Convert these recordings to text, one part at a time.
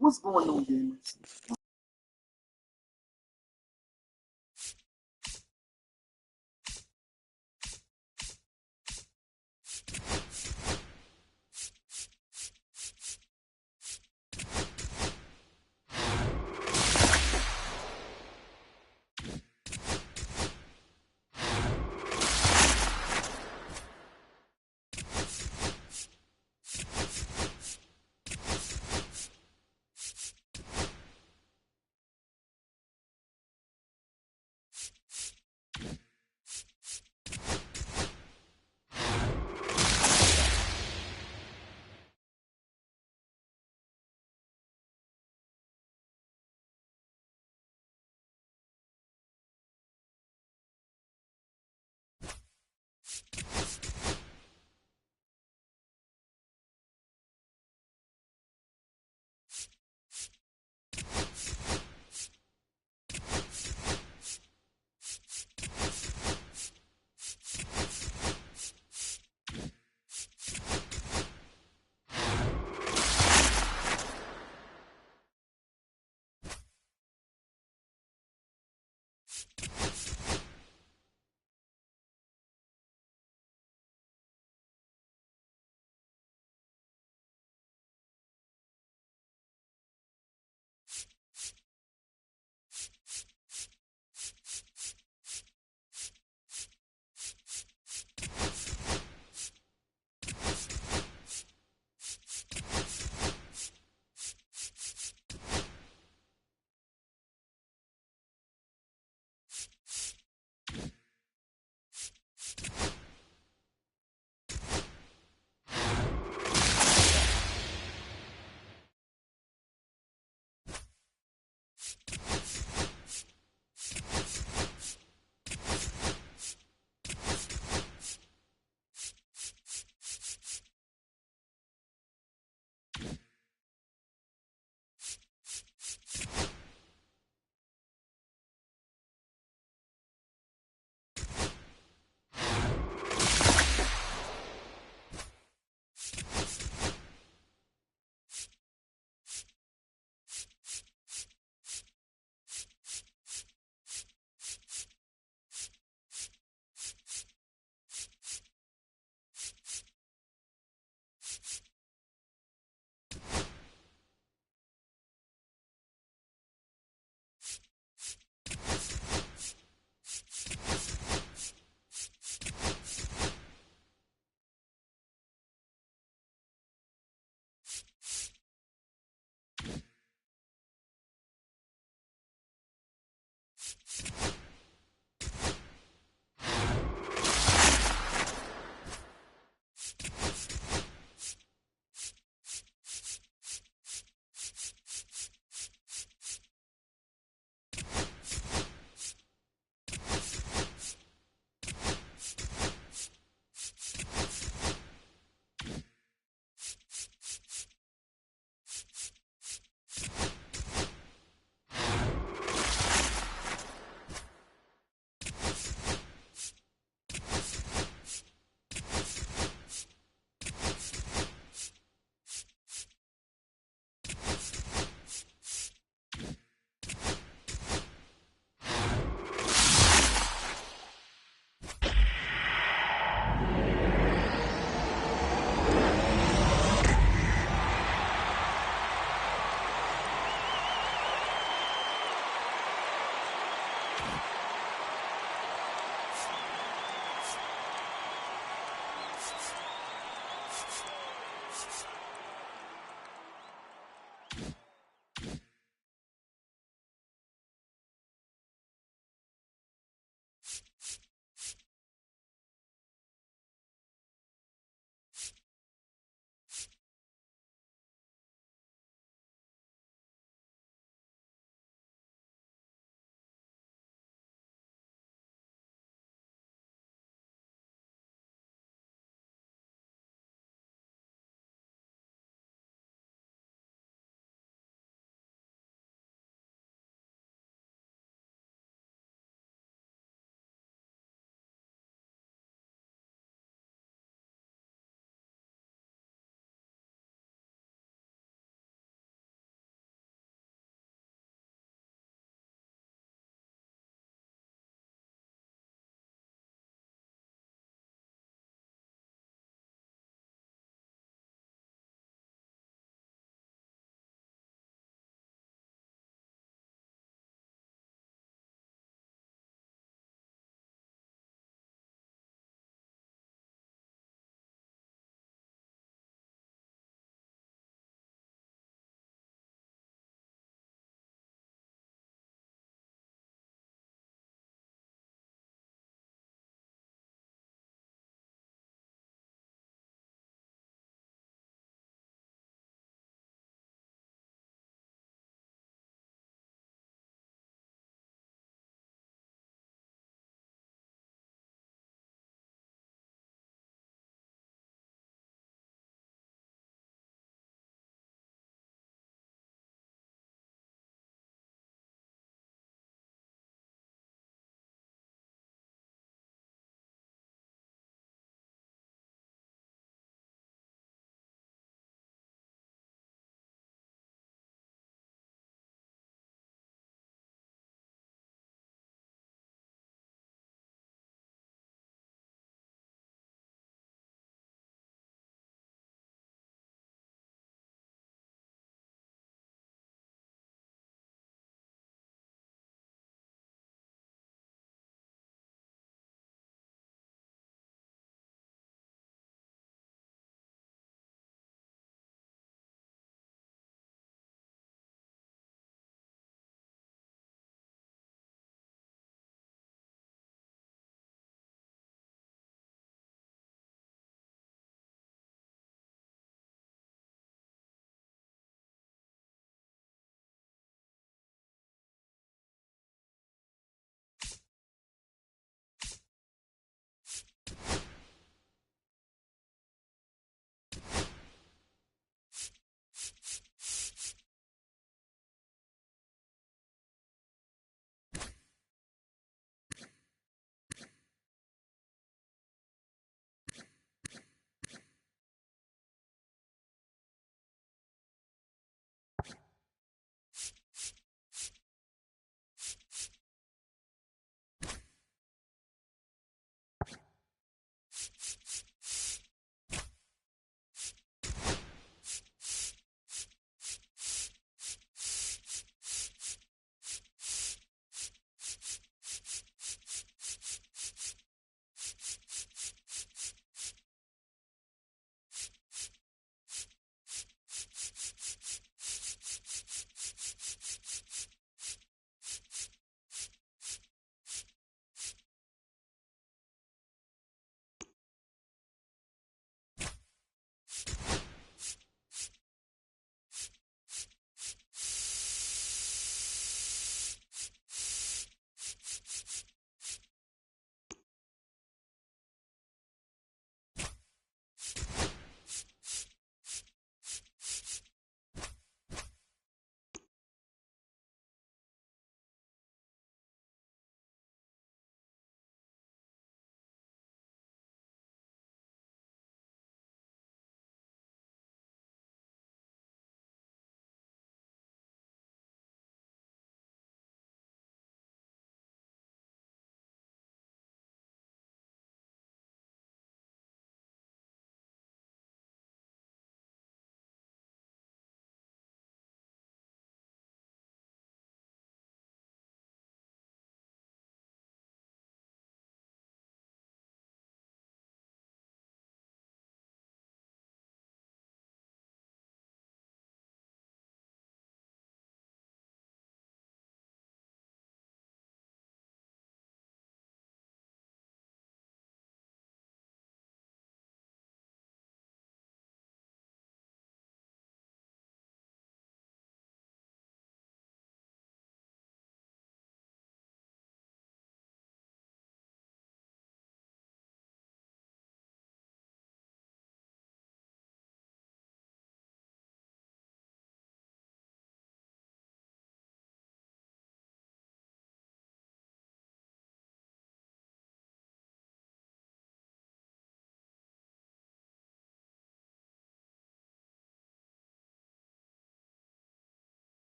What's going on, gamers?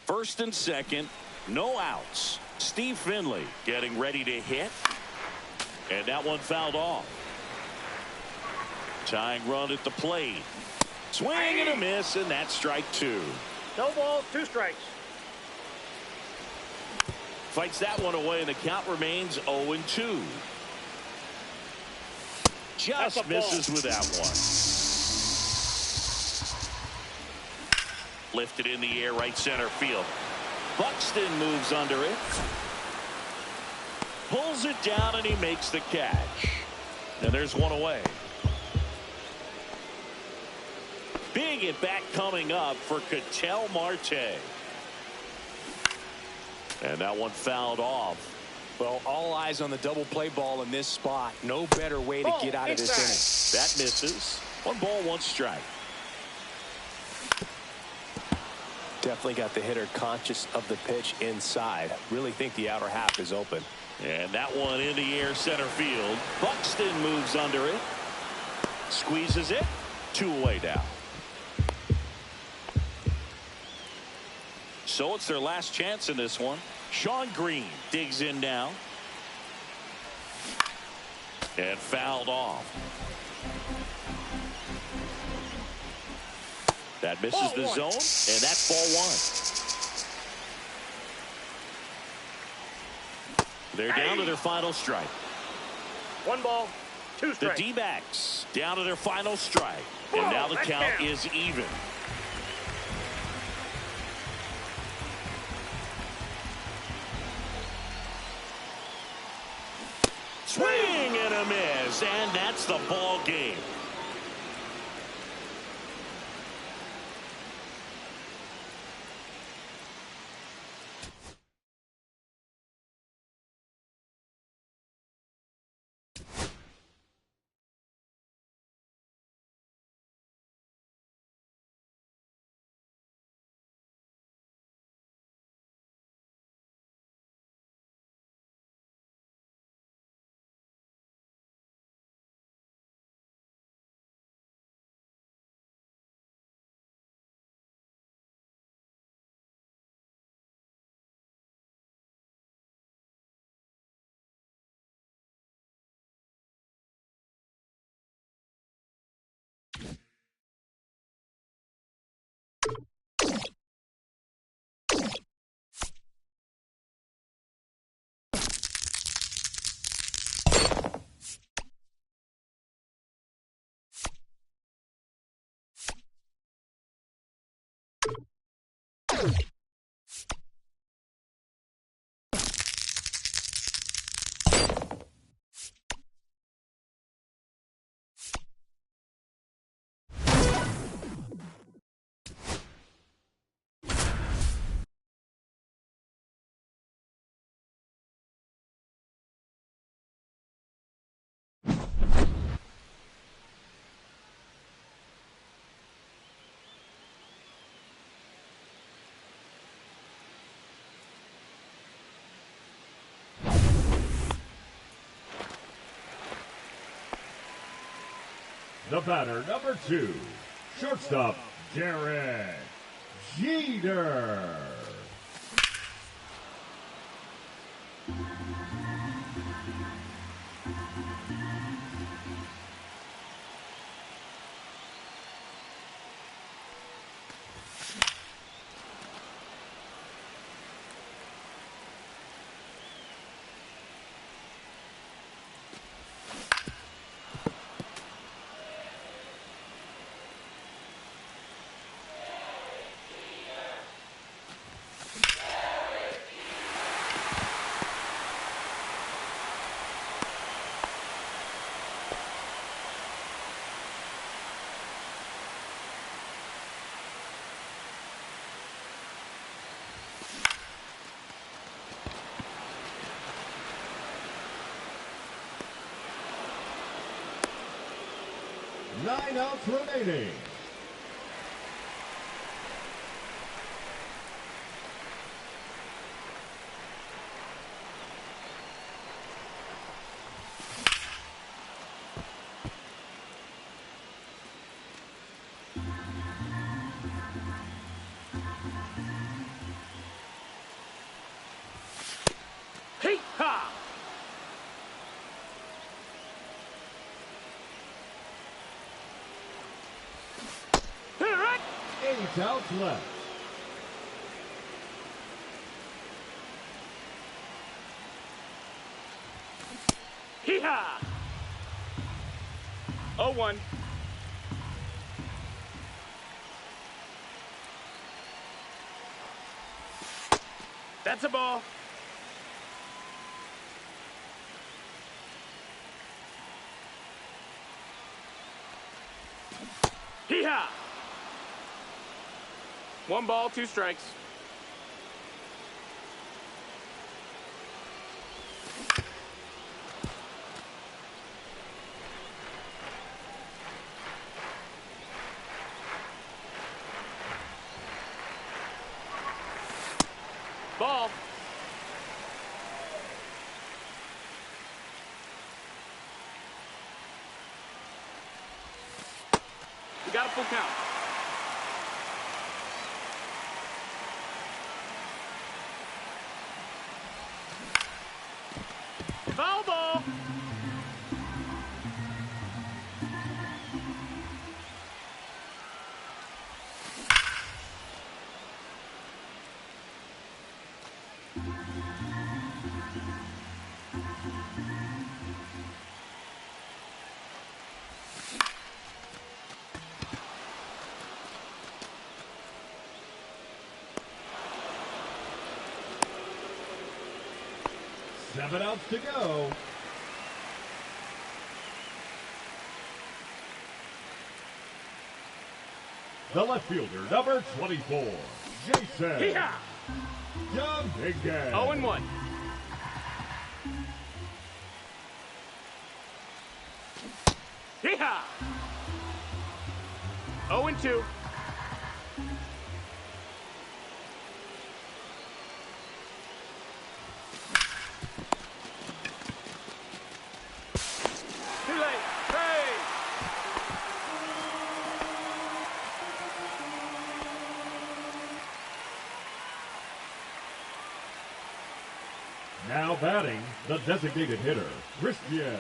First and second, no outs. Steve Finley getting ready to hit. And that one fouled off. Tying run at the plate. Swing and a miss, and that's strike two. No balls, 2 strikes. Fights that one away, and the count remains 0-2. Just misses with that one. Lifted in the air, right center field. Buxton moves under it. Pulls it down, and he makes the catch. And there's one away. Big at bat coming up for Ketel Marte. And that one fouled off. Well, all eyes on the double play ball in this spot. No better way to get out of this inning. That misses. 1 ball, 1 strike. Definitely got the hitter conscious of the pitch inside. Really think the outer half is open. And that one in the air, center field. Buxton moves under it. Squeezes it. 2 away now. So it's their last chance in this one. Sean Green digs in now. And fouled off. That misses the zone, and that's ball 1. They're down to their final strike. 1 ball, 2 strikes. The D-backs down to their final strike. And now the count is even. Swing and a miss, and that's the ball game. The batter, number 2, shortstop, Derek Jeter. Nine outs remaining. Hee-ha! 8 outs left. Hee-ha! 0-1. That's a ball. Hee-ha! 1 ball, 2 strikes. Ball. We got a full count. Foul ball. Seven outs to go. The left fielder, number 24, Jason Hee-ha! Dominguez. 0-1. Hee-ha! 0-2. Too late. Hey! Now batting, the designated hitter, Christian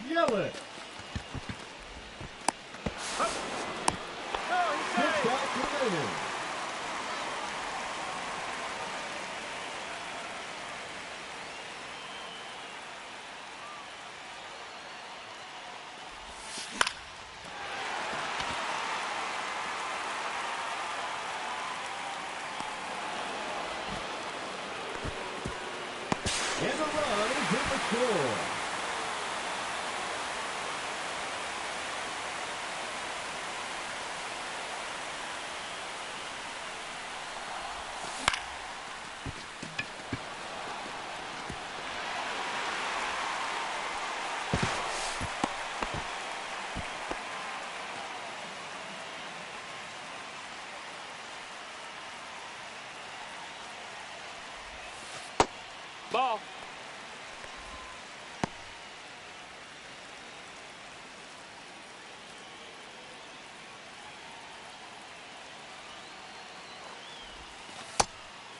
Yelich. Oh, he's 6 safe. outs remaining. And a run is in the score. Ball.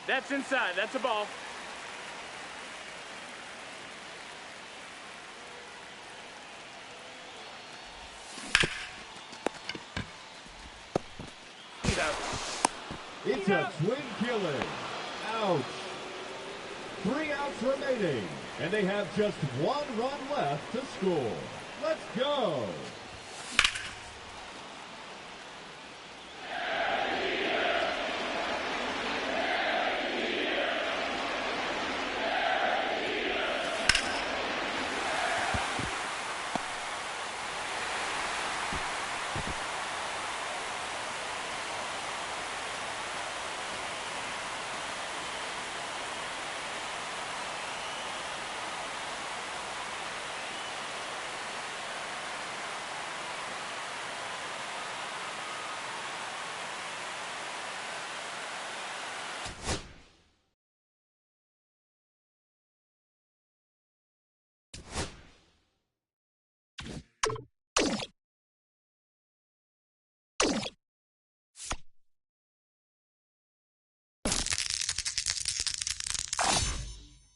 That's inside. That's a ball. He's out. It's a twin killing. Ouch. 3 outs remaining, and they have just 1 run left to score. Let's go.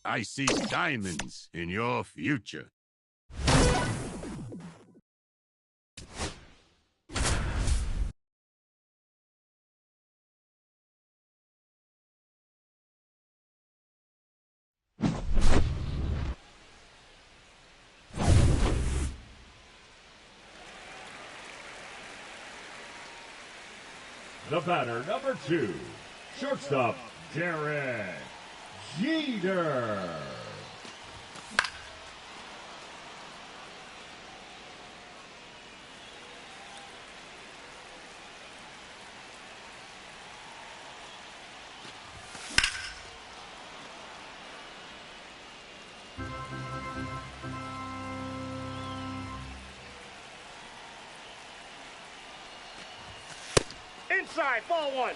I see diamonds in your future. The batter, number 2, shortstop, Derek Jeter. Inside, ball 1.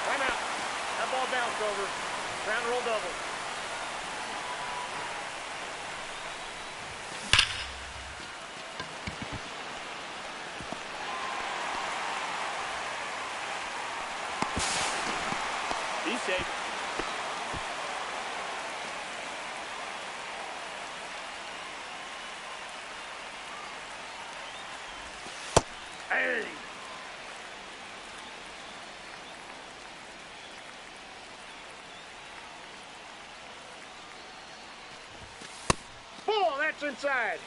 Time out. That ball bounced over. Ground roll double. He's safe. Hey! Ball, that's inside.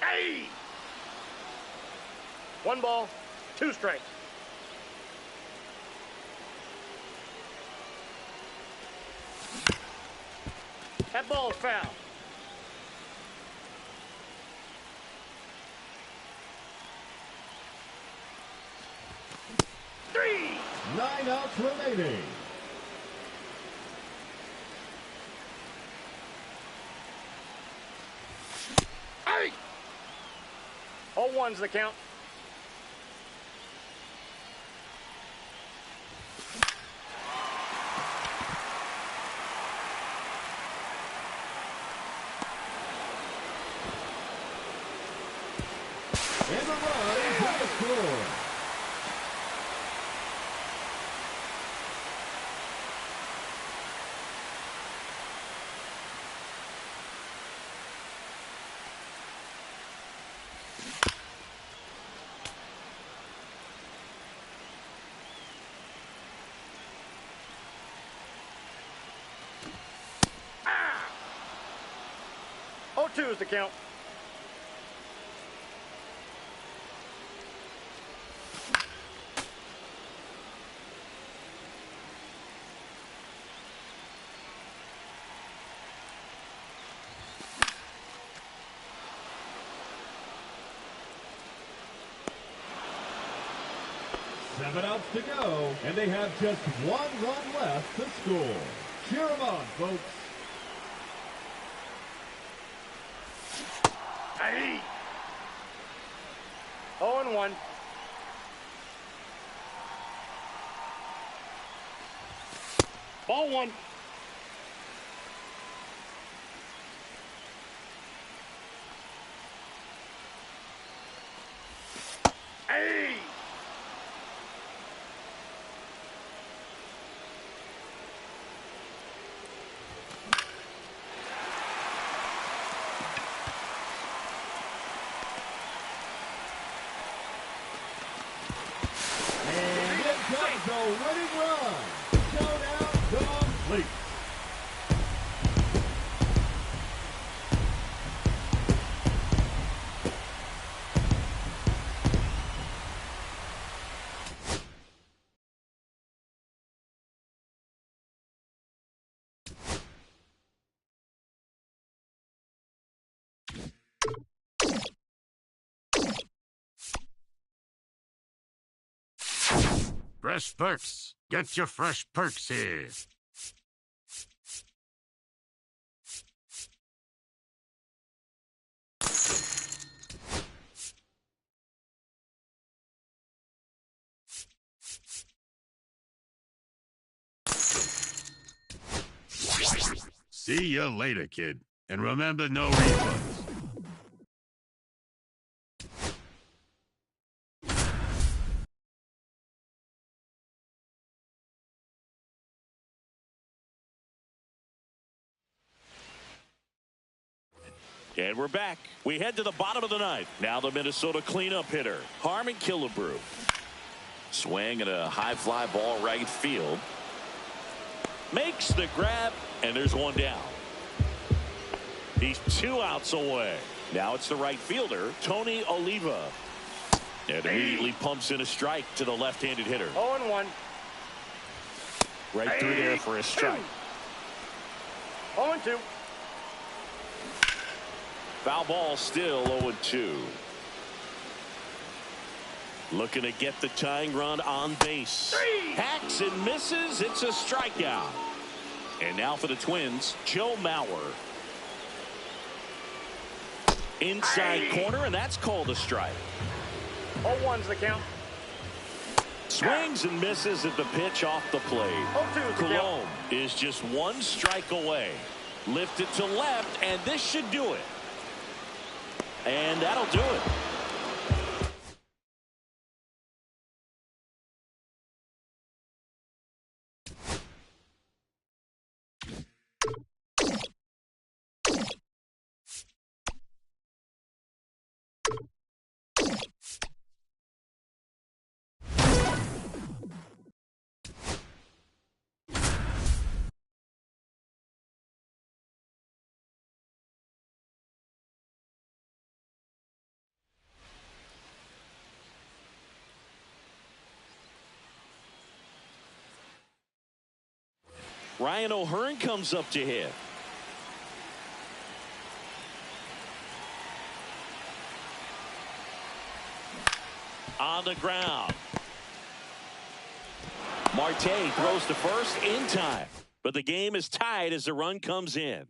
Hey! 1 ball, 2 strikes. That ball is foul. Three! 9 outs remaining. Hey! 0-1's the count. And the run is on the score. Ah! 0-2 is the count.7 outs to go, and they have just 1 run left to score. Cheer them on, folks. Hey! 0-1. Ball 1. Hey! And it comes a winning run. Showdown complete. Fresh perks. Get your fresh perks here. See you later, kid. And remember, no refunds. And we're back. We head to the bottom of the ninth. Now the Minnesota cleanup hitter, Harmon Killebrew. Swing and a high fly ball right field. Makes the grab, and there's one down. He's 2 outs away. Now it's the right fielder, Tony Oliva. And immediately pumps in a strike to the left-handed hitter. 0-1. Right through there for a strike. 0-2. Foul ball, still 0-2. Looking to get the tying run on base. Hacks and misses. It's a strikeout. And now for the Twins, Joe Mauer. Inside corner, and that's called a strike. 0-1's the count. Swings and misses at the pitch off the plate. 0-2's the count. Cologne is just 1 strike away. Lifted to left, and this should do it. And that'll do it. Ryan O'Hearn comes up to hit. On the ground. Marte throws to first in time. But the game is tied as the run comes in.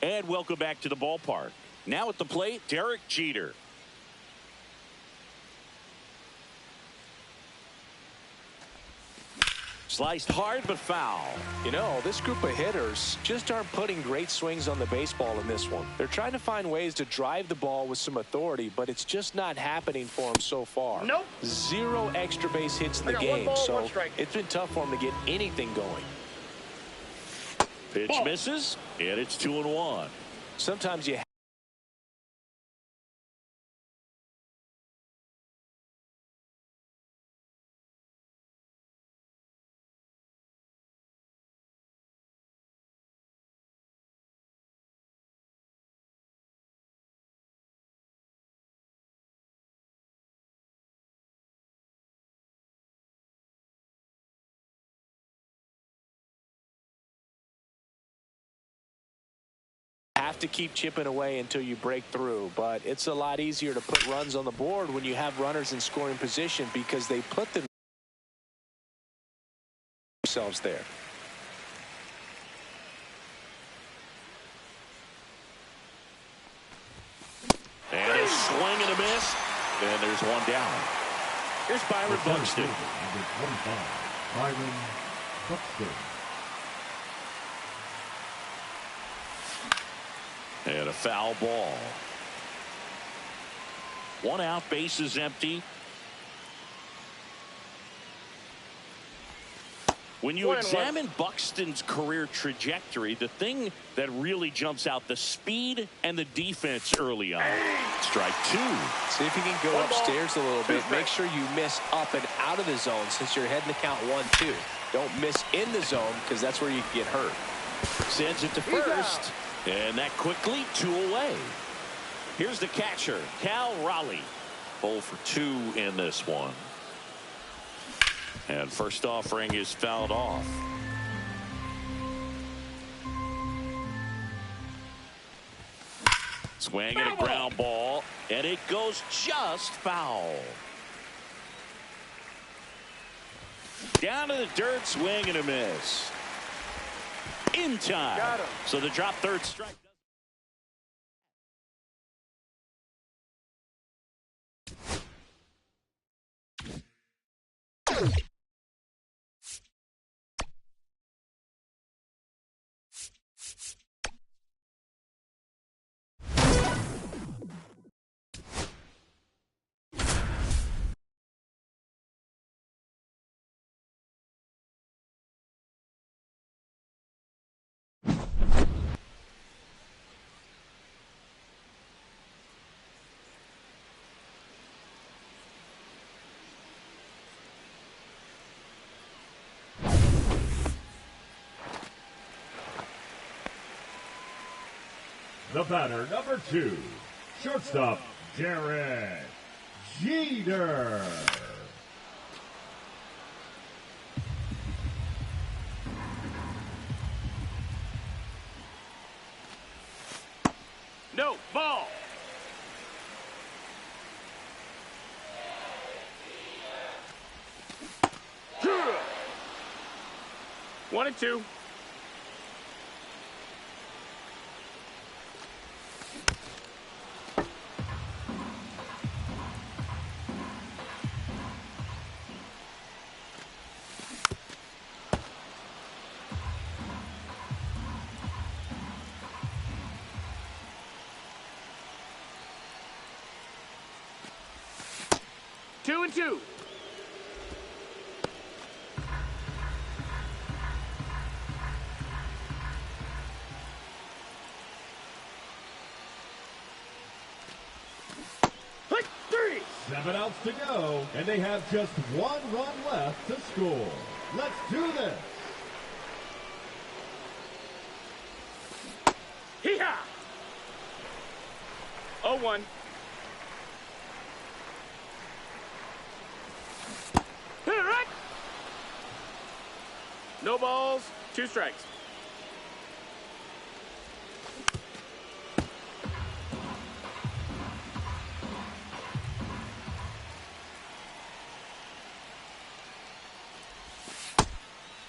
And welcome back to the ballpark. Now at the plate, Derek Jeter. Sliced hard but foul. You know, this group of hitters just aren't putting great swings on the baseball in this one. They're trying to find ways to drive the ball with some authority, but it's just not happening for them so far. Nope. 0 extra base hits in the game, so it's been tough for them to get anything going. Pitch misses, and it's 2-1. Sometimes you have to keep chipping away until you break through, but it's a lot easier to put runs on the board when you have runners in scoring position because they put themselves there. And a swing and a miss, and there's one down. Here's Byron Buxton. Number 25, Byron Buxton. And a foul ball. 1 out, base is empty. When you examine Buxton's career trajectory, the thing that really jumps out, the speed and the defense early on. Strike 2. See if you can go upstairs a little bit. Make sure you miss up and out of the zone since you're heading to count 1-2. Don't miss in the zone because that's where you can get hurt. Sends it to first. And that quickly 2 away. Here's the catcher, Cal Raleigh. 0 for 2 in this one. And first offering is fouled off. Swing and a ground ball, and it goes just foul. Down to the dirt, swing and a miss. In time. Got him. So the drop third strike. The batter, number 2, shortstop, Derek Jeter. No, ball. One and two. Two and two. Three. 7 outs to go, and they have just 1 run left to score. Let's do this. Hee-haw. 0-1. Right. No balls, 2 strikes.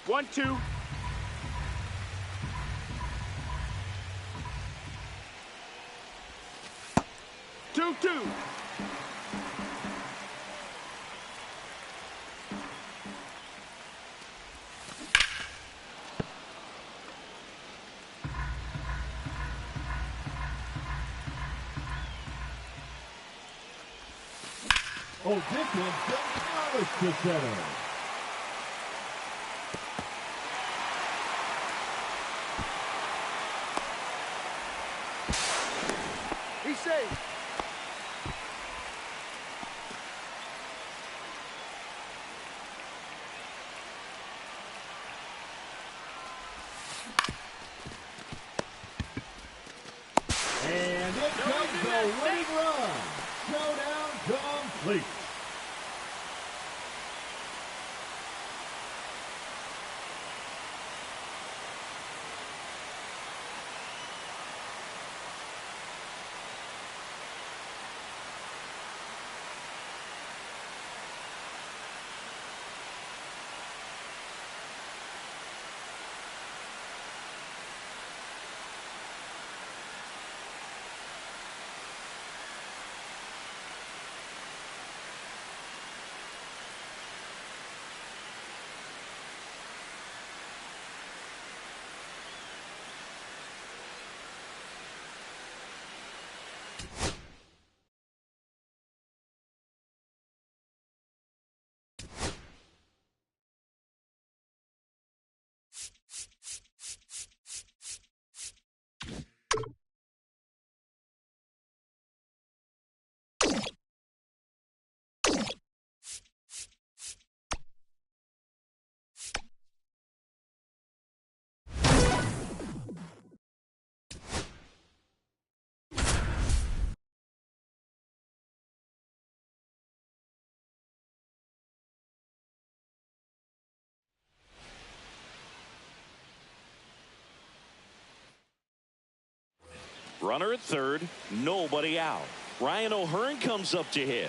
One, two. Two, two. Oh, this one's demolished to center. He's safe. And it comes the winning run. Showdown complete. Runner at third, nobody out. Ryan O'Hearn comes up to hit.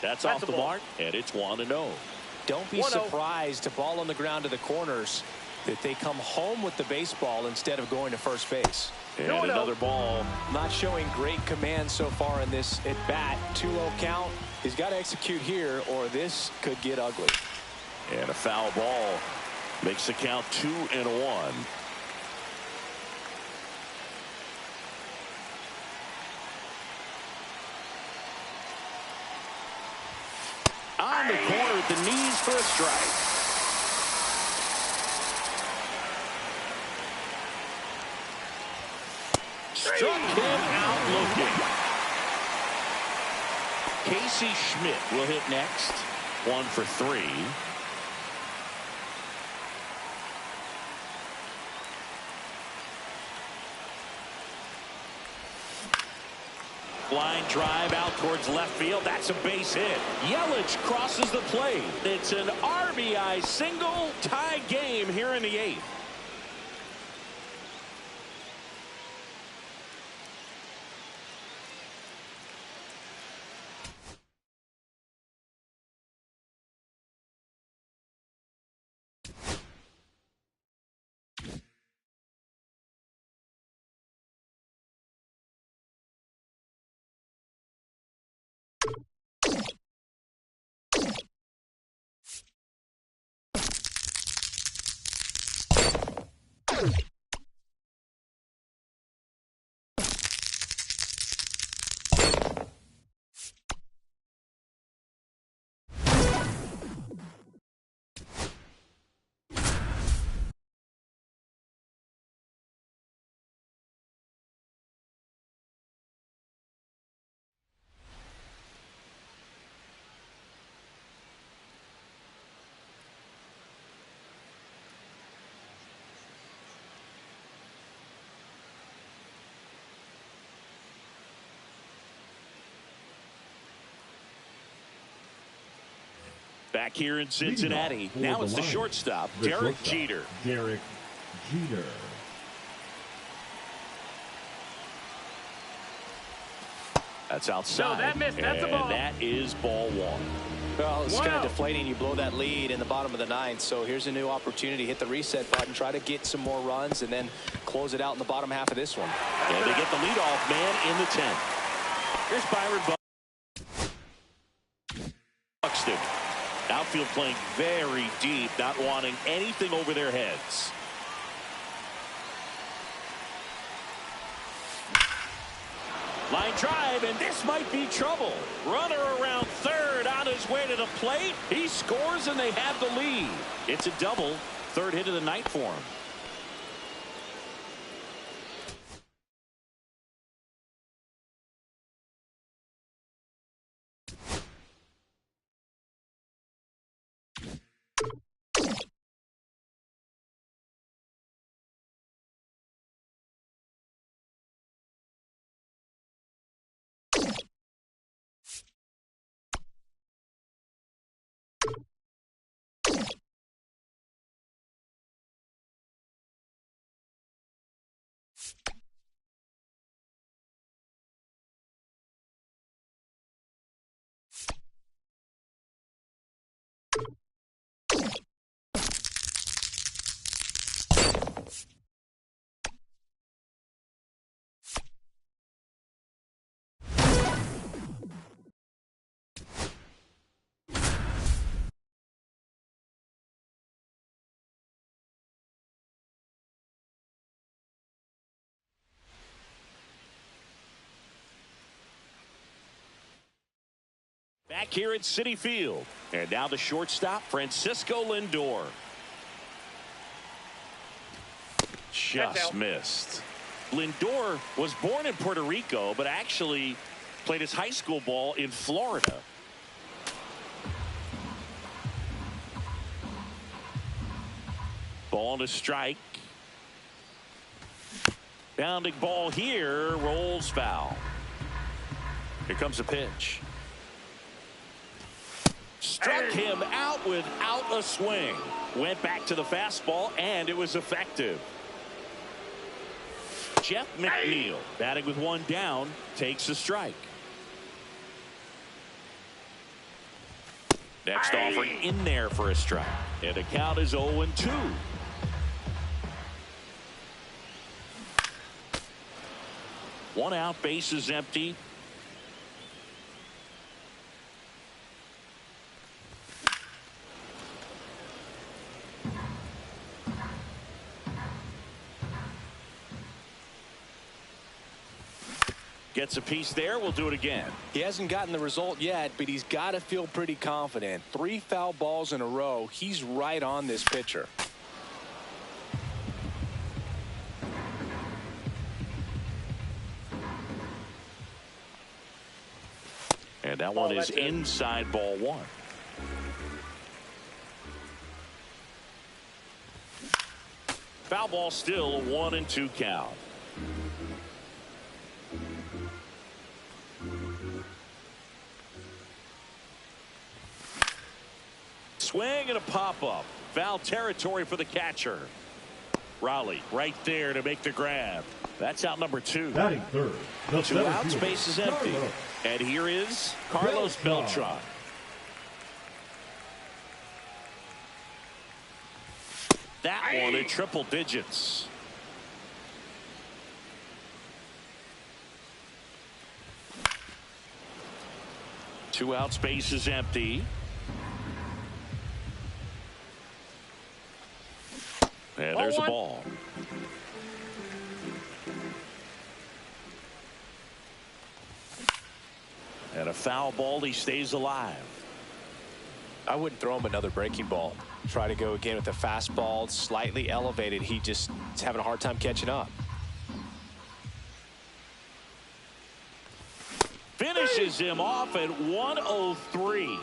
That's off the mark, and it's 1-0. Don't be surprised to ball on the ground to the corners that they come home with the baseball instead of going to first base. And another ball. Not showing great command so far in this at bat. 2-0 count. He's got to execute here or this could get ugly. And a foul ball makes the count 2-1. On the corner at the knees for a strike. Struck him out looking. Casey Schmidt will hit next. 1 for 3. Line drive out towards left field. That's a base hit. Yelich crosses the plate. It's an RBI single, tie game here in the 8th. Back here in Cincinnati. Now it's the shortstop, Derek Jeter. Derek Jeter. That's outside. No, that missed. That's a ball. And that is ball 1. Well, it's kind of deflating. You blow that lead in the bottom of the 9th. So here's a new opportunity. Hit the reset button. Try to get some more runs and then close it out in the bottom half of this one. And they get the leadoff man in the 10th. Here's Byron Buxton. Outfield playing very deep, not wanting anything over their heads. Line drive, and this might be trouble. Runner around third on his way to the plate. He scores, and they have the lead. It's a double. Third hit of the night for him. Back here at Citi Field. And now the shortstop, Francisco Lindor. Just missed. Lindor was born in Puerto Rico, but actually played his high school ball in Florida. Ball to strike. Bounding ball here, rolls foul. Here comes a pitch. Struck him out without a swing. Went back to the fastball, and it was effective. Jeff McNeil, batting with one down, takes a strike. Next offering in there for a strike. And the count is 0-2. One out, base is empty. Gets a piece there. We'll do it again. He hasn't gotten the result yet, but he's got to feel pretty confident. 3 foul balls in a row. He's right on this pitcher. And that one is inside ball 1. Foul ball, still a 1-2 count. Swing and a pop-up. Foul territory for the catcher. Raleigh right there to make the grab. That's out number 2. Batting third. 2 outs, base is empty. And here is Carlos Beltran. That one in triple digits. Two outs, base is empty. And there's a ball. And a foul ball. He stays alive. I wouldn't throw him another breaking ball. Try to go again with a fastball slightly elevated. He just is having a hard time catching up. Finishes him off at 103.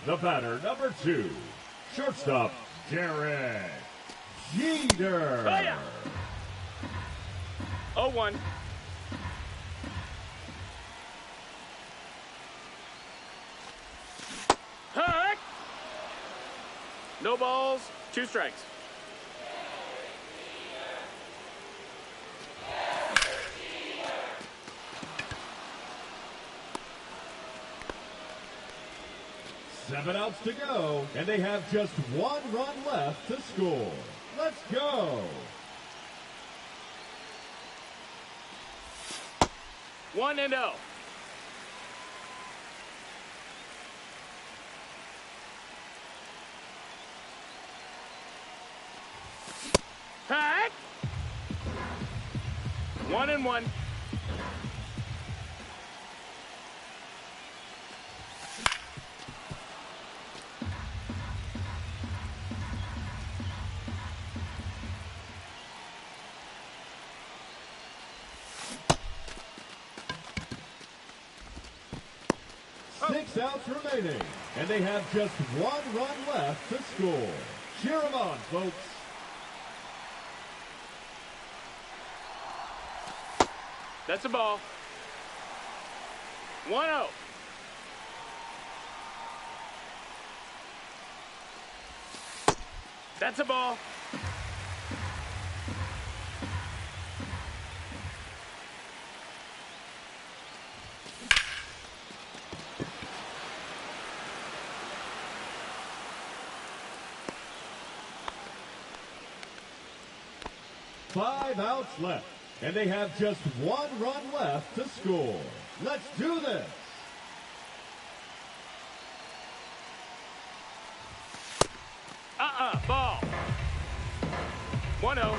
The batter, number 2, shortstop, Derek Jeter. Oh, yeah. 0-1. Heck! No balls, 2 strikes. Seven outs to go, and they have just 1 run left to score. Let's go. 1-0. Heck! 1-1. Six outs remaining, and they have just 1 run left to score. Cheer them on, folks. That's a ball. 1-0. That's a ball. 5 outs left, and they have just 1 run left to score. Let's do this. Ball. 1-0.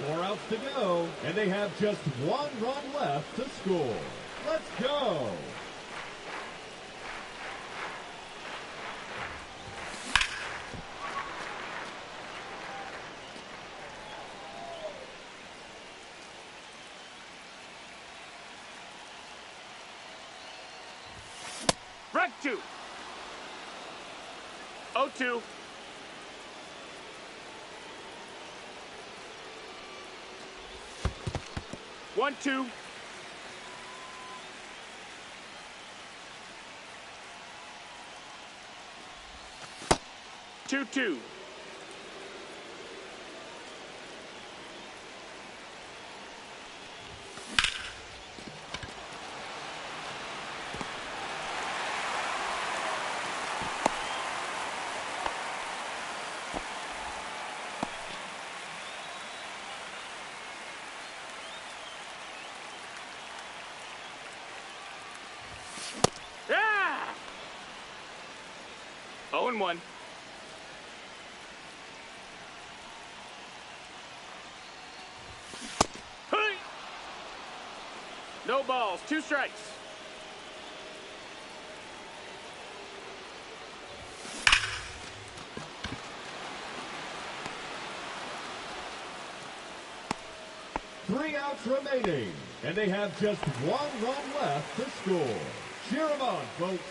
Four outs to go, and they have just 1 run left to score. Let's go. Break 2. 0-2. 1-2. Two. Yeah! 0-1. Hey! No balls, 2 strikes. Three outs remaining, and they have just 1 run left to score. Cheer them on, folks.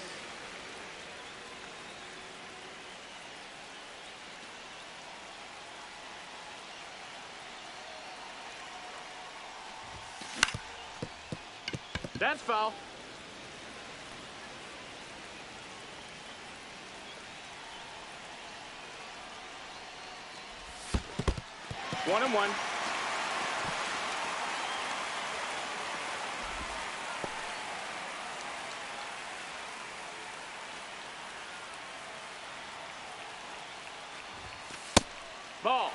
That's foul. One and one. Ball.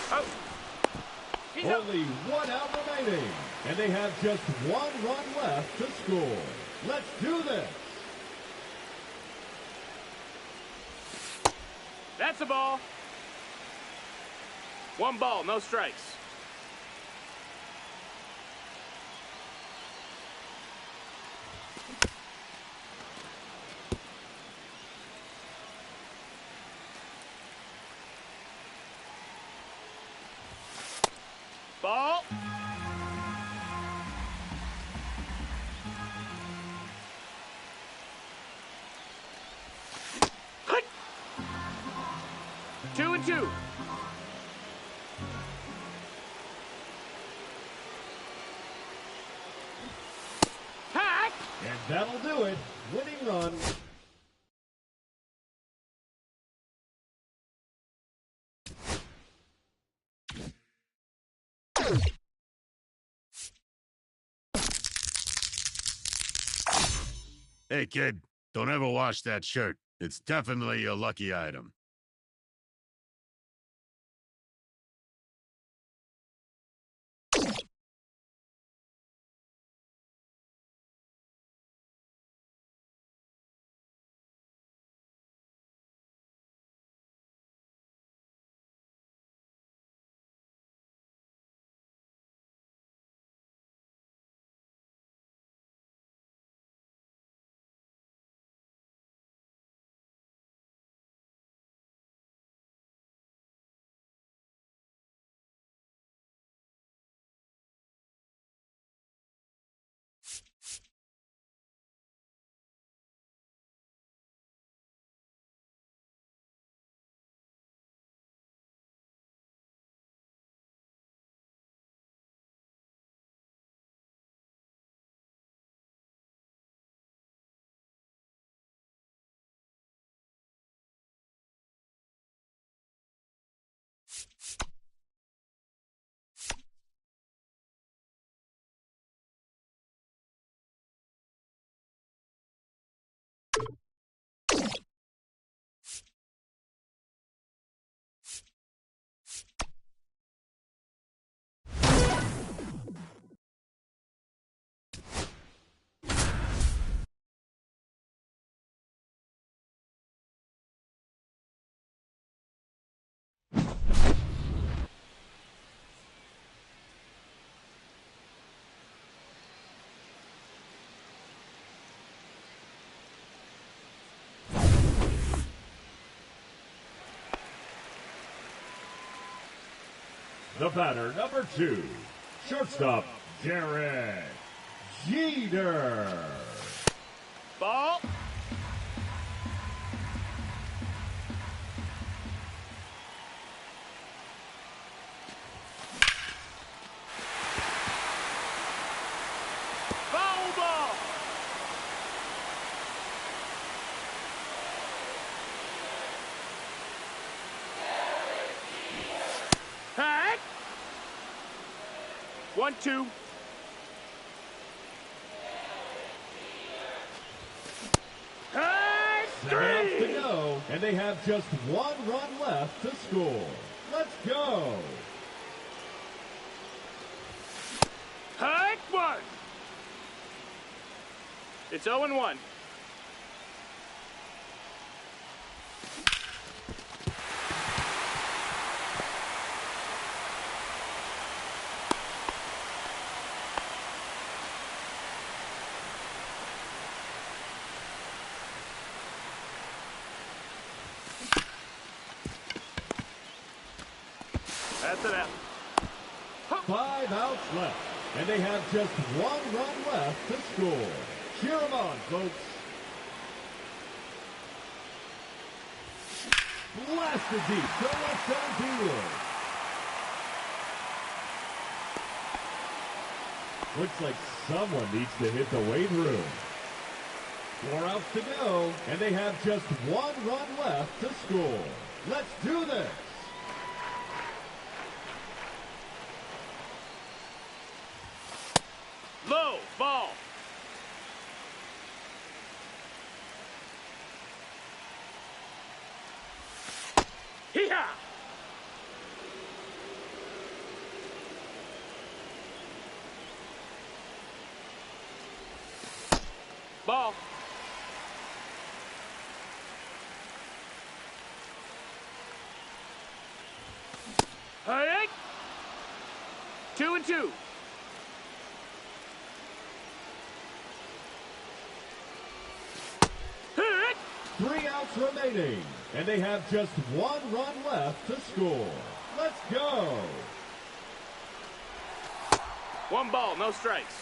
Oh. He's out. Only 1 out remaining, and they have just 1 run left to score. Let's do this. That's a ball. 1 ball, no strikes. Ball. Hut. 2-2. Hack. And that'll do it. Winning run. Hey, kid, don't ever wash that shirt. It's definitely a lucky item. The batter, number 2, shortstop, Derek Jeter. Ball. Foul ball. Hack. 1-2. Hack. 7 outs to 3. go, and they have just 1 run left to score. Let's go. Hack 1. It's 0-1. That's it out. 5 outs left, and they have just 1 run left to score. Cheer them on, folks. Blasted deep to left center field. Looks like someone needs to hit the weight room. 4 outs to go, and they have just 1 run left to score. Let's do this. Low ball. Hee-haw! Ball. Hey! 2-2. Hit! 3 outs remaining, and they have just 1 run left to score. Let's go. 1 ball, no strikes.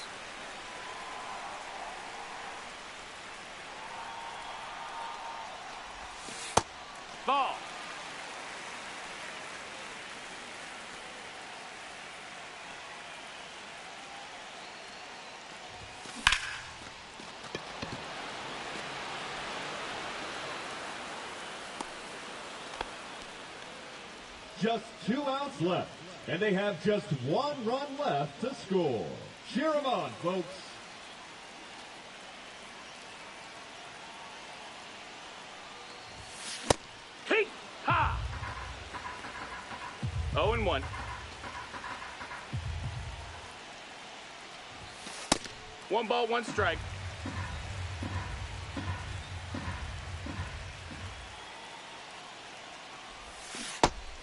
Ball. Just 2 outs left, and they have just 1 run left to score. Cheer them on, folks. Hey! Ha! 0-1. One ball, 1 strike.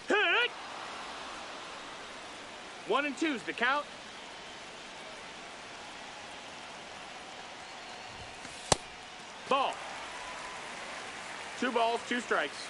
Hit! 1-2's the count. Ball. 2 balls, 2 strikes.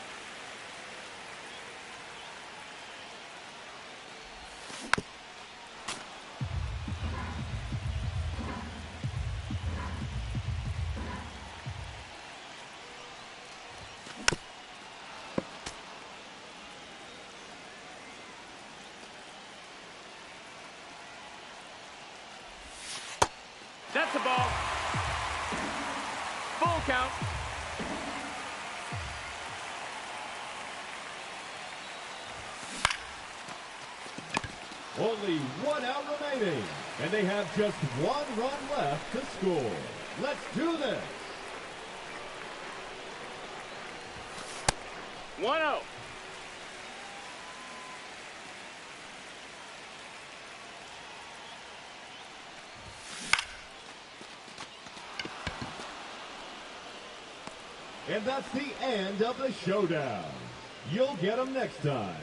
That's a ball. Full count. Only 1 out remaining, and they have just 1 run left to score. Let's do this. 1-0. And that's the end of the showdown. You'll get them next time.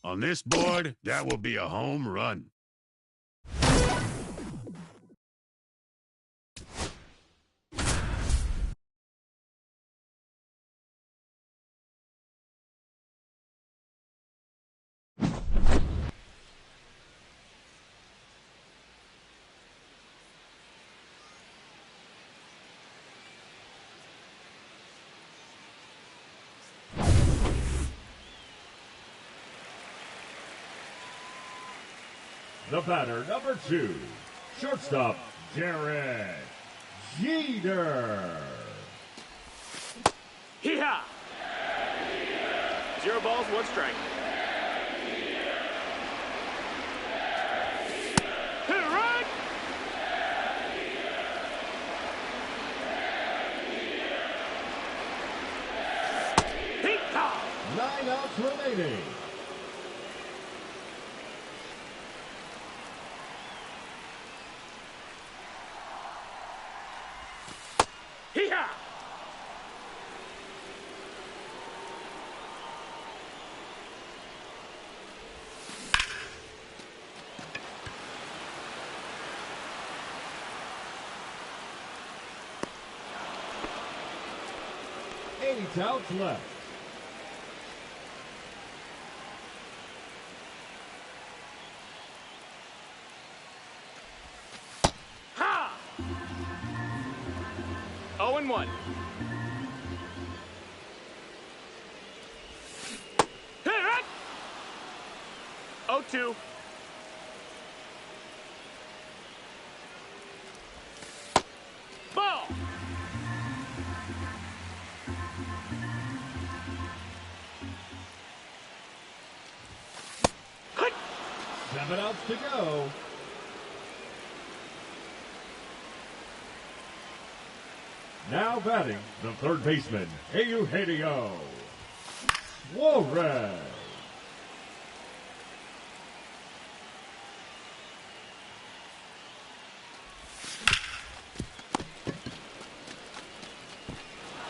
On this board, that will be a home run. The batter, number 2, shortstop, Derek Jeter. Hee-haw! 0 balls, 1 strike. Hit a run! Hee-haw! 9 outs remaining. Hee-haw! Eight outs left. Ha! 0-1. Hit it! 0-2. Ball! Hit! 7 outs to go. Now batting, the third baseman, Eugenio Suarez.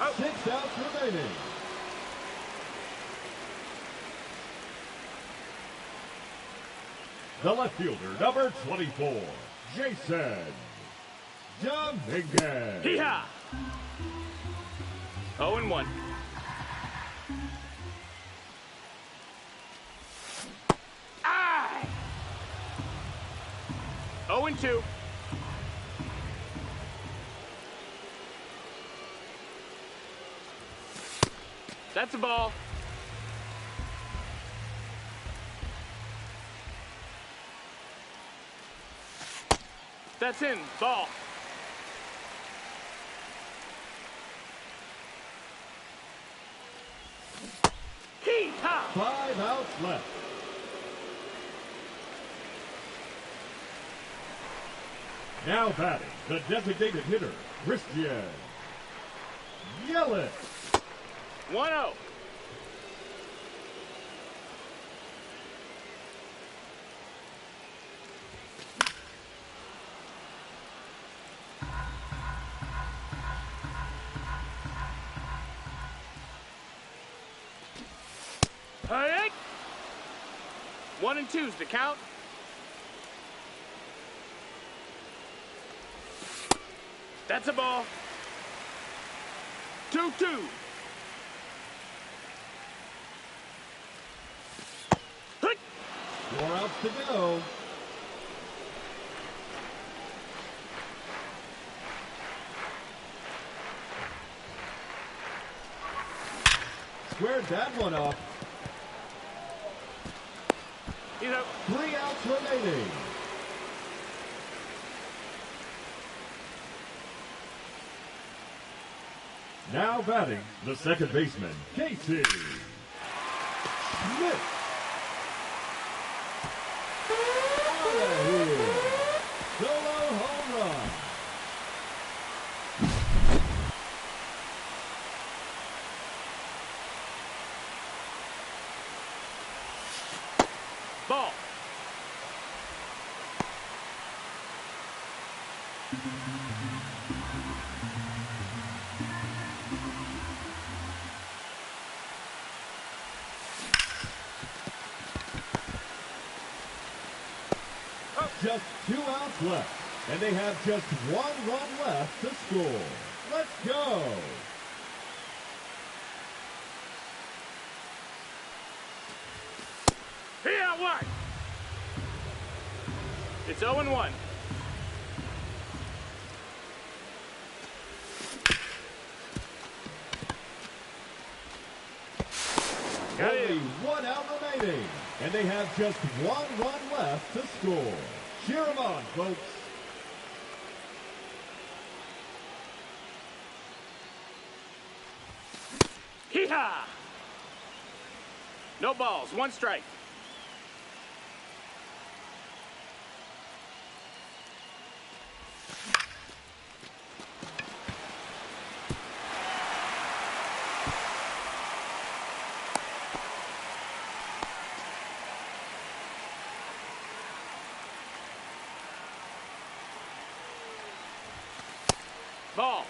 Out. 6 outs remaining. The left fielder, number 24, Jason Dominguez. Hee-haw! 0-1. Aye! 0-2. That's a ball. That's in. Ball. Hee-haw! 5 outs left. Now batting, the designated hitter, Christian Yelich. 1-0. Hey! 1 and 2's the count. That's a ball. 2-2. Hey! 4 outs to go. Squared that one up. He's out. 3 outs remaining. Now batting, the second baseman, Casey Smith. Out of here. Solo home run. Ball. Just 2 outs left, and they have just 1 run left to score. Let's go. He out wide. It's 0-1. Only 1 out remaining, and they have just 1 run left to score. Cheer 'em on, folks. Hee-haw! No balls, 1 strike. Ball.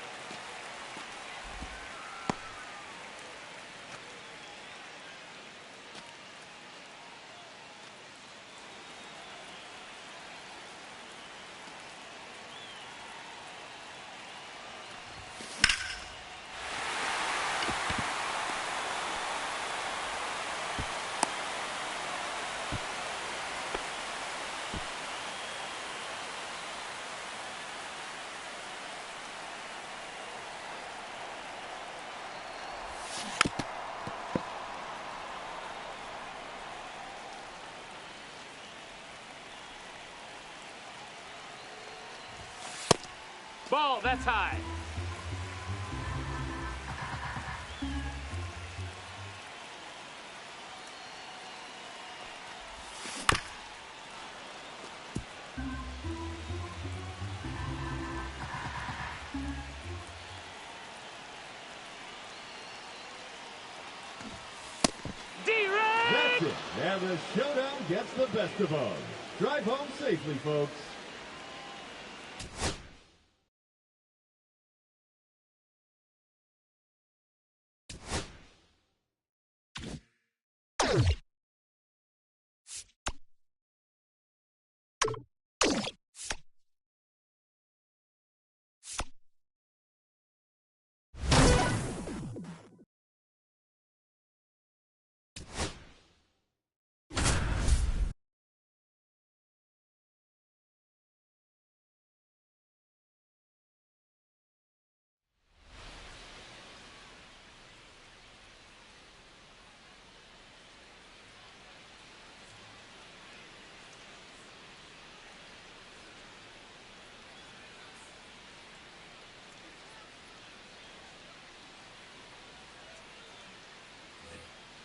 Ball, that's high. That's it. And the showdown gets the best of us. Drive home safely, folks.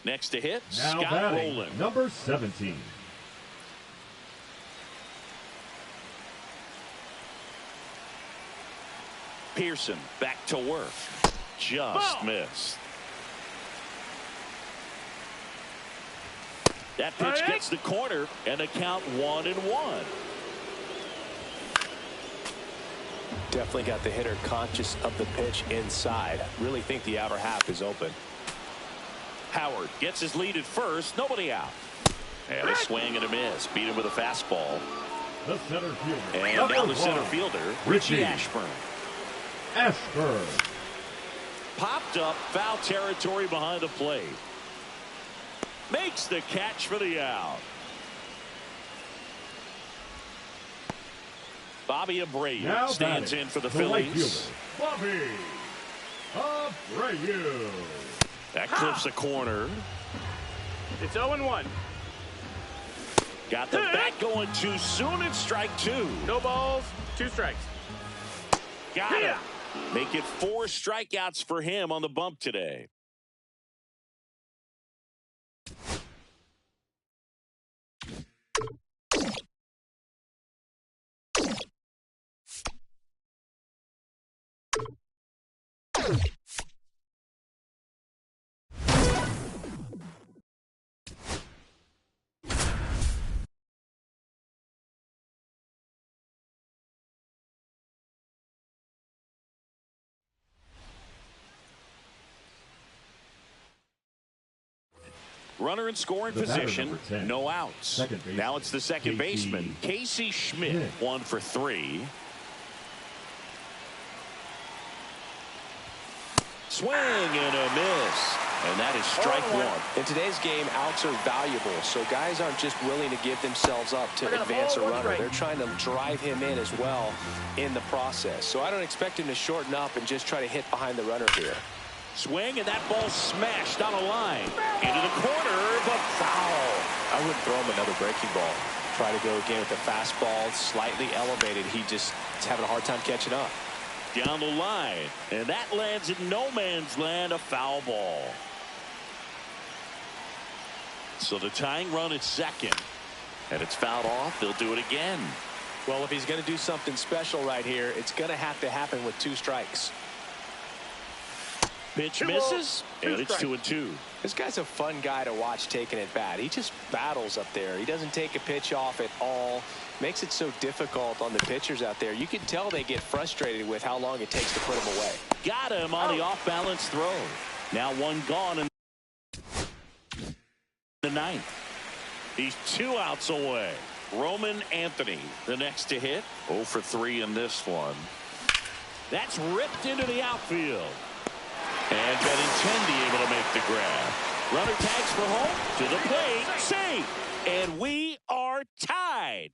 Next to hit, Now Scott batting, Rowland. number 17. Pearson back to work. Just missed. That pitch gets the corner and the count 1-1. Definitely got the hitter conscious of the pitch inside. Really think the outer half is open. Howard gets his lead at first. Nobody out. And a swing and a miss. Beat him with a fastball. The center fielder. And now the center fielder, Richie Ashburn. Ashburn. Popped up, foul territory behind the plate. Makes the catch for the out. Bobby Abreu Now stands in for the Phillies. Bobby Abreu. That clips a corner. It's 0-1. Got the bat going too soon and strike two. No balls, 2 strikes. Got it. Make it 4 strikeouts for him on the bump today. Runner in scoring position, no outs. Now it's the second baseman, Casey Schmidt, 1 for 3. Swing and a miss. And that is strike 1. In today's game, outs are valuable, so guys aren't just willing to give themselves up to advance a runner. They're trying to drive him in as well in the process. So I don't expect him to shorten up and just try to hit behind the runner here. Swing, and that ball smashed on a line. Into the corner, but foul. I wouldn't throw him another breaking ball. Try to go again with the fastball, slightly elevated. He just is having a hard time catching up. Down the line, and that lands in no man's land, a foul ball. So the tying run at second, and it's fouled off. They'll do it again. Well, if he's going to do something special right here, it's going to have to happen with 2 strikes. Pitch misses, and it's 2-2. This guy's a fun guy to watch taking at bat. He just battles up there. He doesn't take a pitch off at all. Makes it so difficult on the pitchers out there. You can tell they get frustrated with how long it takes to put him away. Got him on the off-balance throw. Now 1 gone in the 9th. He's 2 outs away. Roman Anthony, the next to hit. 0 for 3 in this one. That's ripped into the outfield. And Benintendi able to make the grab. Runner tags for home, to the plate, safe. And we are tied.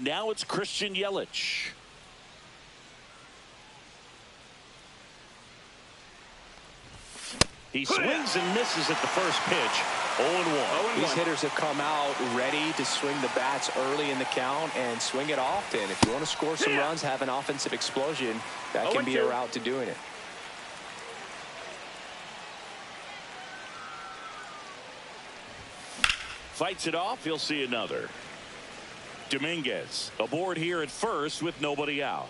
Now it's Christian Yelich. He swings and misses at the first pitch. 0-1. These hitters have come out ready to swing the bats early in the count and swing it often. If you want to score some runs, have an offensive explosion, that can be a route to doing it. Fights it off. He'll see another. Dominguez aboard here at first with nobody out.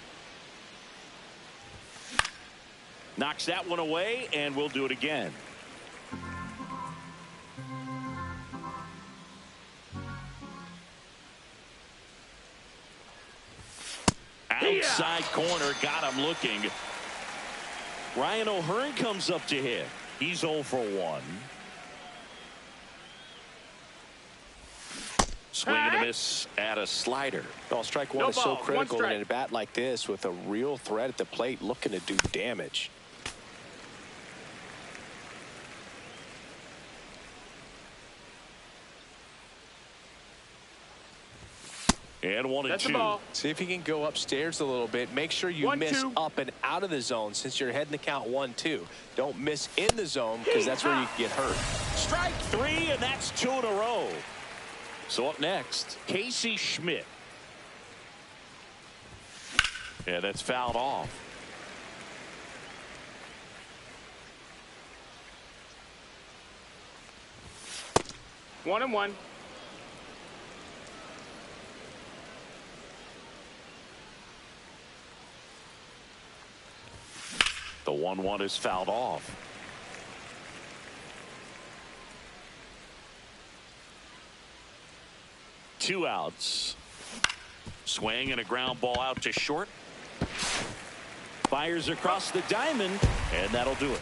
Knocks that one away, and we'll do it again. Outside corner, got him looking. Ryan O'Hearn comes up to hit. He's 0 for 1. Swing and a miss at a slider. Well, strike 1 is so critical in a bat like this with a real threat at the plate looking to do damage. And 1 and That's the 2. ball. See if you can go upstairs a little bit. Make sure you miss 1-2. up and out of the zone since you're heading to count 1-2. Don't miss in the zone because that's where you can get hurt. Strike 3, and that's 2 in a row. So up next, Casey Schmidt. Yeah, that's fouled off. One and one. The 1-1 is fouled off. Two outs. Swing and a ground ball out to short. Fires across the diamond, and that'll do it.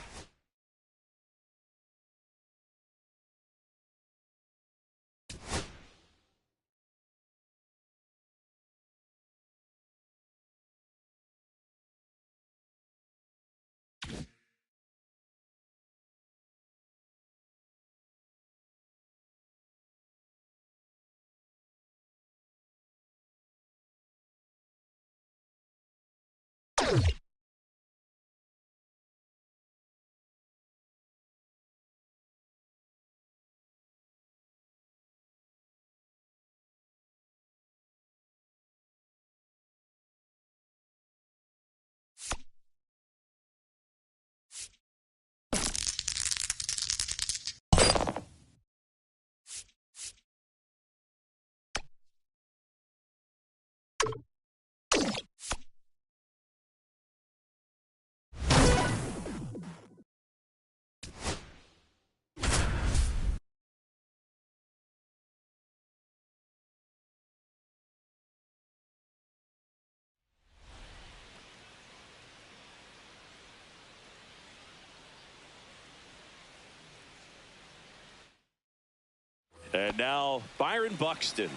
And now Byron Buxton.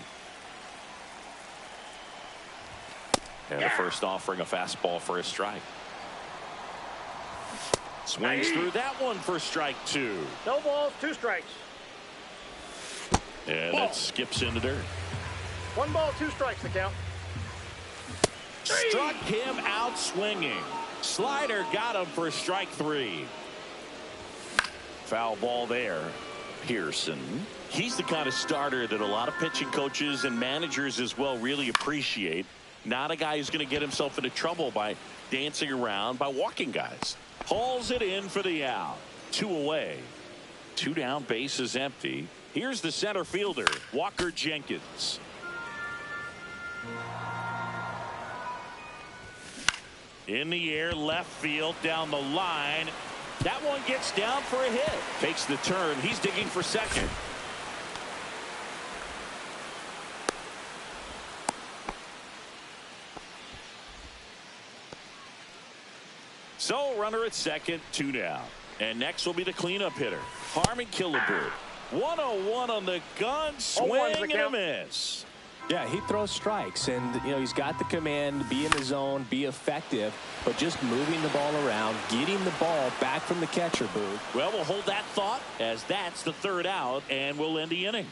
And the first offering a fastball for a strike. Swings through that one for strike 2. No balls, 2 strikes. And that skips into dirt. 1 ball, 2 strikes the count. Struck him out swinging. Slider got him for strike 3. Foul ball there. Pearson. He's the kind of starter that a lot of pitching coaches and managers as well really appreciate. Not a guy who's going to get himself into trouble by dancing around, by walking guys. Hauls it in for the out. 2 away. 2 down, base is empty. Here's the center fielder, Walker Jenkins. In the air, left field, down the line. That one gets down for a hit. Takes the turn. He's digging for second. So runner at second, 2 down. And next will be the cleanup hitter, Harmon Killebrew. 101 on the gun, swing and a miss. Yeah, he throws strikes, and he's got the command, be in the zone, be effective, but just moving the ball around, getting the ball back from the catcher booth. Well, we'll hold that thought as that's the 3rd out, and we'll end the inning.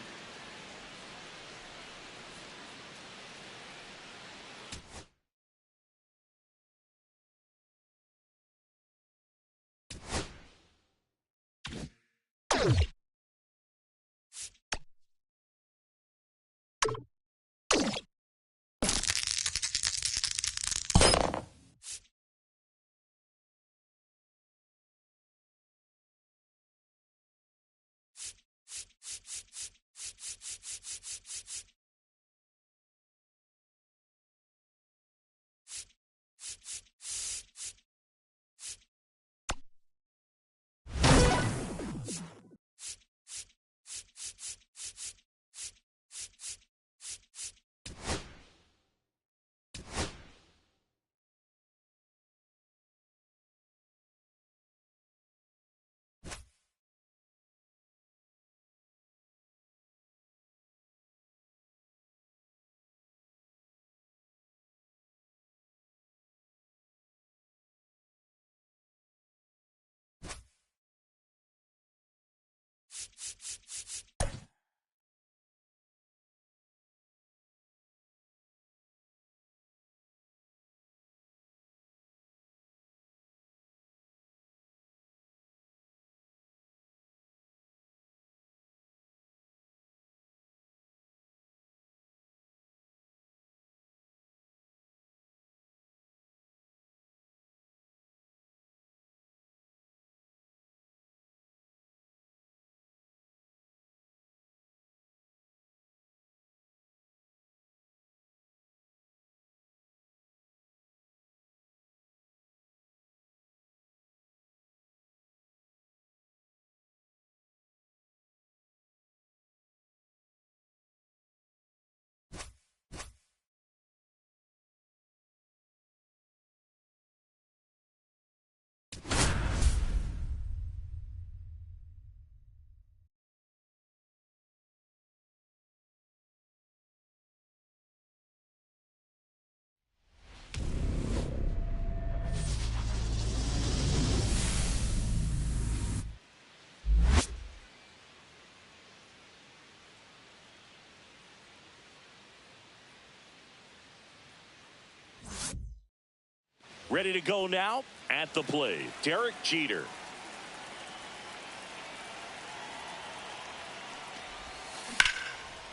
Ready to go now at the plate, Derek Jeter.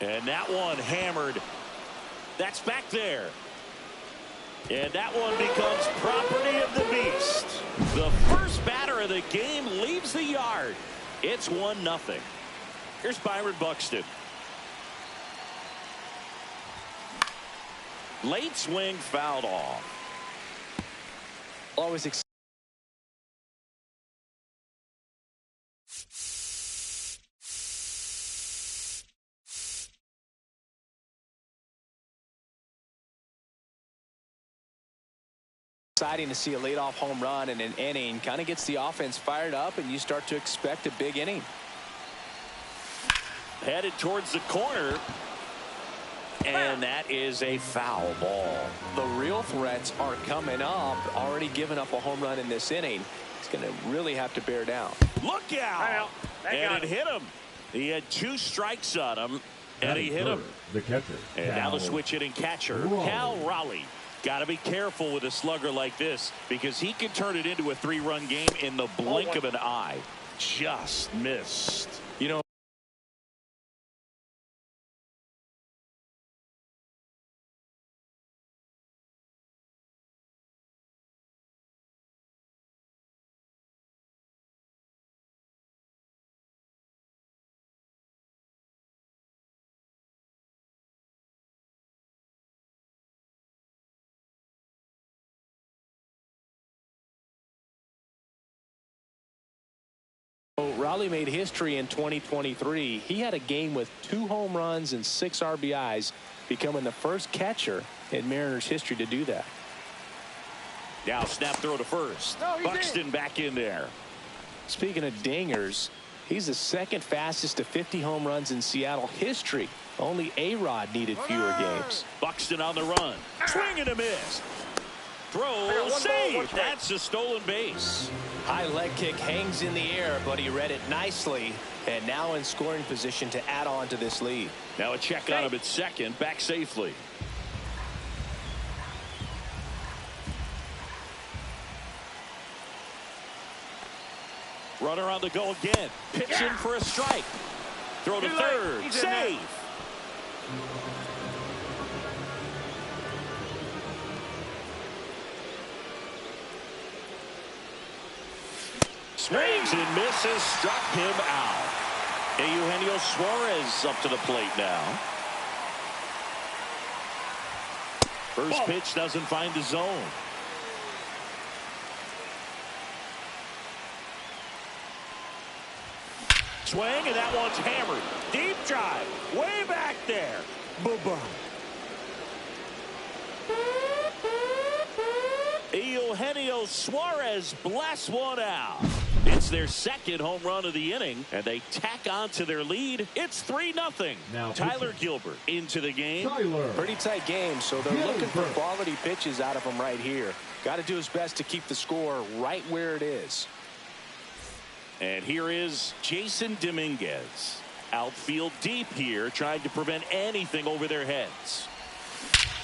And that one hammered. That's back there. And that one becomes property of the beast. The first batter of the game leaves the yard. It's 1-0. Here's Byron Buxton. Late swing fouled off. Always exciting to see a leadoff home run in an inning. Kind of gets the offense fired up, and you start to expect a big inning. Headed towards the corner. And that is a foul ball. The real threats are coming up. Already given up a home run in this inning. He's going to really have to bear down. Look out. And it hit him. He had 2 strikes on him, and he hit him. The catcher. And now the switch hitting catcher, Cal Raleigh. Got to be careful with a slugger like this because he can turn it into a 3-run game in the blink of an eye. Just missed. You know, Raleigh made history in 2023. He had a game with 2 home runs and 6 RBIs, becoming the first catcher in Mariners history to do that. Now snap throw to first. Buxton back in there. Speaking of dingers, he's the second fastest to 50 home runs in Seattle history. Only A-Rod needed fewer games. Buxton on the run. Swing and a miss. Throw, save. That's a stolen base. High leg kick hangs in the air, but he read it nicely, and now in scoring position to add on to this lead. Now a check on him at second, back safely. Runner on the go again. Pitch in for a strike. Throw to third. Save. Swings and misses, struck him out. Eugenio Suarez up to the plate now. First pitch doesn't find the zone. Swing, and that one's hammered. Deep drive, way back there. Bye-bye. Eugenio Suarez blasts one out. It's their second home run of the inning, and they tack on to their lead. It's 3-0. Now Tyler Gilbert into the game. Pretty tight game, so they're looking for quality pitches out of him right here. Got to do his best to keep the score right where it is. And here is Jason Dominguez. Outfield deep here, trying to prevent anything over their heads.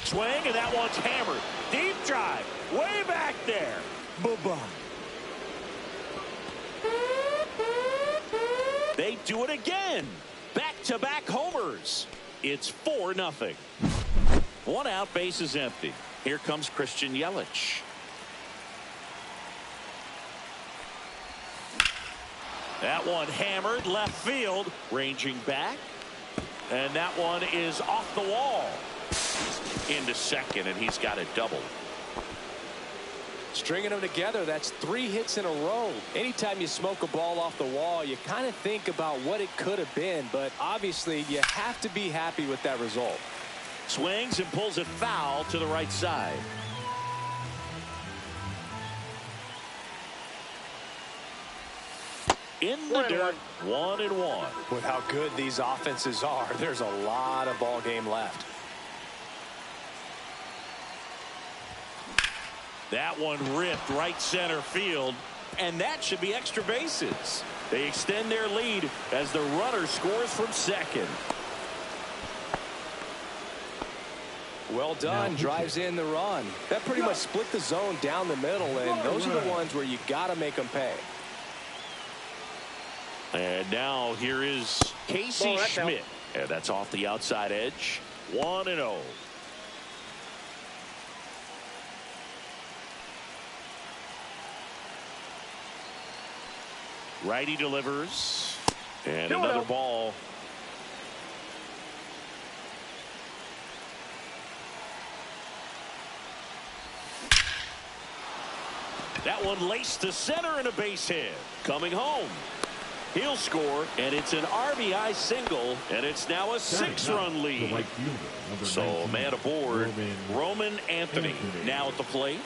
Swing, and that one's hammered. Deep drive, way back there. Bye-bye. They do it again. Back-to-back homers. It's 4-0. 1 out, base is empty. Here comes Christian Yelich. That one hammered left field, ranging back. And that one is off the wall. Into second, and he's got a double. Stringing them together, that's 3 hits in a row. Anytime you smoke a ball off the wall, you kind of think about what it could have been, but obviously you have to be happy with that result. Swings and pulls it foul to the right side. In the dirt, 1-1. With how good these offenses are, there's a lot of ball game left. That one ripped right center field, and that should be extra bases. They extend their lead as the runner scores from second. Well done. Drives in the run. That pretty much split the zone down the middle, and those are the ones where you got to make them pay. And now here is Casey Schmidt. And that's off the outside edge. 1-0. Righty delivers. And another ball. That one laced to center and a base hit. Coming home. He'll score, and it's an RBI single, and it's now a 6-run lead. So man aboard, Roman Anthony now at the plate.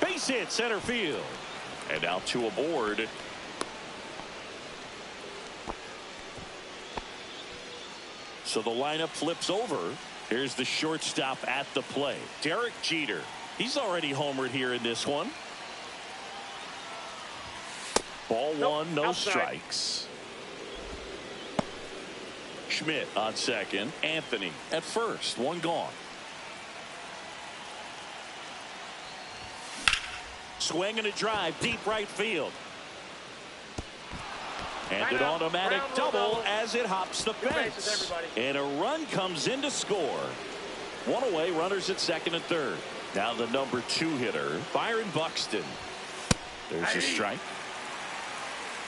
Base hit center field. And now 2 aboard. So the lineup flips over. Here's the shortstop at the plate, Derek Jeter. He's already homered here in this one. Ball 1, no strikes. Schmidt on second. Anthony at first. 1 gone. Swing and a drive deep right field. And an automatic double as it hops the fence. And a run comes in to score. 1 away, runners at second and third. Now the number 2 hitter, Byron Buxton. There's a strike.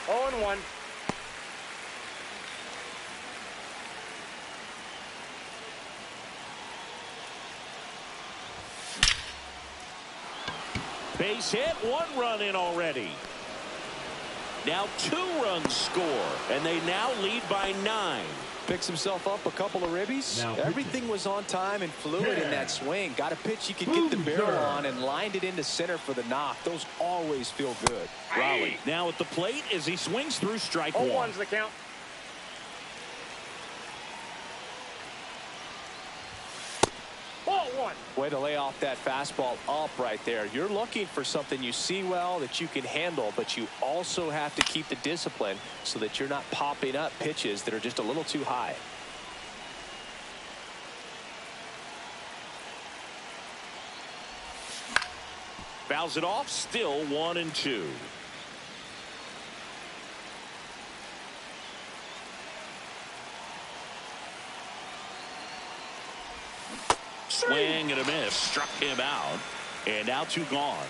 0-1. Base hit, 1 run in already. Now 2 runs score, and they now lead by 9. Picks himself up a couple of ribbies. Everything was on time and fluid in that swing. Got a pitch you could get the barrel on and lined it into center for the knock. Those always feel good. Raleigh now at the plate as he swings through strike 1. 0-1's the count. Ball 1. Way to lay off that fastball up right there. You're looking for something you see well that you can handle, but you also have to keep the discipline so that you're not popping up pitches that are just a little too high. Fouls it off, still 1-2. Swing and a miss, struck him out, and now 2 gone.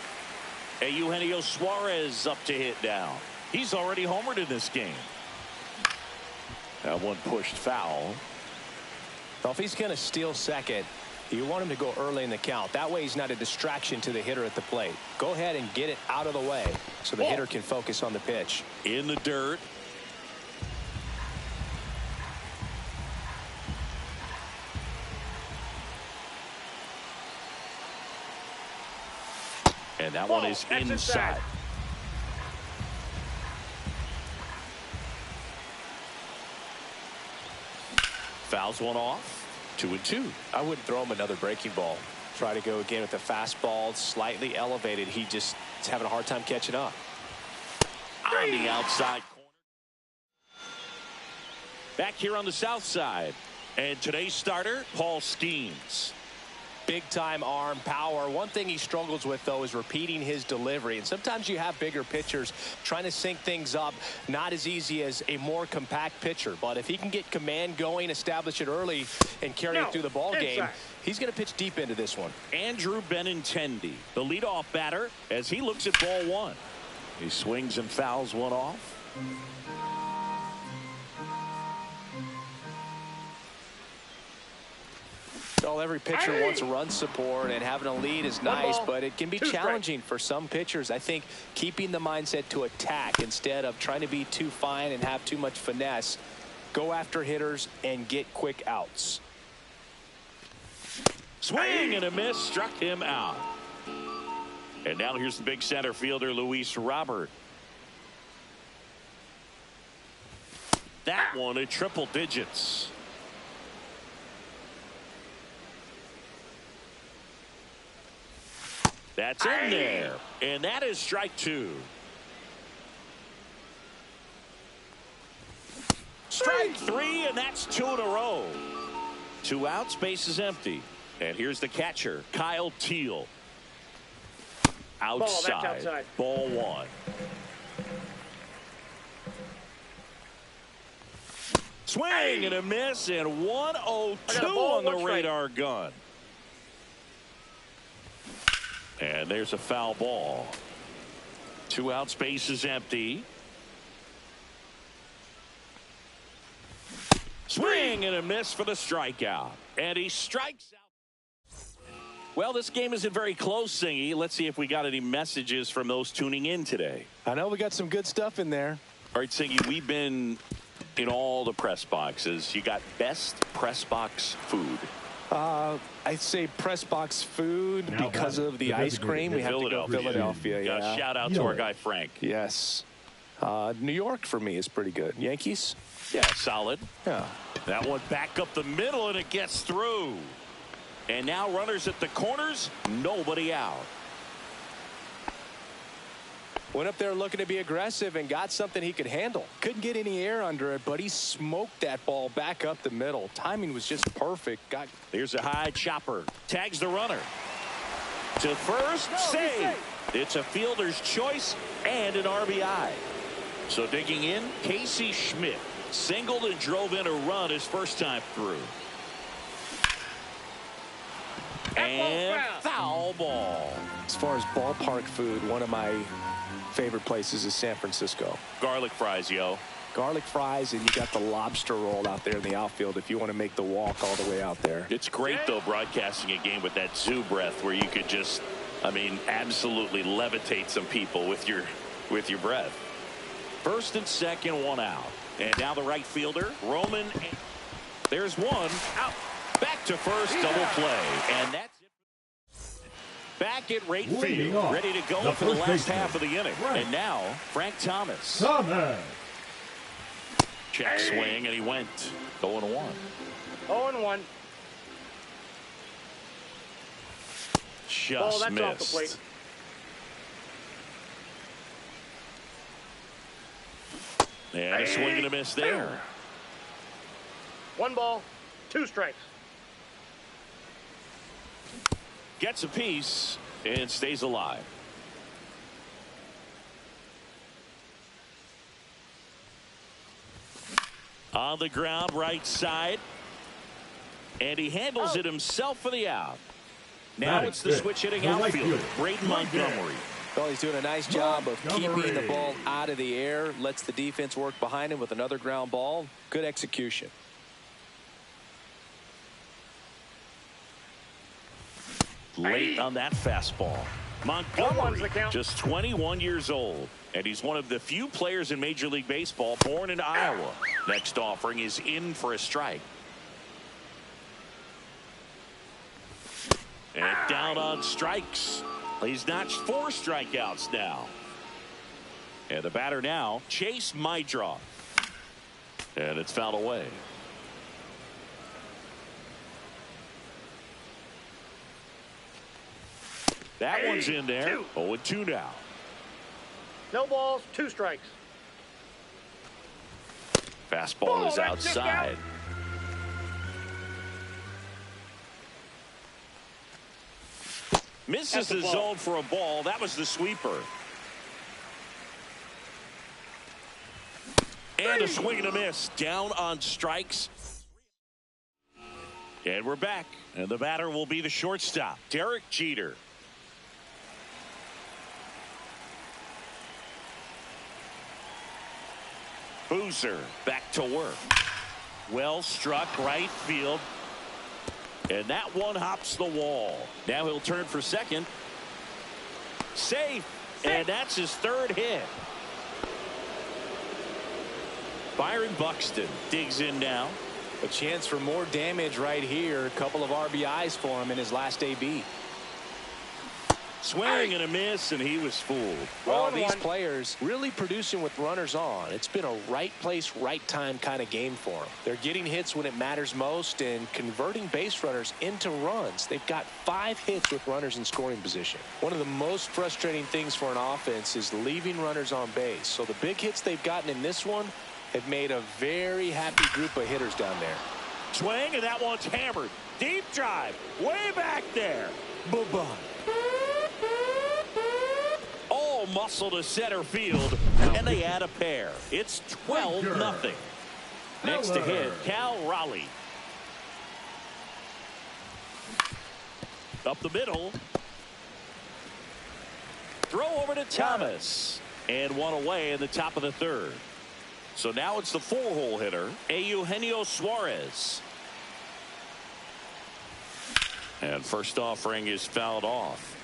And Eugenio Suarez up to hit now. He's already homered in this game. That one pushed foul. Well, if he's going to steal second, you want him to go early in the count. That way he's not a distraction to the hitter at the plate. Go ahead and get it out of the way so the hitter can focus on the pitch. In the dirt. And that one is inside. Fouls one off. 2-2. I wouldn't throw him another breaking ball. Try to go again with the fastball slightly elevated. He just is having a hard time catching up. On the outside corner. Back here on the south side. And today's starter, Paul Skeens. Big time arm power. One thing he struggles with, though, is repeating his delivery. And sometimes you have bigger pitchers trying to sync things up. Not as easy as a more compact pitcher. But if he can get command going, establish it early, and carry it through the ball game, he's going to pitch deep into this one. Andrew Benintendi, the leadoff batter, as he looks at ball 1. He swings and fouls one off. Well, every pitcher wants run support, and having a lead is nice, but it can be challenging for some pitchers. I think keeping the mindset to attack instead of trying to be too fine and have too much finesse. Go after hitters and get quick outs. Swing and a miss, struck him out. And now here's the big center fielder, Luis Robert. That one at triple digits. That's in there. And that is strike 2. Strike three, and that's 2 in a row. 2 outs, base is empty. And here's the catcher, Kyle Teal. Outside. Ball 1. Swing and a miss, and 102 on the radar gun. And there's a foul ball. 2 outs, base is empty. Swing and a miss for the strikeout. And he strikes out. Well, this game isn't very close, Singy. Let's see if we got any messages from those tuning in today. I know we got some good stuff in there. All right, Singy, we've been in all the press boxes. You got best press box food. I say press box food because of the ice cream. We have to go Philadelphia. Yeah. Shout out to our guy Frank. Yes. New York for me is pretty good. Yankees? Yeah, solid. Yeah. That one back up the middle, and it gets through. And now runners at the corners, nobody out. Went up there looking to be aggressive and got something he could handle. Couldn't get any air under it, but he smoked that ball back up the middle. Timing was just perfect. Here's a high chopper. Tags the runner. To first, save. It's a fielder's choice and an RBI. So digging in, Casey Schmidt singled and drove in a run his first time through. And foul ball. As far as ballpark food, one of my favorite places is San Francisco. Garlic fries, yo. Garlic fries, and you got the lobster roll out there in the outfield if you want to make the walk all the way out there. It's great, though, broadcasting a game with that zoo breath where you could just, I mean, absolutely levitate some people with your breath. First and second, 1 out. And now the right fielder, Roman. There's 1 out. Back to first, double play. And that's it. Back at right field, ready to go for the last half of the inning. And now, Frank Thomas. Check swing, and he went 0-1. 0-1. Just missed. Off the plate. And a swing and a miss there. 1 ball, 2 strikes. Gets a piece and stays alive. On the ground, right side. And he handles it himself for the out. Now it's the switch hitting outfielder, Braden Montgomery. Well, he's doing a nice job of keeping the ball out of the air. Lets the defense work behind him with another ground ball. Good execution. Late on that fastball. Montgomery, just 21 years old. And he's one of the few players in Major League Baseball born in Iowa. Next offering is in for a strike. And down on strikes. He's notched 4 strikeouts now. And the batter now, Chase Mydroff. And it's fouled away. That one's in there. 0-2 now. No balls, 2 strikes. Fastball is outside. Misses the zone for a ball. That was the sweeper. And a swing and a miss. Down on strikes. And we're back. And the batter will be the shortstop, Derek Jeter. Boozer back to work. Well struck right field. And that one hops the wall. Now he'll turn for second. Safe. And that's his 3rd hit. Byron Buxton digs in now. A chance for more damage right here. A couple of RBIs for him in his last AB. Swing and a miss, and he was fooled. Well, these players really producing with runners on. It's been a right place, right time kind of game for them. They're getting hits when it matters most and converting base runners into runs. They've got 5 hits with runners in scoring position. One of the most frustrating things for an offense is leaving runners on base. So the big hits they've gotten in this one It made a very happy group of hitters down there. Swing, and that one's hammered. Deep drive, way back there. Bye-bye. All muscle to center field, and they add a pair. It's 12-0. Next to hit, Cal Raleigh. Up the middle. Throw over to Thomas. And one away in the top of the third. So now it's the 4-hole hitter, Eugenio Suarez. And first offering is fouled off.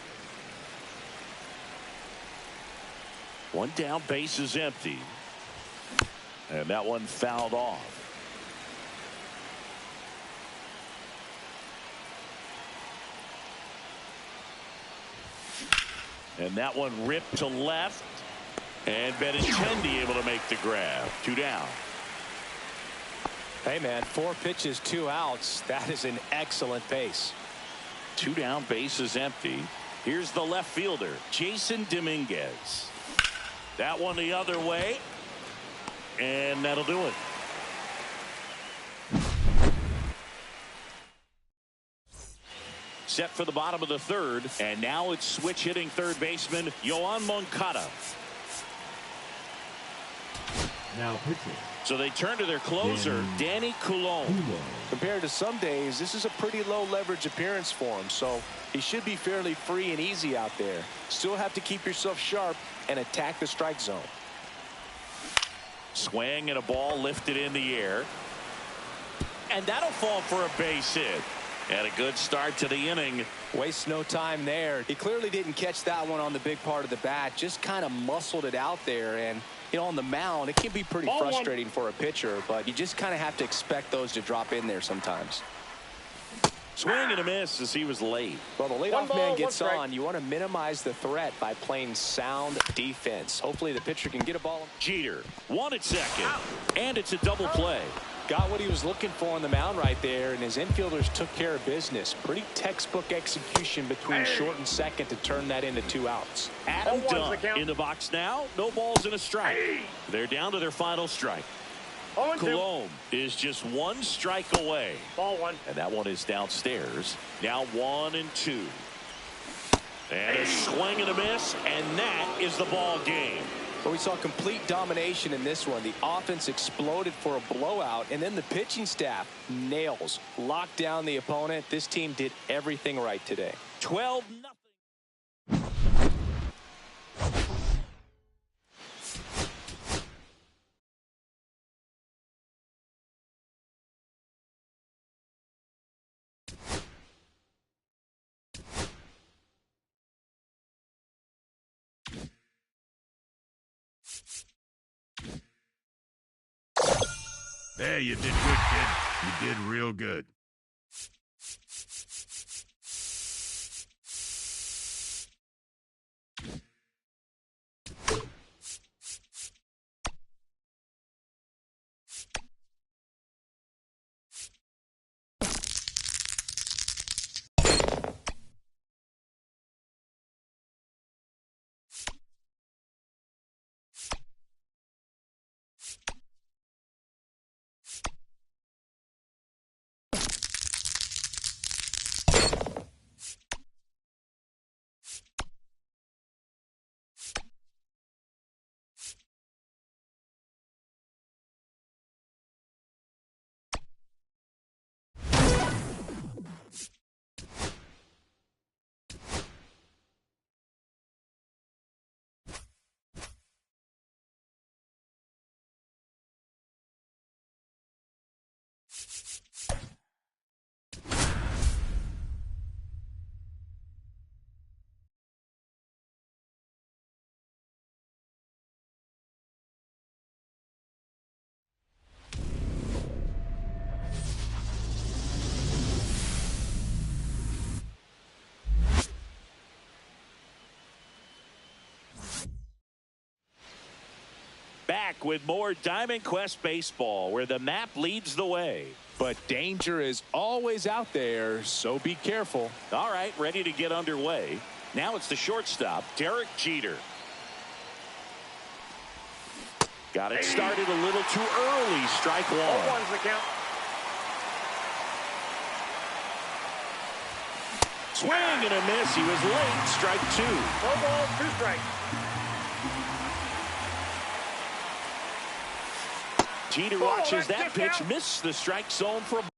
One down, base is empty. And that one fouled off. And that one ripped to left. And Benintendi able to make the grab. 2 down. Hey, man, 4 pitches, 2 outs. That is an excellent pace. 2 down, base is empty. Here's the left fielder, Jason Dominguez. That one the other way. And that'll do it. Set for the bottom of the third. And now it's switch hitting third baseman, Yoan Moncada. Now pitching. So they turn to their closer, Danny Coulomb. Compared to some days, this is a pretty low leverage appearance for him, so he should be fairly free and easy out there. Still have to keep yourself sharp and attack the strike zone. Swing and a ball lifted in the air. And that'll fall for a base hit. And a good start to the inning. Wastes no time there. He clearly didn't catch that one on the big part of the bat. Just kind of muscled it out there. And, you know, on the mound, it can be pretty frustrating for a pitcher. But you just kind of have to expect those to drop in there sometimes. Swing and a miss as he was late. Well, the leadoff man gets on. You want to minimize the threat by playing sound defense. Hopefully the pitcher can get a ball. Jeter, 1 at second. And it's a double play. Got what he was looking for on the mound right there, and his infielders took care of business. Pretty textbook execution between short and second to turn that into 2 outs. Adam Dunn in the box now. No balls and a strike. They're down to their final strike. Coulomb is just 1 strike away. Ball 1. And that one is downstairs. Now 1 and 2. And a swing and a miss, and that is the ball game. But we saw complete domination in this one. The offense exploded for a blowout, and then the pitching staff nails, locked down the opponent. This team did everything right today. 12-0. Hey, you did good, kid. You did real good. Back with more Diamond Quest Baseball, where the map leads the way. But danger is always out there, so be careful. All right, ready to get underway. Now it's the shortstop, Derek Jeter. Got it started a little too early. Strike one. 0-1's the count. Swing and a miss. He was late. Strike two. No ball, 2 strikes. Jeter watches that that gets pitch out. miss the strike zone for a ball.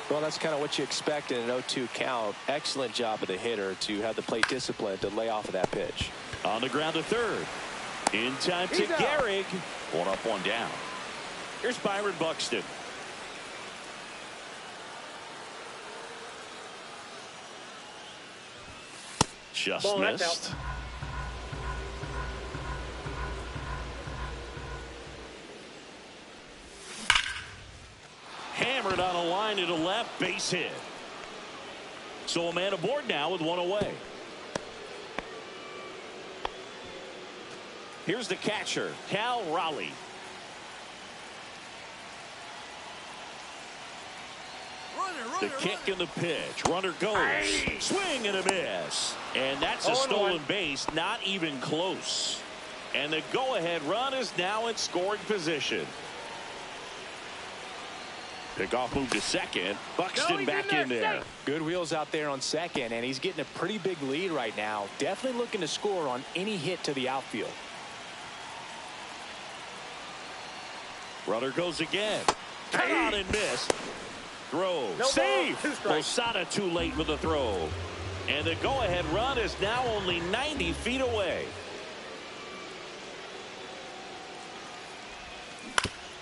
Well, that's kind of what you expect in an 0-2 count. Excellent job of the hitter to have the plate discipline to lay off of that pitch. On the ground to third. In time to He's out. Gehrig. 1 up, 1 down. Here's Byron Buxton. Just Ball, that's missed. out. Hammered on a line to the left. Base hit. So a man aboard now with 1 away. Here's the catcher, Cal Raleigh. The kick and the pitch. Runner goes. Swing and a miss. And that's a 0-1. stolen base. Not even close. And the go-ahead run is now in scoring position. Pickoff move to second. Buxton back in there. Good wheels out there on second, and he's getting a pretty big lead right now. Definitely looking to score on any hit to the outfield. Runner goes again. Cut on and miss. Throw. No Save. ball, 2 strikes. Losada too late with the throw. And the go-ahead run is now only 90 feet away.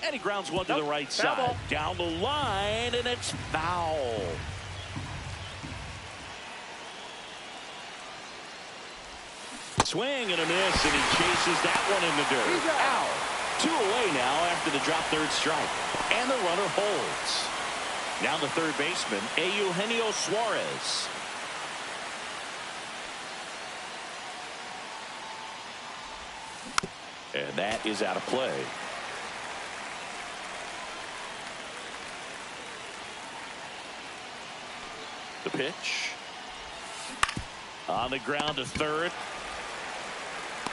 And he grounds one to the right Foul side. ball. Down the line, and it's foul. Swing and a miss, and he chases that one in the dirt. He's out. 2 away now after the drop third strike. And the runner holds. Now the third baseman, Eugenio Suarez. And that is out of play. The pitch. On the ground to third.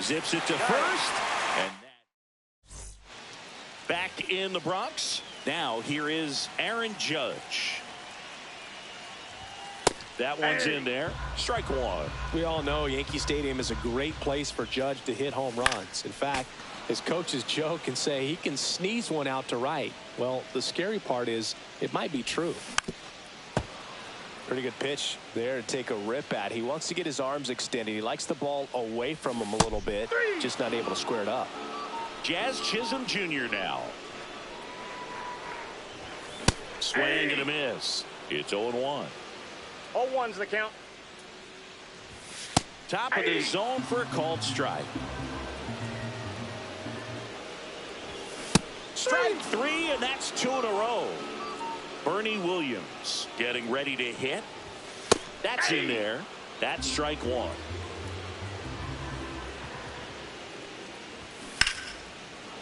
Zips it to first. And that back in the Bronx. Now here is Aaron Judge. That one's in there. Strike one. We all know Yankee Stadium is a great place for Judge to hit home runs. In fact, his coaches joke and say he can sneeze one out to right. Well, the scary part is it might be true. Pretty good pitch there to take a rip at. He wants to get his arms extended. He likes the ball away from him a little bit, just not able to square it up. Jazz Chisholm Jr. now. Swing and a miss. It's 0-1. 0-1's the count. Top of the zone for a called strike. Strike 3, and that's 2 in a row. Bernie Williams getting ready to hit. That's in there. That's strike 1.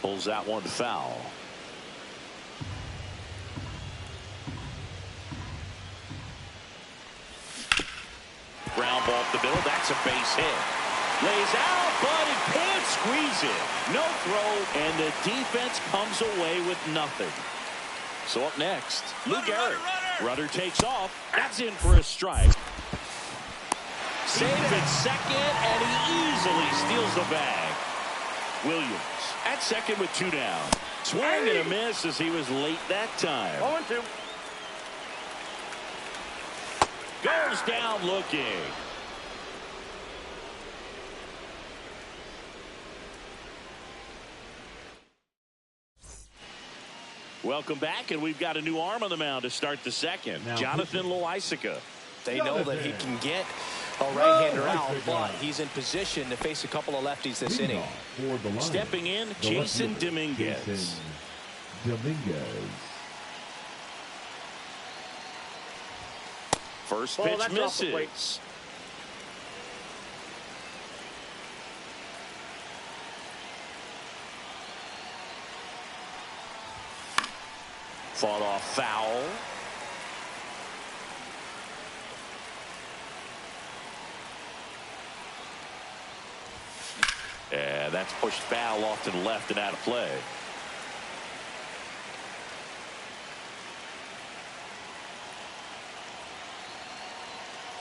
Pulls that one foul. Ground ball up the middle. That's a base hit. Lays out, but he can't squeeze it. No throw, and the defense comes away with nothing. So up next, Lou Gehrig. Runner takes off. That's in for a strike. Save at second, and he easily steals the bag. Williams at second with 2 down. Swing and a miss as he was late that time. 0-2. Goes down looking. Welcome back, and we've got a new arm on the mound to start the second. Now, Jonathan Loaisiga. They know that he can get a right-hander out, but he's in position to face a couple of lefties this inning. For the line, Stepping in, the Jason lefty, Dominguez. Jason Dominguez. First Ball, pitch that's off the plate. misses. Fought off foul. And that's pushed foul off to the left and out of play.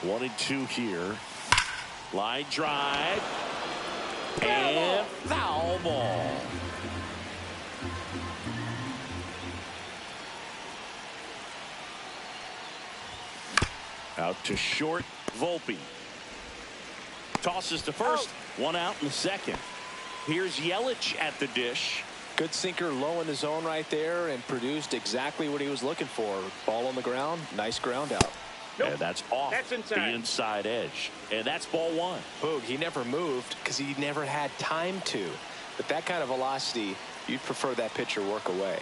One and two here. Line drive. And foul ball. Out to short, Volpe. Tosses to first. One out in the second. Here's Yelich at the dish. Good sinker low in the zone right there and produced exactly what he was looking for. Ball on the ground. Nice ground out. Nope. And that's off the inside edge. And that's ball one. Boog, he never moved because he never had time to. But that kind of velocity, you'd prefer that pitcher work away.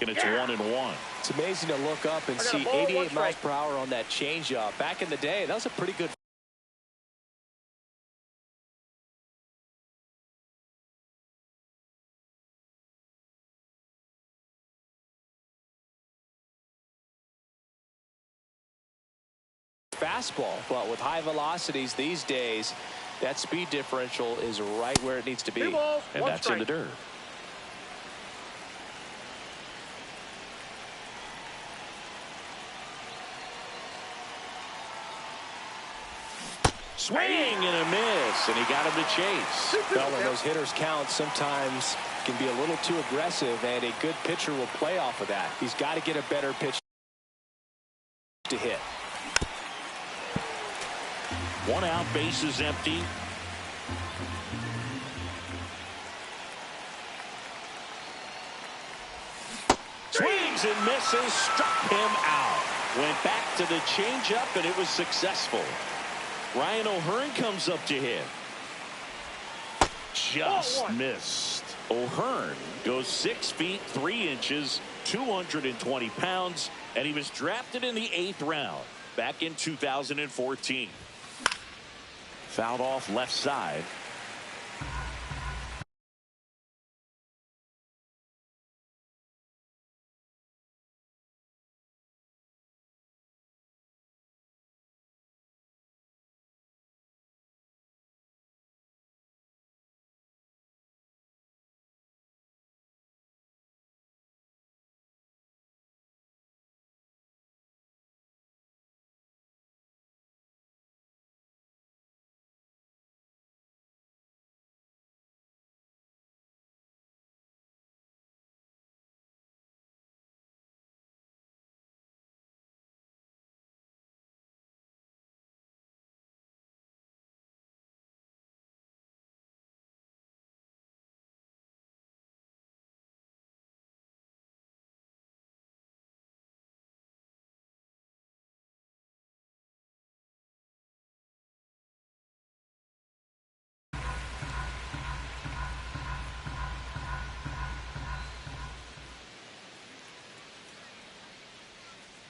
And it's 1-1. It's amazing to look up and see 88 miles per hour on that changeup. Back in the day, that was a pretty good. Fastball, but with high velocities these days, that speed differential is right where it needs to be. And that's in the dirt. Swing and a miss, and he got him to chase. Well, when those hitters count, sometimes can be a little too aggressive, and a good pitcher will play off of that. He's got to get a better pitch to hit. One out, bases empty. Swings and misses, struck him out. Went back to the changeup, and it was successful. Ryan O'Hearn comes up to hit. Just missed. O'Hearn goes 6 feet 3 inches, 220 pounds, and he was drafted in the 8th round back in 2014. Fouled off left side.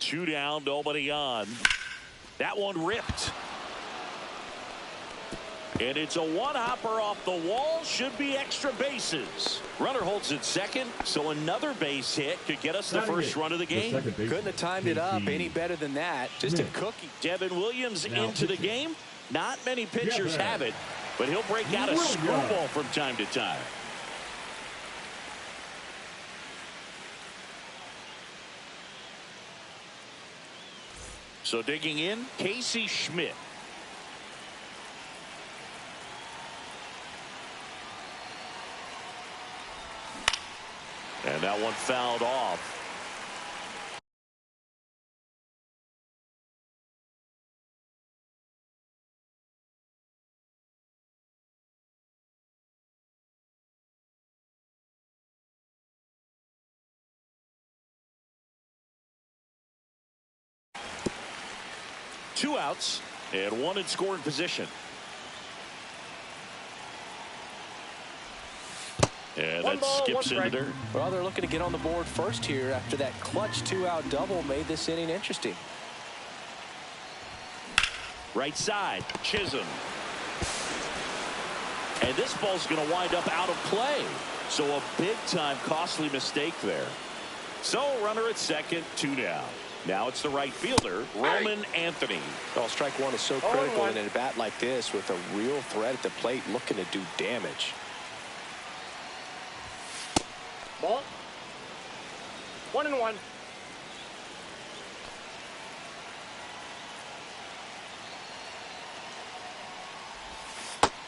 Two down, nobody on. That one ripped. And it's a one-hopper off the wall. Should be extra bases. Runner holds at second, so another base hit could get us the first run of the game. Couldn't have timed it up any better than that. Just a cookie. Devin Williams into the game. Not many pitchers have it, but he'll break out a screwball from time to time. So digging in, Casey Schmidt. And that one fouled off. Two outs and one in scoring position. And that skips into dirt. Well, they're looking to get on the board first here after that clutch 2-out double made this inning interesting. Right side, Chisholm. And this ball's going to wind up out of play. So a big-time costly mistake there. So runner at second, 2 down. Now it's the right fielder, Roman Anthony. Well, strike one is so critical in a bat like this with a real threat at the plate looking to do damage. Ball. 1-1.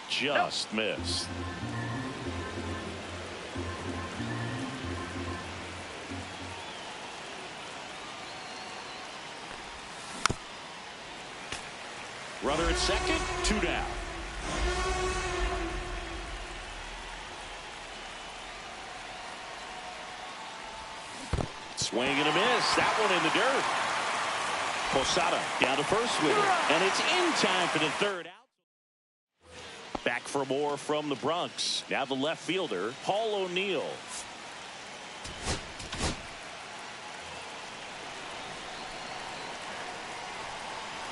Just missed. Runner at second, 2 down. Swing and a miss. That one in the dirt. Posada down to first with it. And it's in time for the third out. Back for more from the Bronx. Now the left fielder, Paul O'Neill.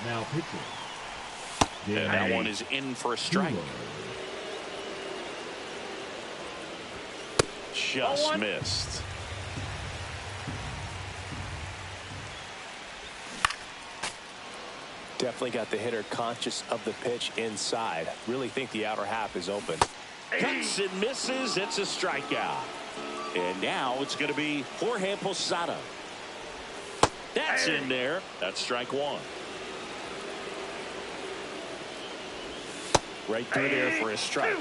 Now pitching. And that one is in for a strike. Just missed. Definitely got the hitter conscious of the pitch inside. Really think the outer half is open. Cuts and misses. It's a strikeout. And now it's going to be Jorge Posada. That's in there. That's strike one. Right through there for a strike.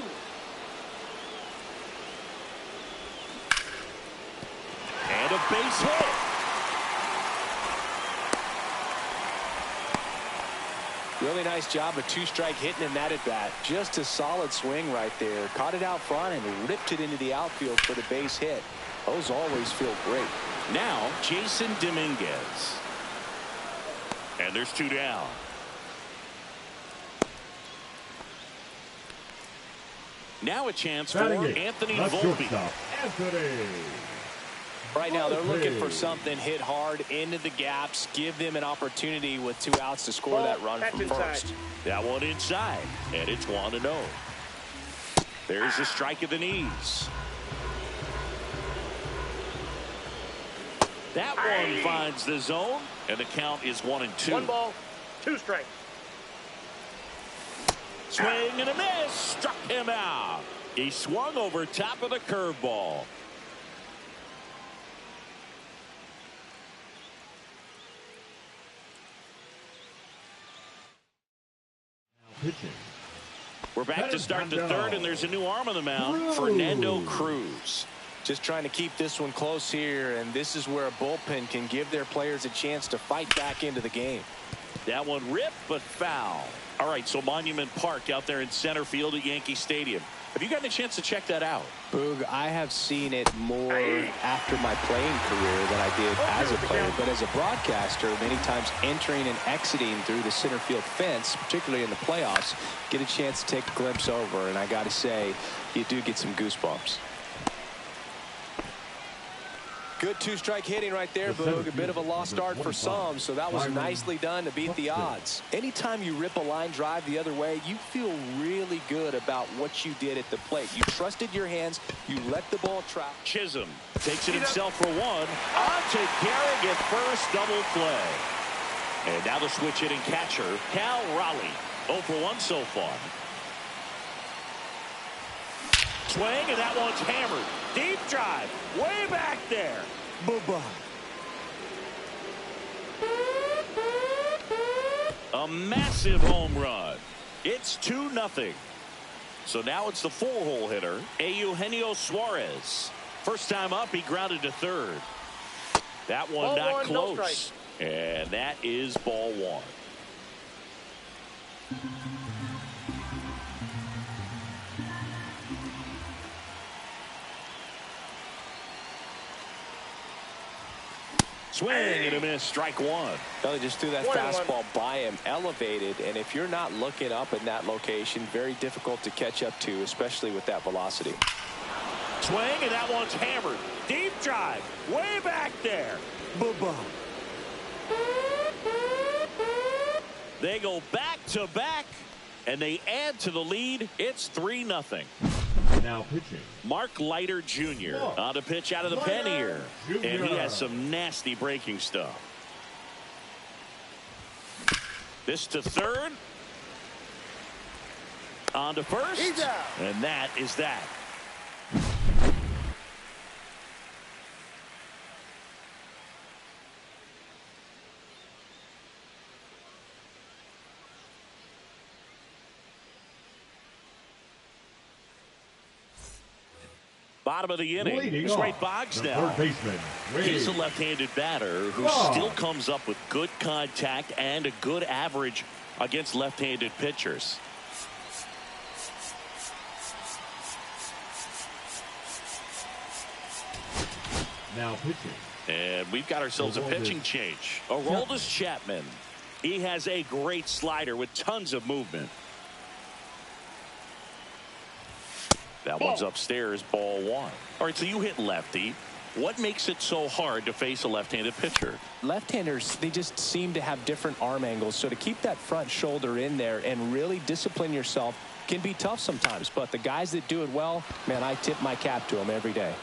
And a base hit. Really nice job of two-strike hitting in that at bat. Just a solid swing right there. Caught it out front and ripped it into the outfield for the base hit. Those always feel great. Now Jason Dominguez. And there's 2 down. Now a chance for Anthony Volpe. Anthony. Right now they're looking for something hit hard into the gaps, give them an opportunity with 2 outs to score that run from first. That one inside, and it's 1-0. There's a strike at the knees. That one finds the zone, and the count is 1-2. 1 ball, 2 strikes. Swing and a miss. Struck him out. He swung over top of the curveball. Pitching. We're back to start the third, and there's a new arm on the mound, Fernando Cruz. Just trying to keep this one close here, and this is where a bullpen can give their players a chance to fight back into the game. That one ripped, but foul. All right, so Monument Park out there in center field at Yankee Stadium. Have you gotten a chance to check that out? Boog, I have seen it more after my playing career than I did as a player. But as a broadcaster, many times entering and exiting through the center field fence, particularly in the playoffs, get a chance to take a glimpse over. And I got to say, you do get some goosebumps. Good 2-strike hitting right there, Boog. A bit of a lost start for some, so that was nicely done to beat the odds. Anytime you rip a line drive the other way, you feel really good about what you did at the plate. You trusted your hands. You let the ball travel. Chisholm takes it himself for one. On to Garrick at first, double play. And now the switch hitting catcher, Cal Raleigh. 0 for 1 so far. Swing, and that one's hammered. Deep drive, way back there. Bye-bye. A massive home run. It's 2-0. So now it's the 4-hole hitter, Eugenio Suarez. First time up, he grounded to third. That one not close. And that is ball 1. Swing and a miss, strike 1. Well, they just threw that fastball by him, elevated, and if you're not looking up in that location, very difficult to catch up to, especially with that velocity. Swing, and that one's hammered. Deep drive, way back there. Bye-bye. They go back to back, and they add to the lead. It's 3-0. Now pitching. Mark Leiter Jr. on the pitch out of the pen here. And he has some nasty breaking stuff. This to third. On to first. And that is that. Bottom of the inning. It's Ray Boggs now. Third baseman, He's a left-handed batter who still comes up with good contact and a good average against left-handed pitchers. Now pitching. And we've got ourselves a pitching change. Aroldis Chapman. He has a great slider with tons of movement. That one's upstairs, ball one. All right, so you hit lefty. What makes it so hard to face a left-handed pitcher? Left-handers, they just seem to have different arm angles. So to keep that front shoulder in there and really discipline yourself can be tough sometimes. But the guys that do it well, man, I tip my cap to them every day.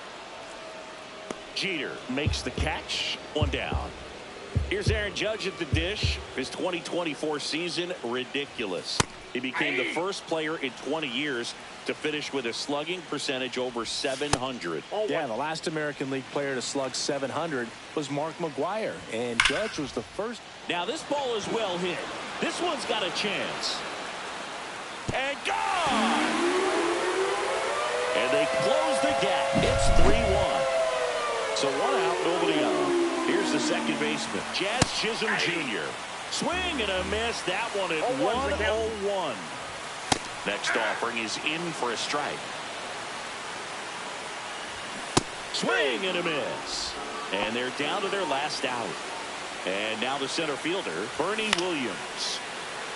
Jeter makes the catch. One down. Here's Aaron Judge at the dish. His 2024 season, ridiculous. He became the first player in 20 years to finish with a slugging percentage over 700. Yeah, the last American League player to slug 700 was Mark McGwire, and Judge was the first. Now this ball is well hit. This one's got a chance. And gone! And they close the gap. It's 3-1. So one out, nobody out. Here's the second baseman, Jazz Chisholm Jr. Swing and a miss. That one at 1-0-1. Next offering is in for a strike. Swing and a miss. And they're down to their last out. And now the center fielder, Bernie Williams.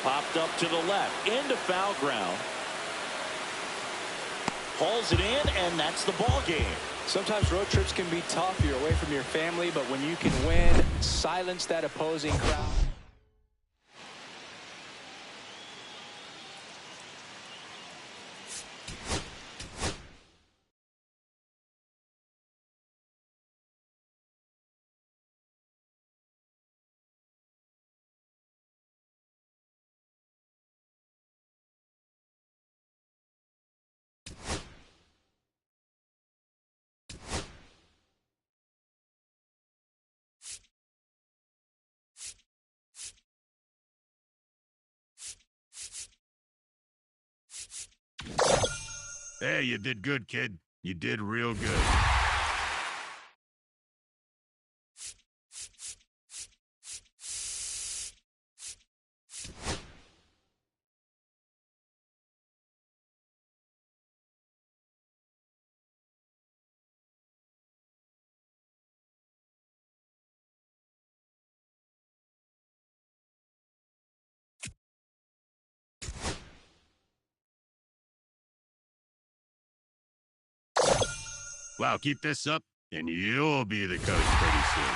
Popped up to the left into foul ground. Hauls it in, and that's the ball game. Sometimes road trips can be tough. You're away from your family, but when you can win, silence that opposing crowd. Hey, you did good, kid. You did real good. Wow, keep this up, and you'll be the coach pretty soon.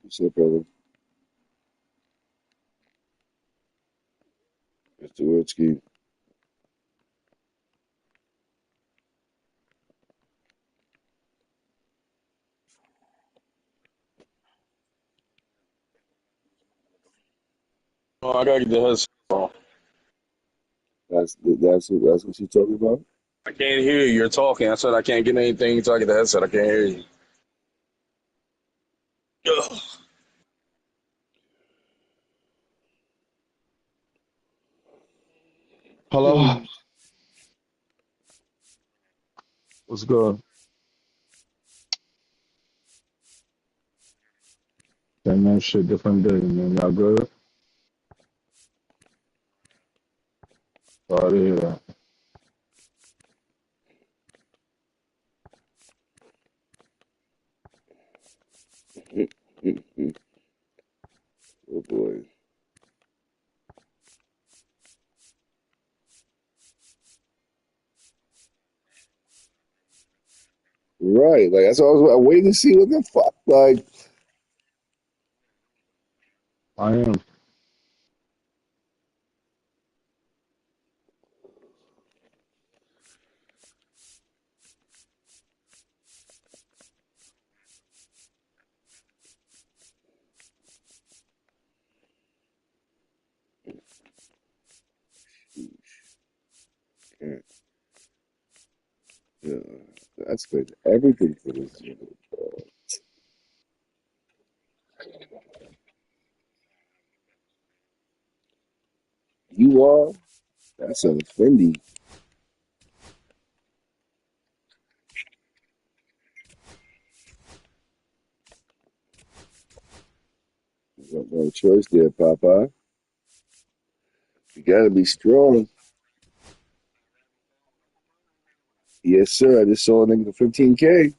What's up, brother? Mr. Woodsky. Oh, I gotta get the headset on. That's what you're talking about? I can't hear you. You're talking. I said I can't get anything until I get the headset. I can't hear you. Ugh. Hello. What's good? Same man, shit, different day, man. Y'all good? Sorry to hear that. Oh boy. Right. Like that's what I'm waiting to see what the fuck. Like, I am. can't, yeah, that's good. Everything for this. You are. That's a Fendi. Got no choice there, Popeye. You gotta be strong. Yes, sir. I just saw a nigga for 15K.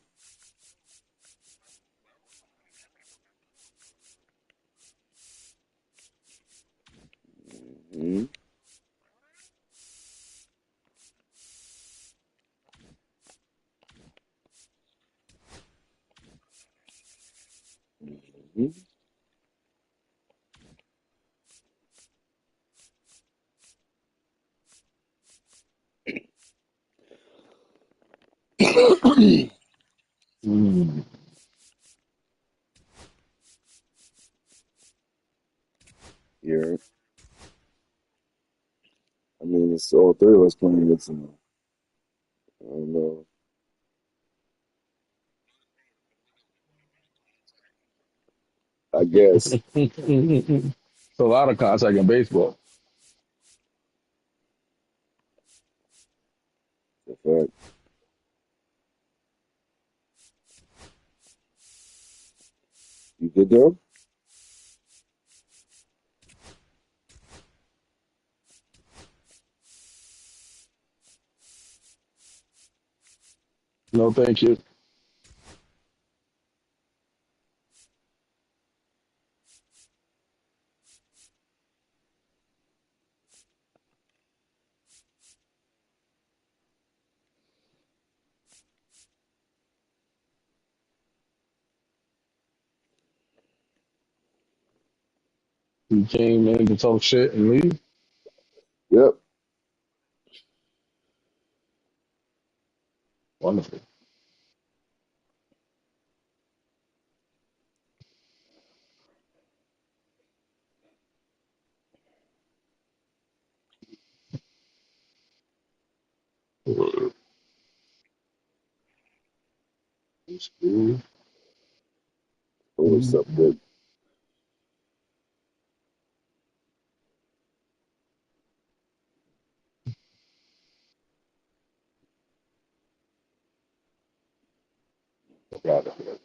Mm-hmm. Mm. Yeah. I mean, it's all three of us playing against him. I don't know. I guess. It's a lot of contact in baseball. The fact. You good though? No, thank you. You came in to talk shit and leave. Yep. Wonderful. It's cool. Always up good. Got it.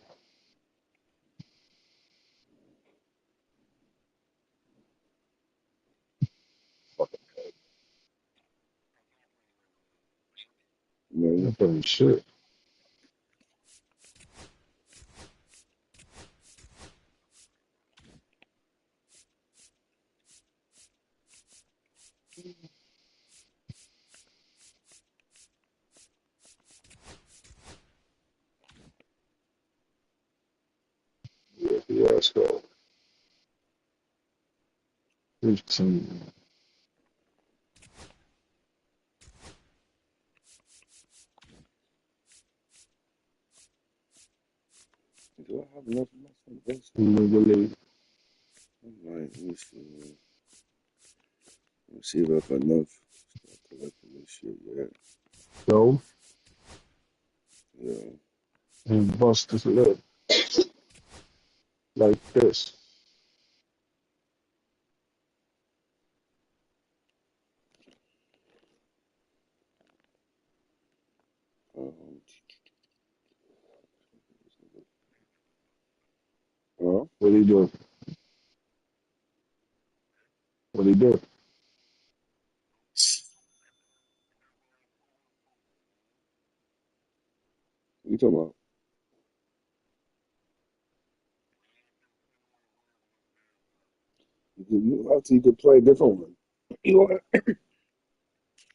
Man. Holy shit. Yeah, let's go. 15. Do I have enough of my best? Really. All right, let me see. Let me see if I have enough. Start collecting this shit yet. Go Yeah. and bust this lip like this. Um, huh? What do you do? What do you do? What you talking about? You could play a different one. You want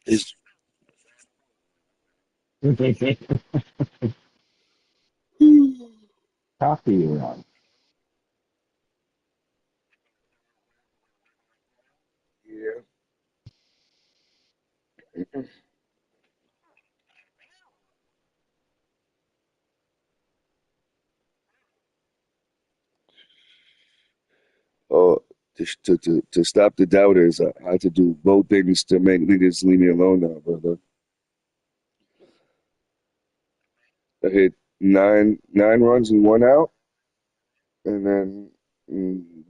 it's Copy around. yeah. Oh, to stop the doubters, I had to do both things to make leaders leave me alone now, brother. I hit nine runs and one out, and then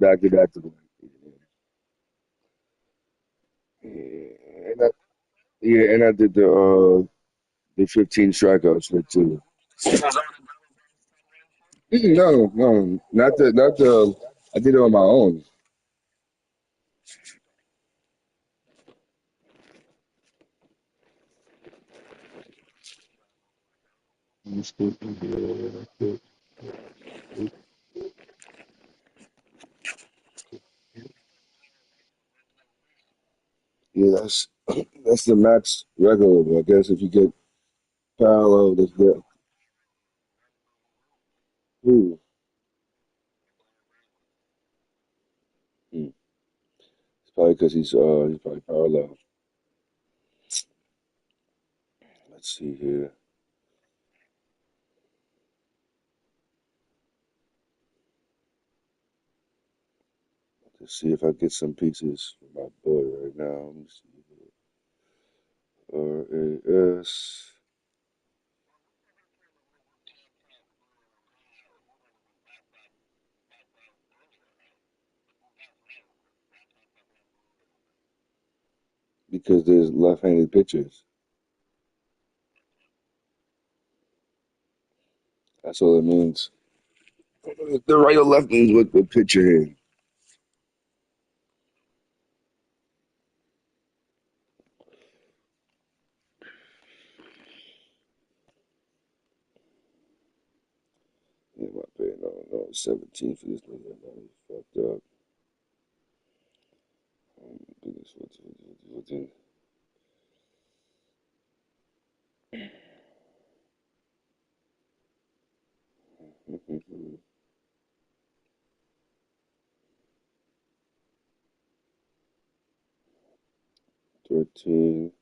back to back to the yeah, and I did the 15 strikeouts for two. No, no, not the I did it on my own. Yeah, that's the max regular. But I guess if you get parallel, that's good. Ooh. Hmm. It's probably because he's probably parallel. Let's see here. Let's see if I get some pieces for my boy right now. Let me see here. RAS. Because there's left-handed pitchers. That's all it means. The right or left means what pitcher here. Yeah, my bad. No, 17 for this nigga. No, he's fucked up. Oh my goodness, what's in? 13,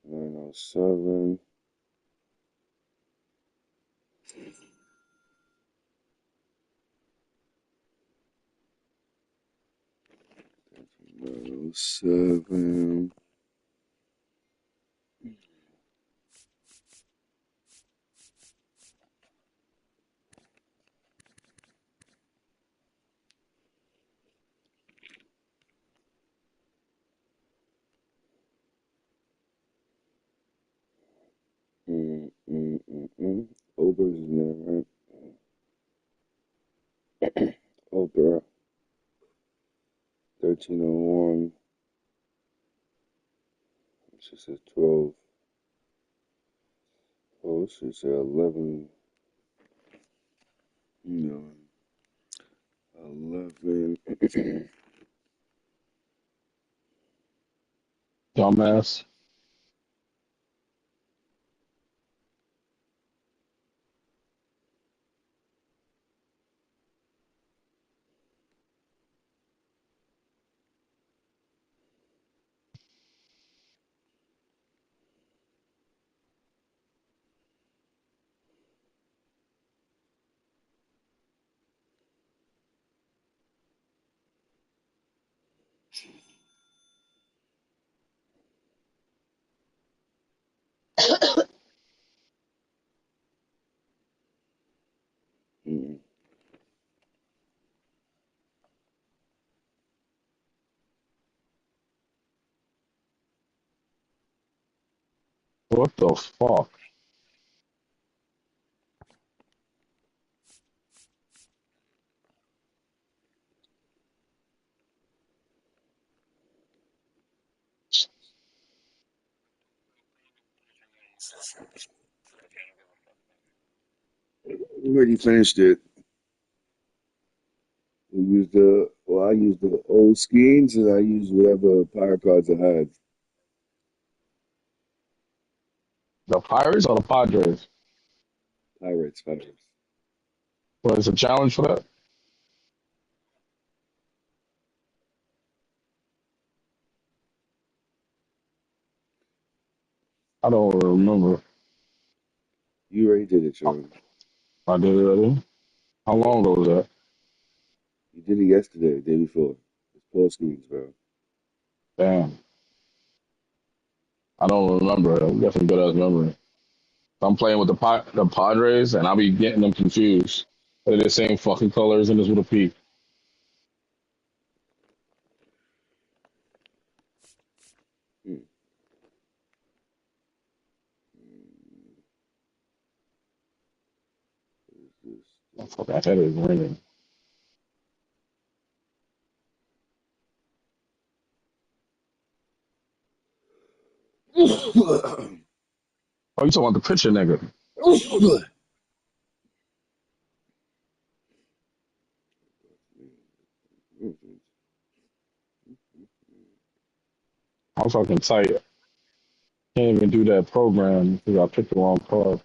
907. Oh, 7. Ober's in there, right? Ober, 1301. She says 12. Oh, she said 11. No, 11. Dumbass. Mm. What the fuck? We already finished it. I used the old schemes and I used whatever power cards I had. The Pirates or the Padres? Pirates. What is a challenge for that? I don't remember. You already did it, Sean. I did it already. How long ago was that? You did it yesterday, the day before. It's Paul schemes, bro. Damn. I don't remember. I'm got some good ass memory. I'm playing with the Padres and I'll be getting them confused. They're the same fucking colors and this with a P. Hmm. My fucking head is ringing. Oh, you talking about the pitcher, nigga? I'm fucking tight. Can't even do that program because I picked the wrong card.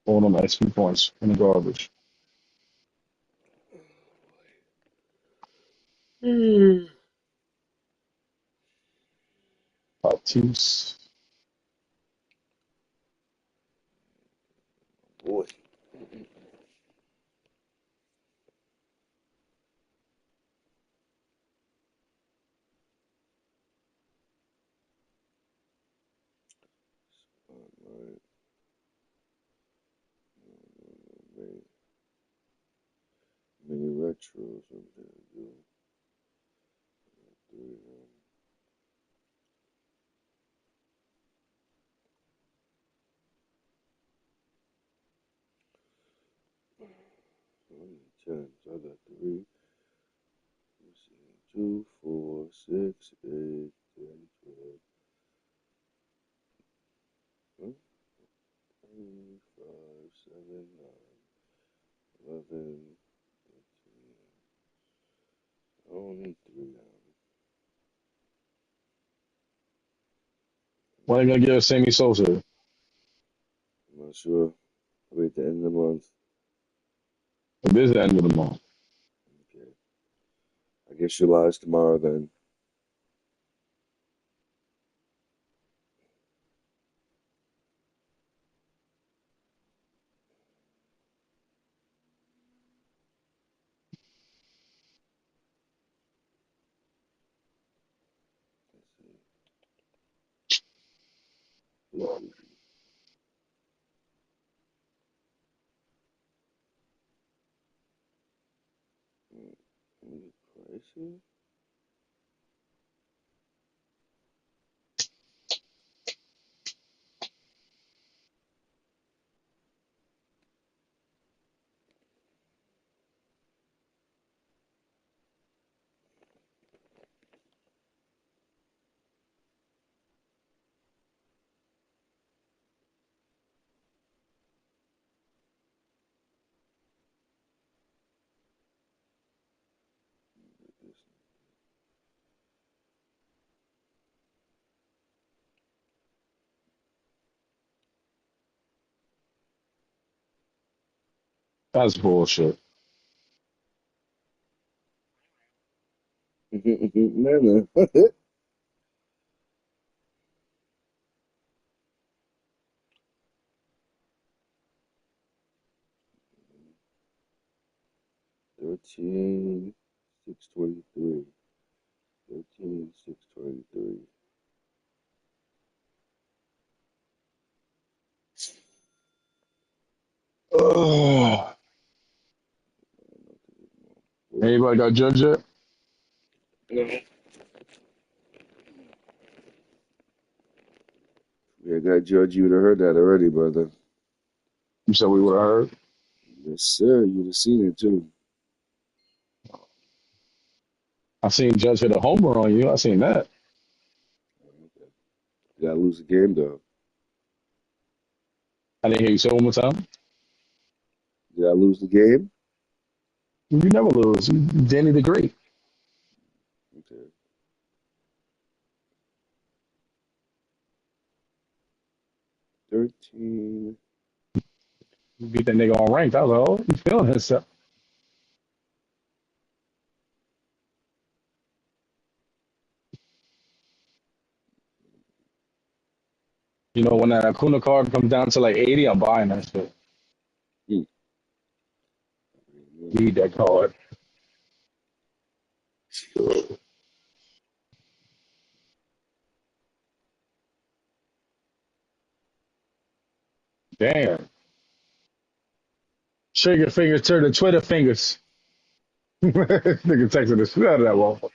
All them XP points in the garbage. Tatis. Boy. Alright. Mini retros. I'm gonna do 3 of them. 10. So I got 3. Let's see. 2, 4, 6, 8, 10, 12. 3, 5, 7, 9, 11. I only need 3 now. When are they gonna give us Sammy Sosa? I'm not sure. Probably at the end of the month. It is the end of the month. Okay. I guess July's tomorrow then. Let's see. Pricey? That's bullshit. No, no. 13, 623. 13, 623. Ugh. Anybody got judged yet? No. Yeah, got Judge, you would have heard that already, brother. You said we would have heard. Yes, sir. You would have seen it too. I seen Judge hit a homer on you. I seen that. You gotta lose the game though. I didn't hear you say it one more time. You gotta lose the game. You never lose. You Danny the Great. Okay. 13. You beat that nigga on ranked. I was like, oh, he's feeling himself. You know, when that Acuna card comes down to like 80, I'm buying that shit. Hmm. Need that card. Damn. Trigger fingers turn to Twitter fingers. Nigga texting the shit out of that motherfucker.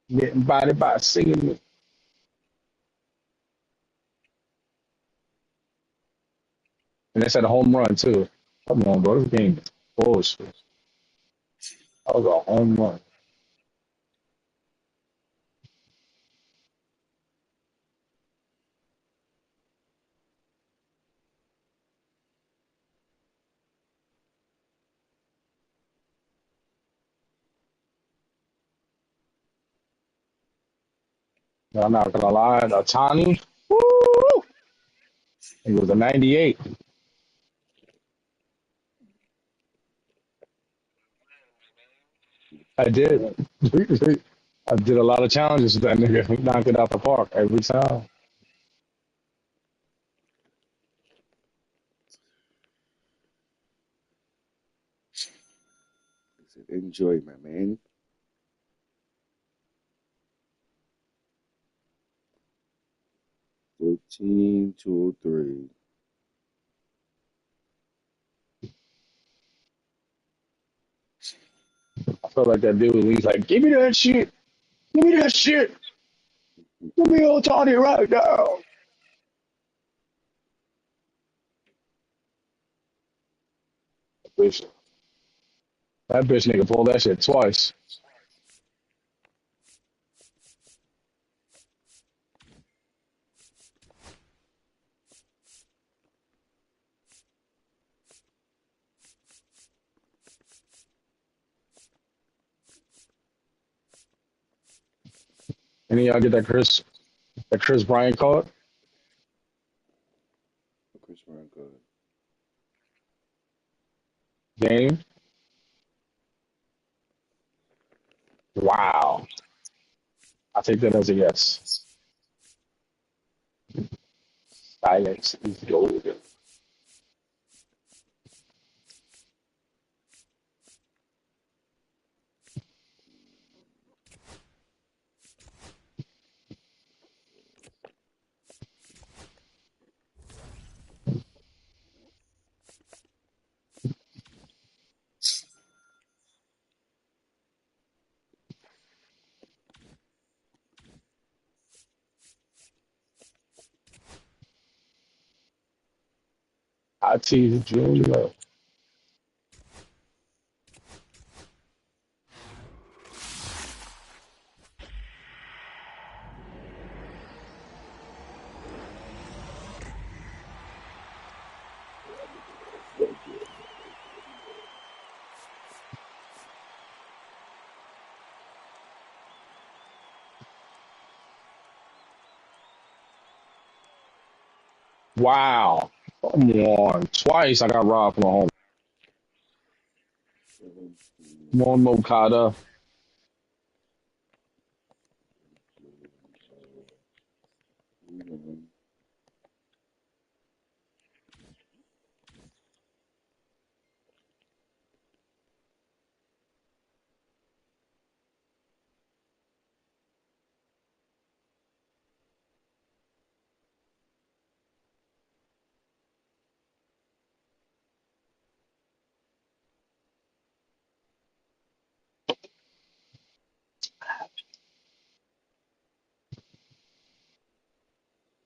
Getting body by singing. And they said a home run too. Come on, bro. This game is bullshit. That was a home run. I'm not gonna lie, Otani, woo, he was a 98. I did. I did a lot of challenges with that nigga. He knocked it out the park every time. I said, enjoy, my man. 13-203. I felt like that dude. He's like, give me that shit. Give me that shit. Give me Otani right now. Bitch, that bitch nigga pulled that shit twice. And then y'all get that Chris Bryant caught Chris Brown good. game. Wow. I take that as a yes. Silence is golden. I tease Junior. Wow. Come on. Twice I got robbed from a home. Come on, Mokata.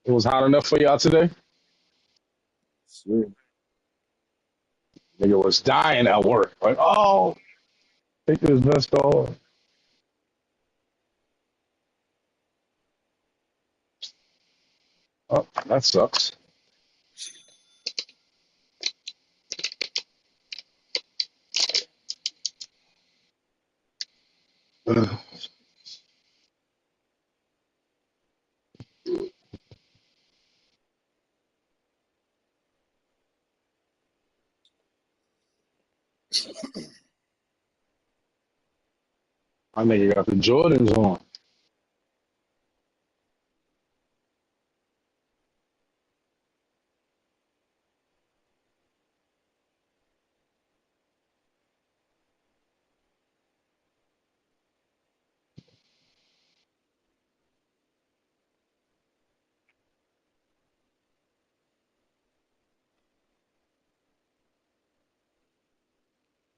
It was hot enough for y'all today? Sweet. Nigga was dying at work. Like, oh, take this vest off. Oh, that sucks. Ugh. My nigga got the Jordans on.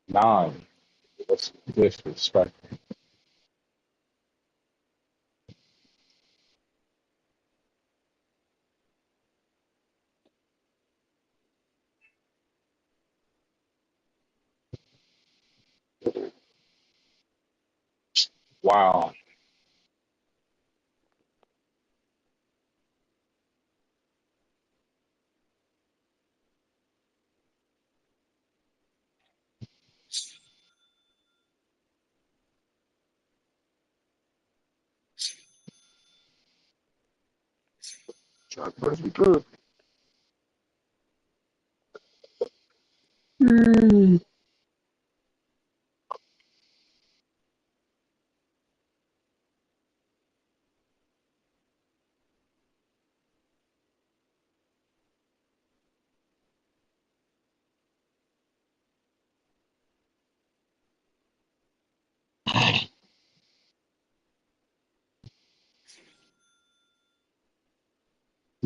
9. That's disrespect. Wow. Chuck Murphy good.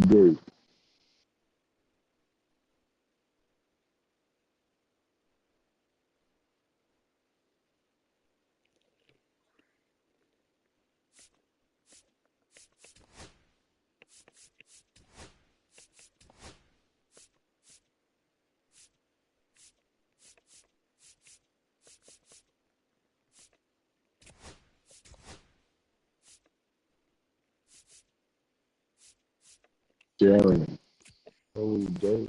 Good. Darren. Oh, day.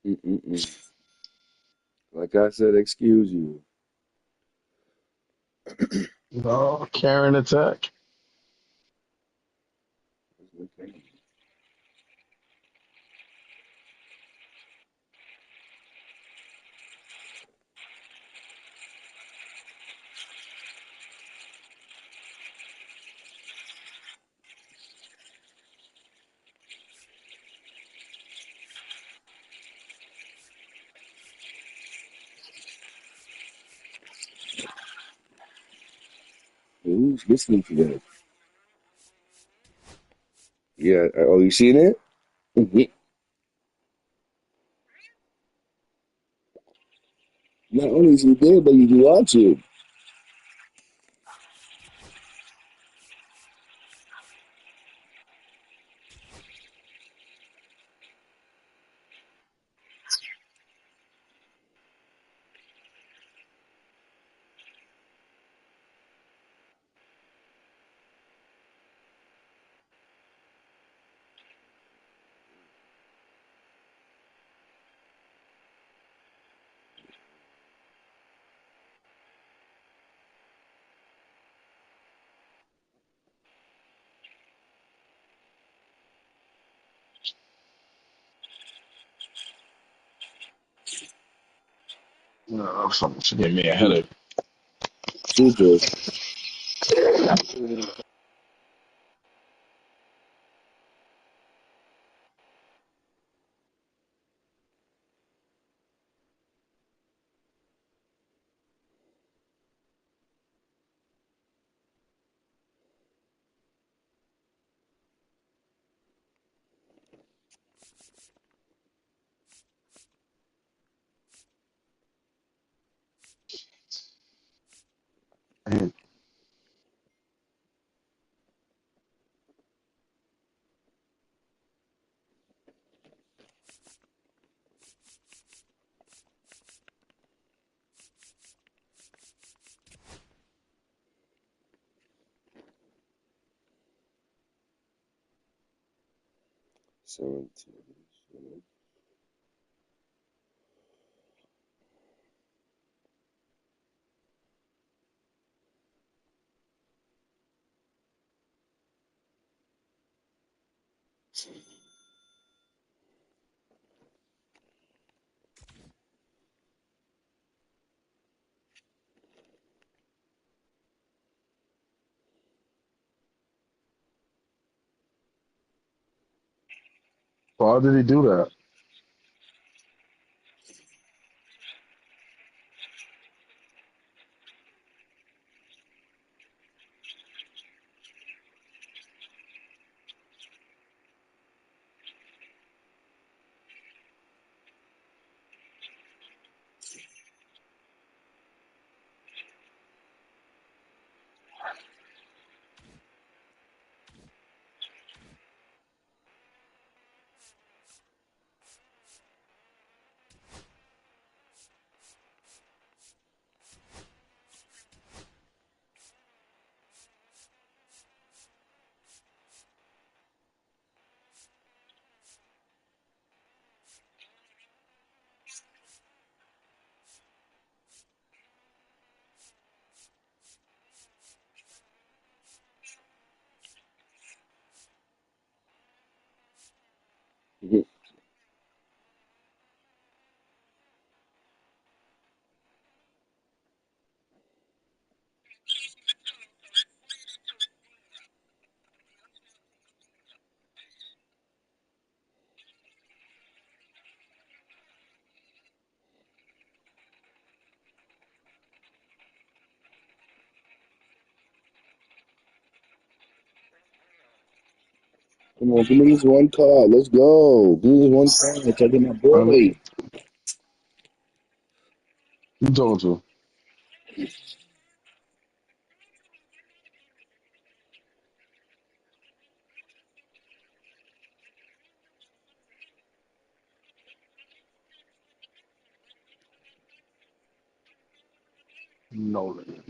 Mm-mm-mm. Like I said, excuse you. No, Karen attack. Who's listening to that? Yeah. Oh, you seen it? Mhm. Not only is he there, but you can watch it. No, something should give me a headache. Super. So, Why did he do that? Mhm. Come on, give me this one card. Let's go. Give me this one card. Taking my Um, boy. Who you talking to? Nolan.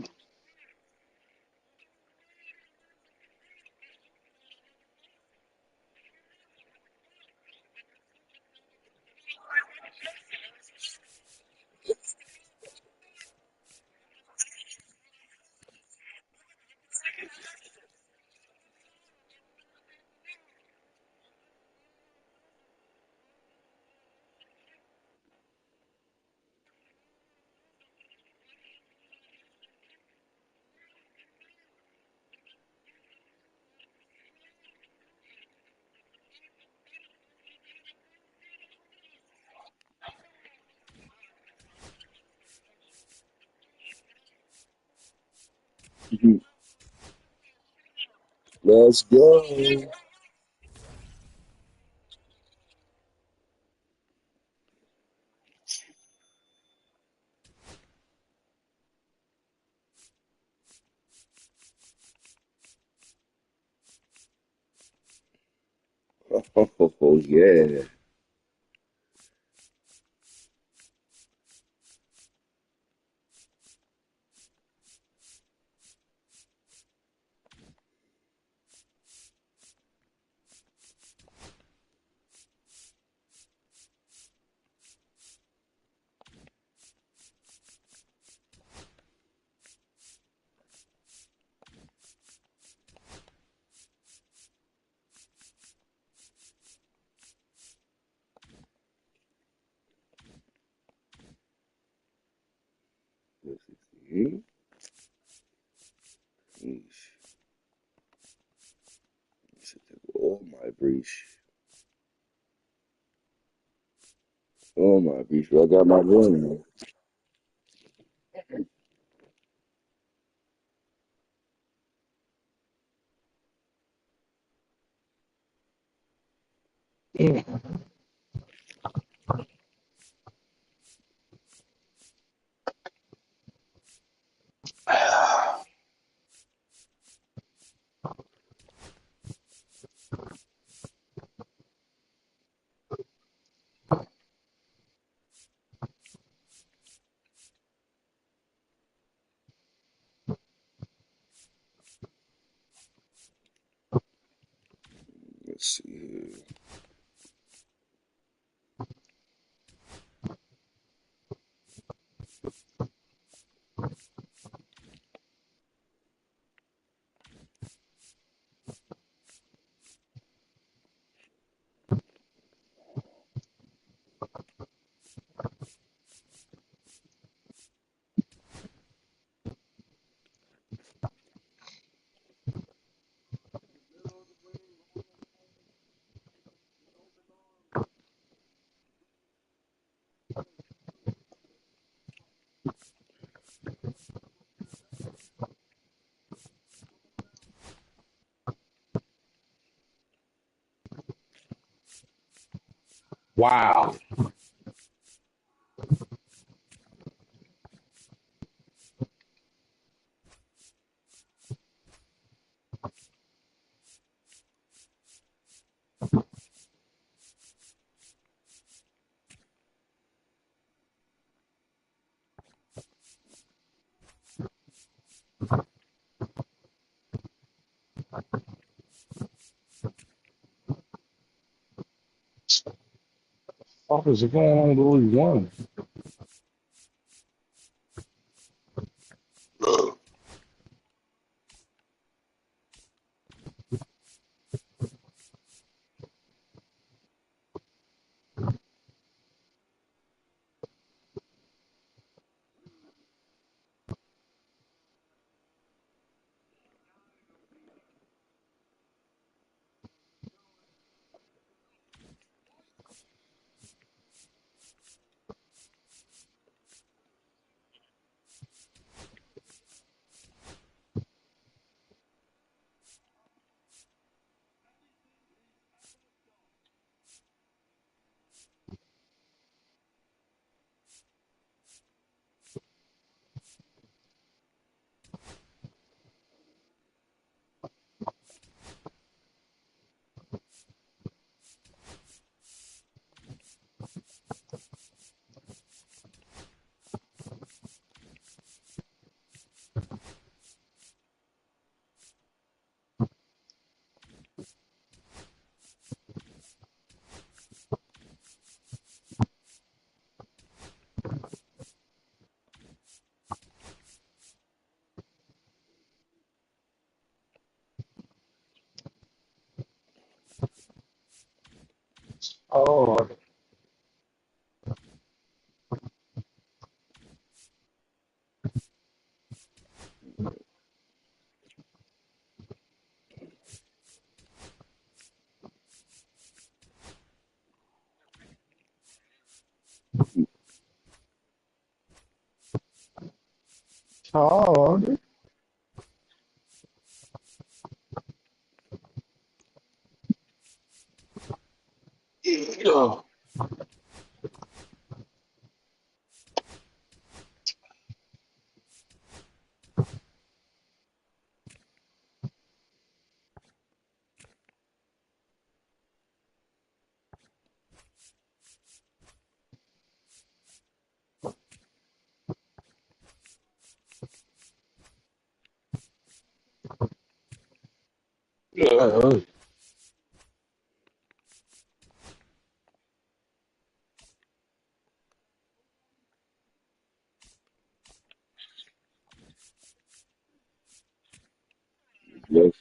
Mhm. Let's go. Oh, yeah. Let's see. Oh, my breach. Oh, my breach. I got my room. Let's see here. Wow. What is going on with all these ones? Oh, Todd. Yeah. Yeah. Yes.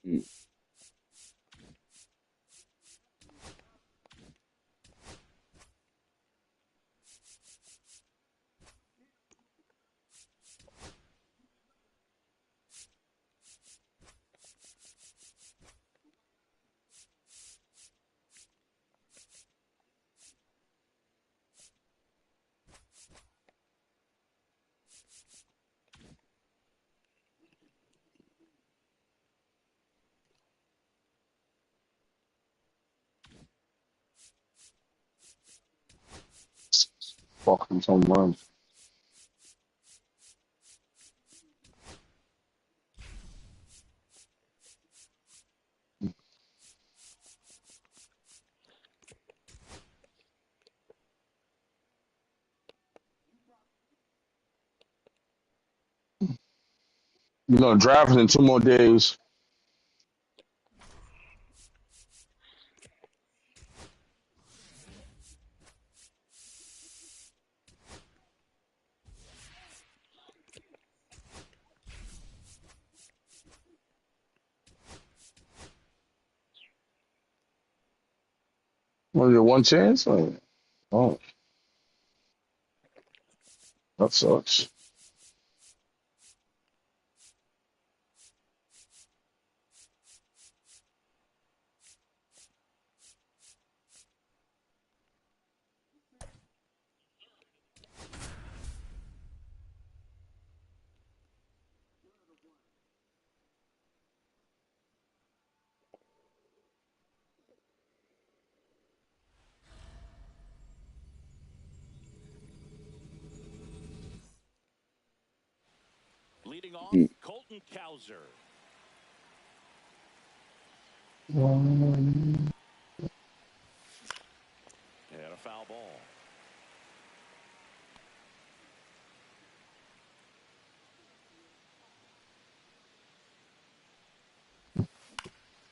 Mm. Fucking home run. You know, draft is in 2 more days. Was it one chance? Oh, that sucks. Leading off, Mm. Colton Cowser. And a foul ball.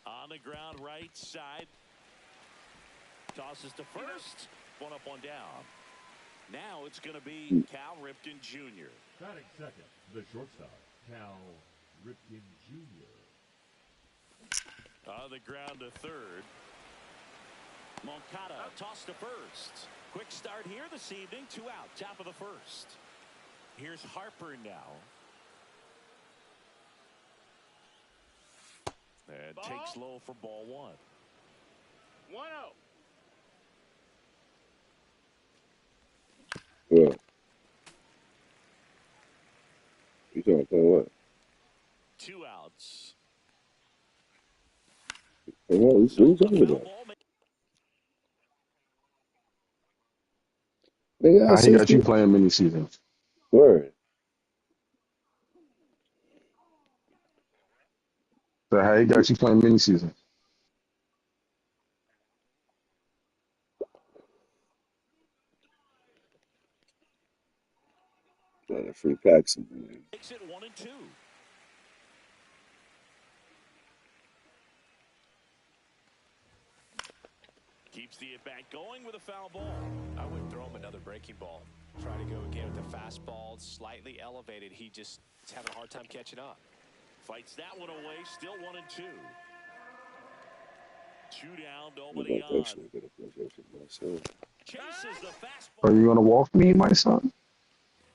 On the ground, right side. Tosses to first. One up, one down. Now it's going to be Mm. Cal Ripken Jr. Batting second, the shortstop, Cal Ripken Jr. On the ground to third. Moncada tossed to first. Quick start here this evening. 2 out, top of the first. Here's Harper now. And takes low for ball 1. 1-0. Well, you talking about what? 2 outs. Hey, what are you Nope, a talking foul about? ball. Nigga, I How he said got you some playing mini season? word. So how he got you playing mini season? Got a free pack something. Makes it 1-2. Keeps the at-bat going with a foul ball. I would throw him another breaking ball. Try to go again with the fastball, slightly elevated. He just is having a hard time catching up. Fights that one away. Still 1-2. 2 down, I'm nobody about to on. actually get a PlayStation myself. Chases the Are fastball. you gonna walk me, my son?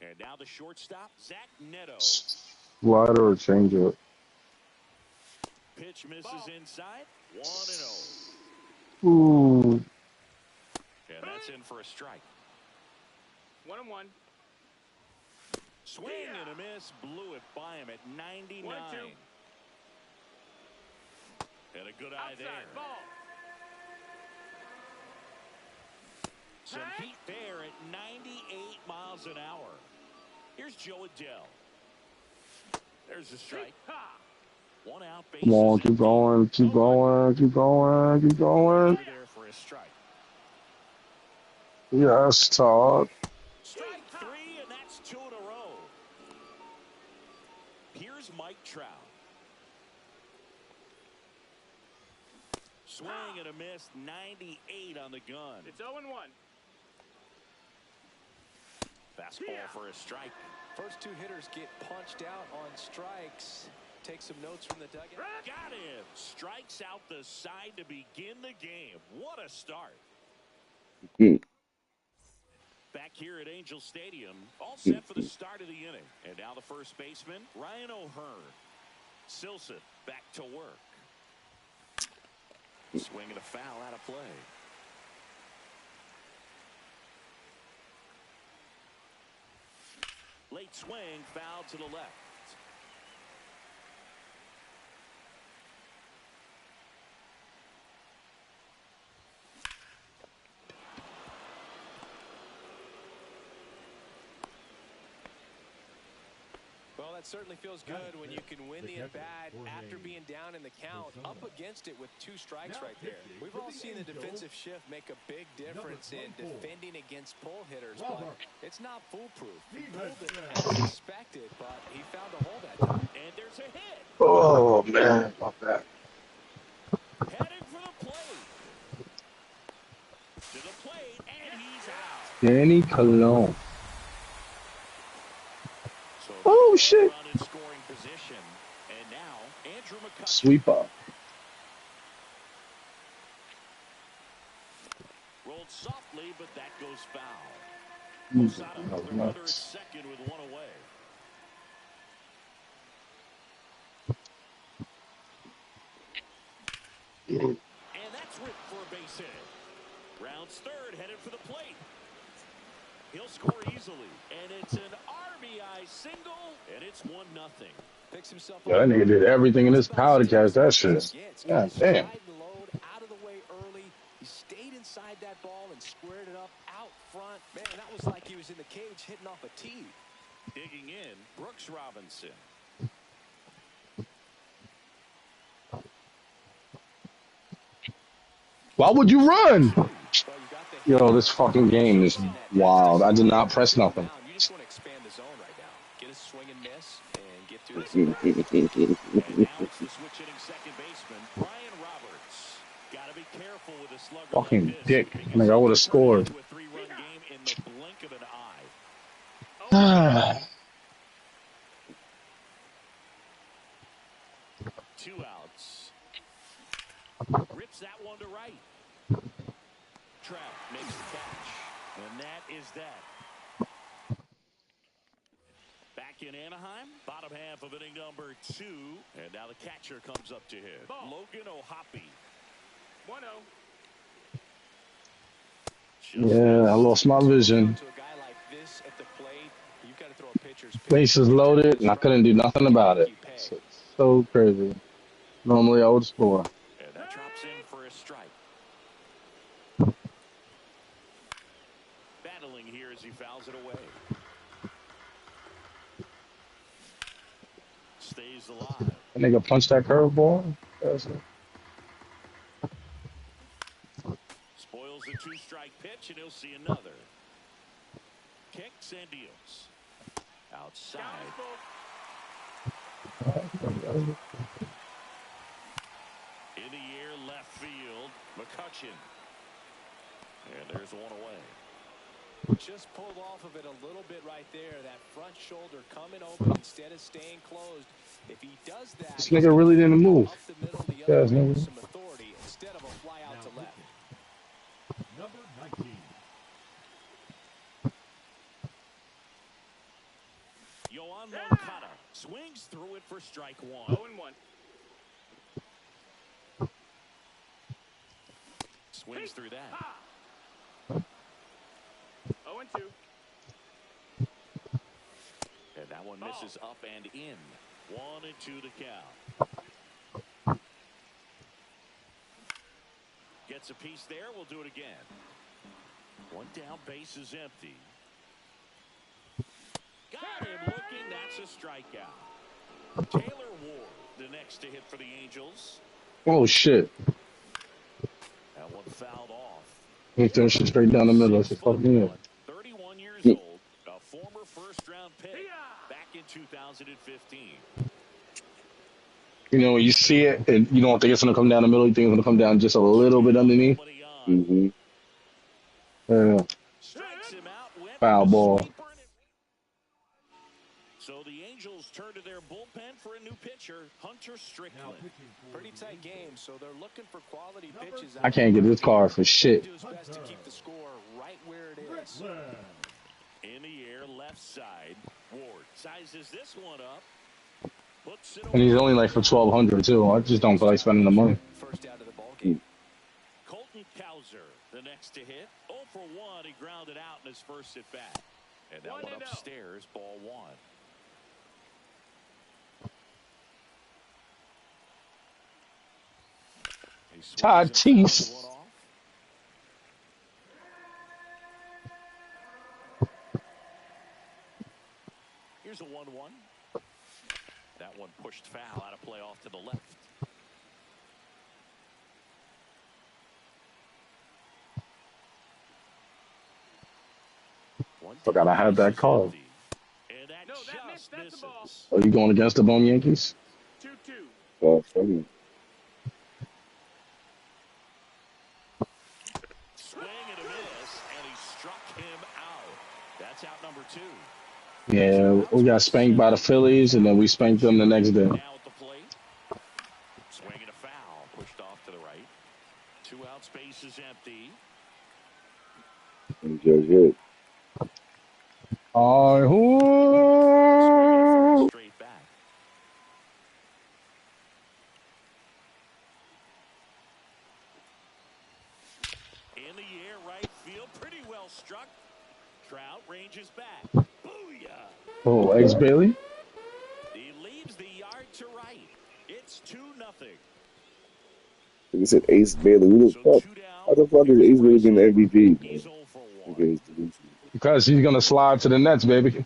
And now the shortstop, Zach Neto. Slider or change it? Pitch misses inside. 1-0. Ooh. And that's in for a strike. 1-1. Swing and a miss. Blew it by him at 99. 1-2. And a good eye Outside, there. ball. Some heat there at 98 miles an hour. Here's Joe Adele. There's the strike. 1 out, bases Come on, keep empty. going, keep going, keep going, keep going. Through there for a strike. Yes, Todd. Strike 3, and that's 2 in a row. Here's Mike Trout. Swing and a miss. 98 on the gun. It's 0-1. Fastball for a strike. First 2 hitters get punched out on strikes. take some notes from the dugout. Got him. Strikes out the side to begin the game. What a start. Back here at Angel Stadium, all set for the start of the inning. And now the first baseman, Ryan O'Hearn. Silson back to work. Swinging a foul out of play. Late swing, foul to the left. Well, that certainly feels good when you can win the at-bat after being down in the count, up against it with 2 strikes right there. We've all seen the defensive shift make a big difference in defending against pull hitters, but it's not foolproof. He pulled it as expected, but he found a hole that time. And there's a hit. Oh, man. Fuck that. Heading for the plate. To the plate, and he's out. Danny Colon. So Oh, shit. run in scoring position. And now, Andrew McCutcheon. Sweeper. Rolled softly, but that goes foul. Jesus, Posada that with was the runner at nuts. second with 1 away. And that's ripped for a base hit. Rounds third, headed for the plate. He'll score easily, and it's an RBI single, and it's 1-0. Picks himself Yeah, that nigga did everything in his power to catch that shit. God damn. Load out of the way early. He stayed inside that ball and squared it up out front. Man, that was like he was in the cage hitting off a tee. Digging in, Brooks Robinson. Why would you run? Yo, this fucking game is wild. I did not press nothing. You just want to expand the zone right now. Get a swing and miss and get through this. And now it's the switch hitting second baseman, Brian Roberts. Got to be careful with a slugger Fucking like this, dick. because Nigga, I would have he can turn it scored. into a 3-run game in the blink of an eye. 2 outs. Rips that one to right. Trout makes the catch. And that is that. Back in Anaheim, bottom half of inning number 2. And now the catcher comes up to hit. Logan O'Hoppe. 1-0. Yeah, I lost my vision. To a guy like this at the plate, you got to throw a pitcher's pitch. Bases loaded, and I couldn't do nothing about it. So crazy. Normally I would score. And that drops in for a strike. Battling here as he fouls it away. Stays alive. That nigga punched that curveball. Spoils the 2-strike pitch, and he'll see another. Kicks and deals. Outside. In the air, left field, McCutcheon. And there's 1 away. Just pulled off of it a little bit right there. That front shoulder coming open instead of staying closed. If he does that, This nigga really didn't move. up the middle, the Yeah, other way with nigga. some authority instead of a fly out to left. Number 19. Yoan Moncada swings through it for strike 1. 0-1. Swings through that. 0-2. And that one misses up and in. 1-2 to count. Gets a piece there. We'll do it again. 1 down, base is empty. Got him looking. That's a strikeout. Taylor Ward, the next to hit for the Angels. Oh shit. That one fouled off. He threw shit straight down the middle. It's a fucking 31 years old, a former first-round pick back in 2015. You know, when you see it and you don't think it's gonna come down the middle, you think it's gonna come down just a little bit underneath. Mm-hmm. Strikes him out, went Foul with a ball. sweeper, and So the Angels turn to their bullpen for a new pitcher, Hunter Strickland. Pretty tight game, so they're looking for quality pitches. I can't get this card for shit. Do his best to keep the score right where it is. In the air, left side. Ward sizes this one up. Puts it And he's only like for 1,200 too. I just don't feel like spending the money. First out of the ball game. Colton Cowser, the next to hit. 0 for 1. He grounded out in his first at bat. And that one upstairs, ball 1. Tatis. Here's a 1-1. That one pushed foul out of play off to the left. Forgot I had that call. And that just misses. Are you going against the Bone Yankees? 2-2. Well, funny. Swing and a miss, and he struck him out. That's out number 2. Yeah, we got spanked by the Phillies, and then we spanked them the next day. Now at the plate. Swing and a foul. Pushed off to the right. 2 out, space is empty. And just hit. Straight back. In the air, right field. Pretty well struck. Trout ranges back. Booyah! Oh, X Bailey? He leaves the yard to right. It's 2-0. He said Ace Bailey. Who the fuck? How the fuck is Ace Bailey being the MVP? He's 0 for 1. Okay, Because he's going to slide to the Nets, baby.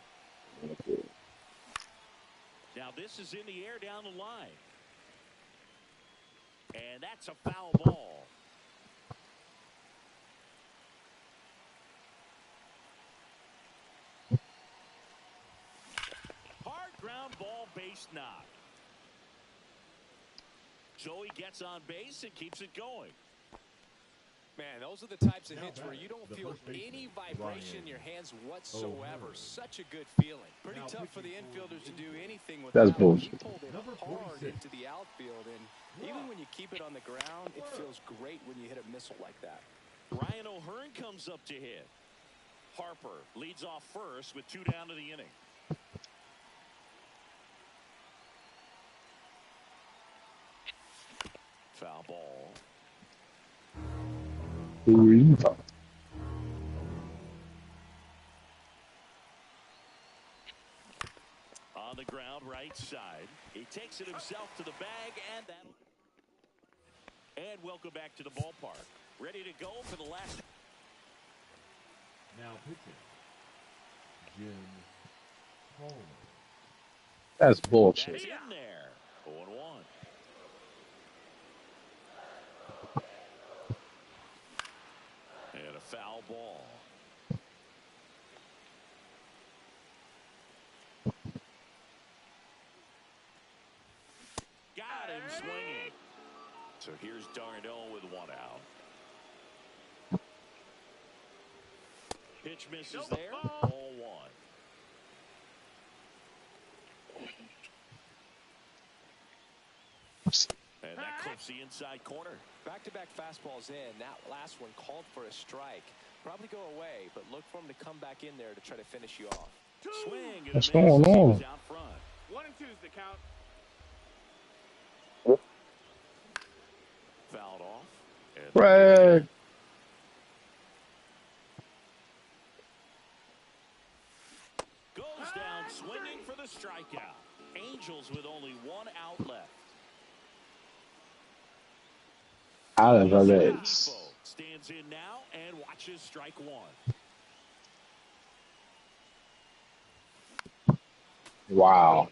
Now this is in the air down the line. And that's a foul ball. Hard ground ball, base knock. Joey gets on base and keeps it going. Man, those are the types of hits where you don't feel any vibration in your hands whatsoever. Such a good feeling. Pretty tough for the infielders to do anything with That's that. bullshit. He pulled it hard into the outfield, and even when you keep it on the ground, it feels great when you hit a missile like that. Ryan O'Hearn comes up to hit. Harper leads off first with 2 down to the inning. Foul ball. On the ground, right side. He takes it himself to the bag, and that. And welcome back to the ballpark. Ready to go for the last. Now pitching. Jim Palmer. That's That's bullshit. in there. 0-1. And a foul ball. Got him swinging. So here's Darno with 1 out. Pitch misses there. Ball 1. And that clips the inside corner. Back-to-back fastballs in. That last one called for a strike. Probably go away, but look for him to come back in there to try to finish you off. Swing and What's a miss. going He on? was out front. 1 and 2 is the count. Fouled off. And Fred. goes down swinging for the strikeout. Angels with only 1 out left. Alvarez. Stands in now and watches strike 1. Wow.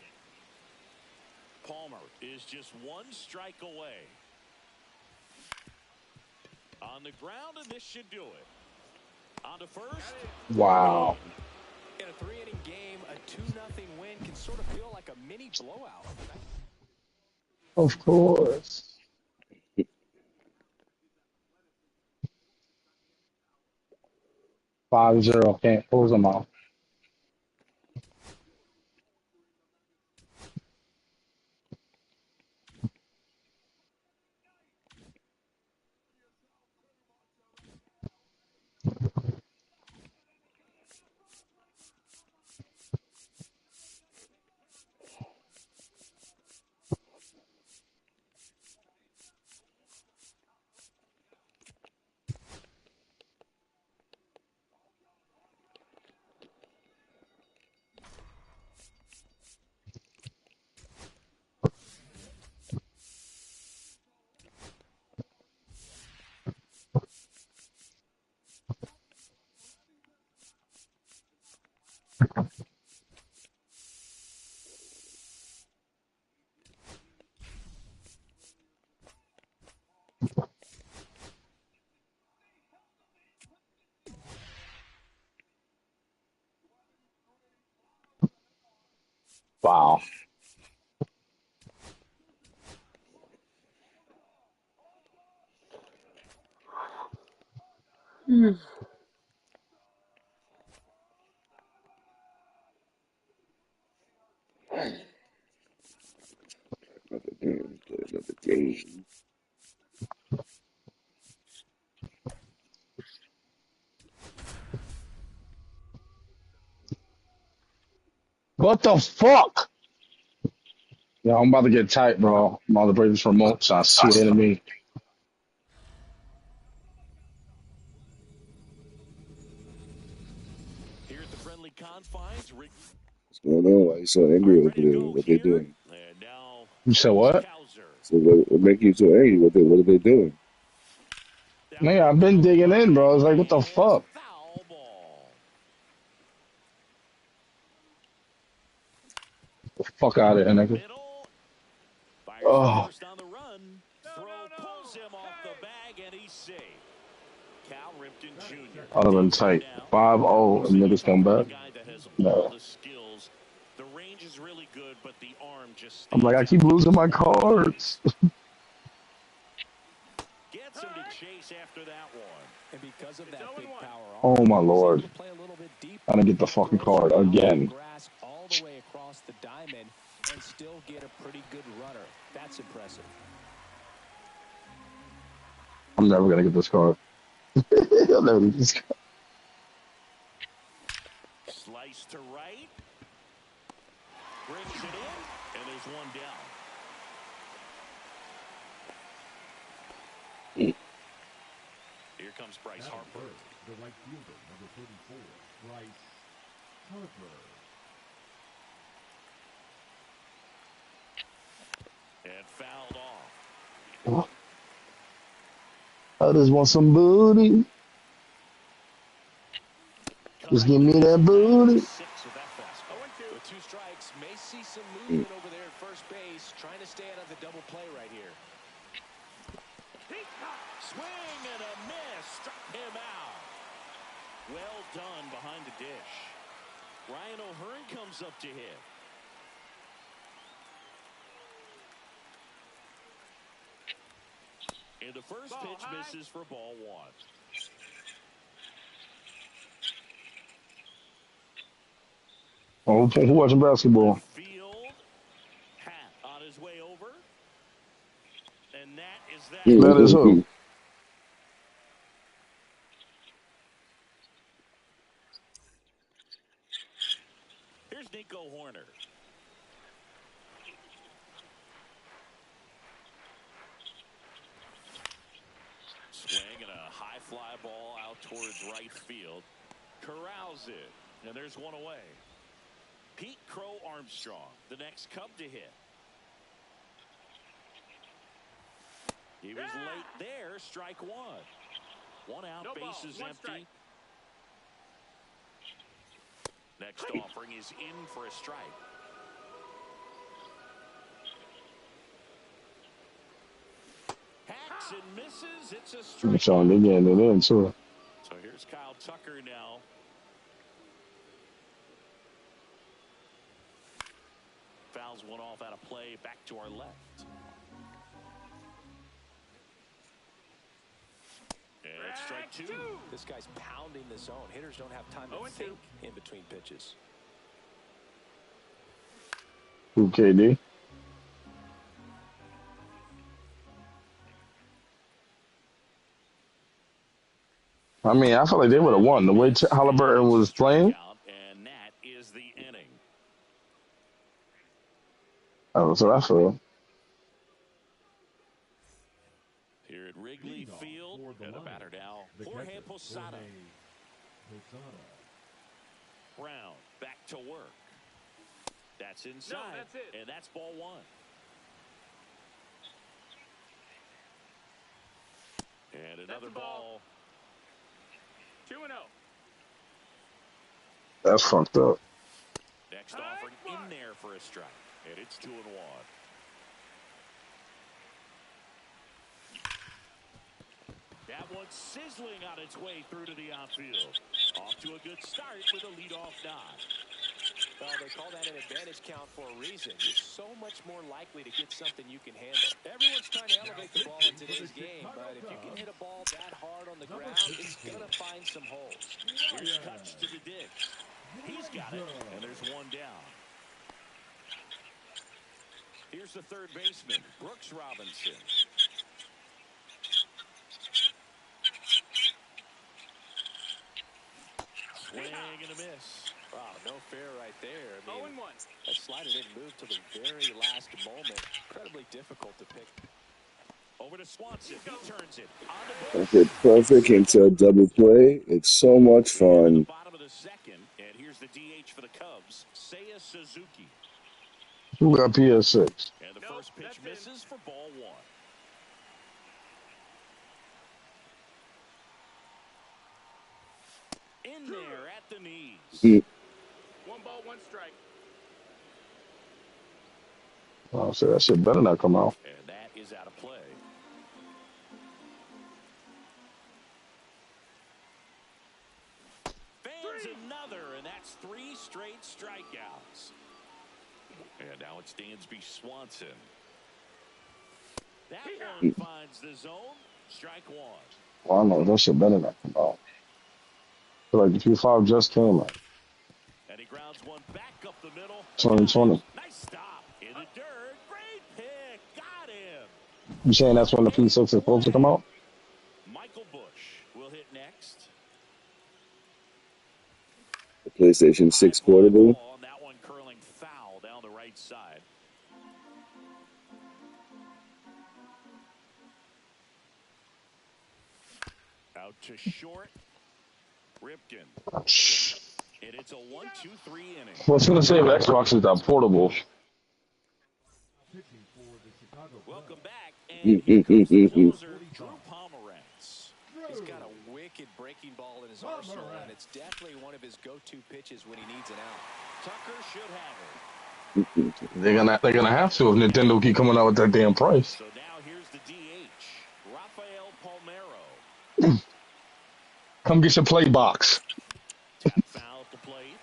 Palmer is just 1 strike away. On the ground, and this should do it. On to first. Wow. In a 3-inning game, a 2-0 win can sort of feel like a mini blowout. Of course. 5-0. Can't close them out. Wow. Another game. Play another game. What the fuck? Yeah, I'm about to get tight, bro. I'm about to break this remote so I see the enemy. Here at the friendly confines, Rick. What's going on? Why you so All right, angry over ready to there? go What they here. doing? And now, You said what? Cowser. So what make you so angry? What are they doing? That Nigga, one I've been on the digging in, line bro. It's like, what the and fuck? foul ball. The fuck out of here, nigga. Middle. Fires to Oh, first on the run. Throw pulls him off the bag, and he's safe. Cal Ripken Jr. I'd have been digs in tight. now. 5-0 and So you niggas talk come about a back. guy that has all No. the skills. The range is really good, but the arm just I'm like, stands I out. keep losing my cards. Gets him to chase after that one. And because of that big power Oh, arm, my he's able Lord. to play a little bit deeper. I didn't get the He fucking throws card from out on the again. grass all the way across the diamond and still get a pretty good runner. That's impressive. I'm never going to get this card. I'll never get this card. Slice to right. Brings it in, and there's one down. Here comes Bryce Harper. The right fielder, number 34, Bryce Harper. And fouled off. I just want some booty. Just give me that booty. 6 with that fastball. 0-2. With 2 strikes, may see some Mm. movement over there at first base, trying to stay out of the double play right here. Swing and a miss. Struck him out. Well done behind the dish. Ryan O'Hearn comes up to hit. And the first pitch misses for ball 1. Oh, who watching basketball? Field. Hat on his way over. And that is that. That is who? Here's Nico Horner. Swing and a high fly ball out towards right field. Corrals it. And there's one away. Pete Crow Armstrong, the next Cub to hit. He was late there. Strike 1. 1 out. No ball, Bases 1 empty. strike. Next offering is in for a strike. Hacks and misses. It's a strike. Sean, they getting it in, too. So here's Kyle Tucker now. Fouls one off out of play. Back to our left. And it's strike 2. This guy's pounding the zone. Hitters don't have time to think in between pitches. Who, KD? I mean, I feel like they would have won. The way Halliburton was playing. And that is the inning. Oh, that's what I feel. Here at Wrigley Field, and a batter now, Jorge Posada. Brown back to work. That's inside. No, that's it. And that's ball 1. And another ball. 2-0. That's fucked up. for a strike. And it's 2-1. That one's sizzling on its way through to the outfield. Off to a good start with a leadoff nod. Well, they call that an advantage count for a reason. You're so much more likely to get something you can handle. Everyone's trying to elevate the ball in today's game, but if you can hit a ball that hard on the ground, it's going to find some holes. Here's Kutch to the ditch. He's got it, and there's one down. Here's the third baseman, Brooks Robinson. Swing and a miss. Wow, no fair right there. I mean, 0-1. that slider didn't move to the very last moment. Incredibly difficult to pick. Over to Swanson. He turns it. That's it, perfect into a double play. It's so much fun. Bottom of the second, and here's the DH for the Cubs, Seiya Suzuki. Who got PS6? And the first pitch misses for ball one. In there at the knees. 1 ball, 1 strike. Oh, so that shit better not come out. And that is out of play. Fans another, and that's 3 straight strikeouts. And now it's Dansby Swanson. That one finds the zone. Strike one. Well, I know that shit better not come out. I feel like the Q5 just came out. And he grounds one back up the middle. 2020. Nice stop in the dirt. Great pick. Got him. You saying that's when the P6 is supposed to come out? Michael Bush will hit next. The PlayStation 6 portable. Ball, that one curling foul down the right side. Out to short. Ripken. And it's a 1-2-3 inning. Well, it's gonna say Xbox is that portable. Welcome back. And here comes the closer, Drew Pomeranz. He's got a wicked breaking ball in his arsenal, and it's definitely one of his go-to pitches when he needs an out. Tucker should have it. They're gonna have to if Nintendo keep coming out with that damn price. So now here's the DH, Rafael Palmeiro. Come get your play box. Tap foul at the plate.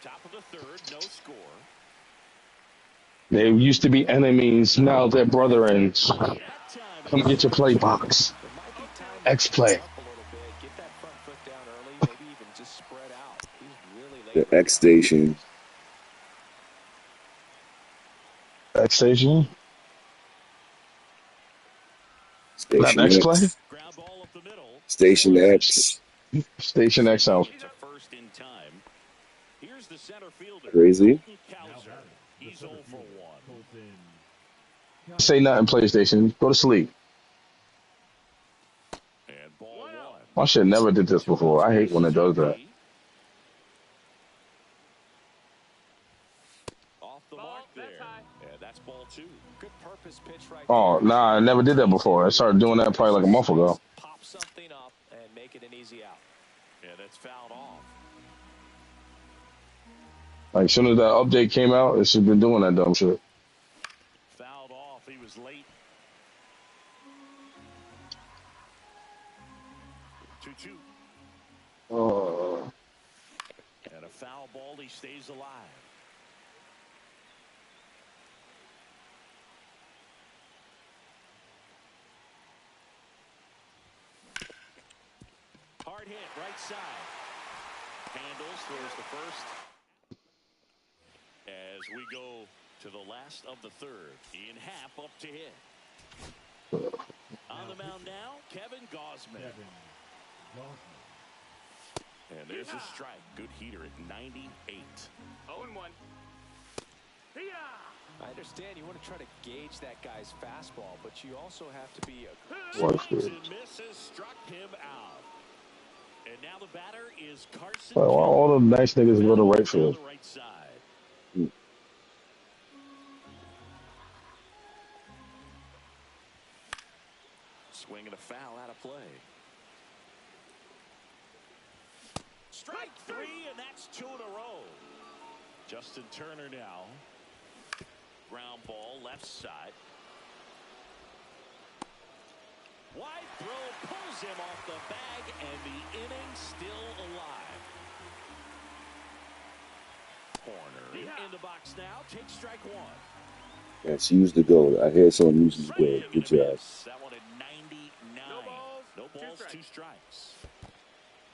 Top of the third, no score. They used to be enemies, now they're brethren. Come get your play box. X-Play. Get that front foot down early, maybe even just spread out. He's really The late. X Station. X-Station? Not Station X-Play? X. Ground ball up the middle. Station X. Station X out. To first in time. Here's the center fielder. Crazy. Cowser. He's 0 for 1. Say nothing, PlayStation. Go to sleep. And ball 1. My shit never did this before. I hate when it does that. Off the mark there. And that's ball 2. Good purpose pitch right Oh, nah, I never did that before. I started doing that probably like a month ago. Pop something up and make it an easy out. And that's fouled off. Like, as soon as that update came out, it's just been doing that dumb shit. Fouled off. He was late. 2-2. Oh. And a foul ball. He stays alive. Hard hit, right side. Handles, throws the first. As we go to the last of the third. Ian Happ up to hit. On the mound now, Kevin Gausman. And there's a strike. Good heater at 98. 0-1. I understand you want to try to gauge that guy's fastball, but you also have to be a What Swings shit? and misses, struck him out. And now the batter is Carson. Like, why all the nice niggas go to right field? On the right side. Swinging a foul out of play. Strike 3, and that's 2 in a row. Justin Turner now ground ball left side. Wide throw pulls him off the bag, and the inning still alive. Corner in the box now. Take strike one. Yes, use the goal. I hear someone uses the goal. Good job. That one at 99. No balls, two strikes.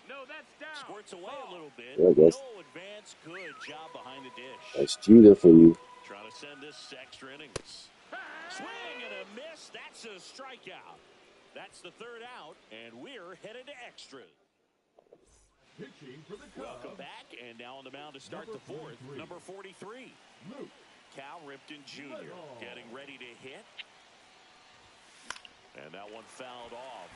No, that's down. Squirts away a little bit. Yeah, that's, no advance. Good job behind the dish. that's Jeter for you. Trying to send this to extra innings. Swing and a miss. That's a strikeout. That's the third out, and we're headed to extras. Pitching for the Cubs. Welcome back, and now on the mound to start the fourth. Number 43. Luke. Cal Ripton Jr. getting ready to hit. And that one fouled off.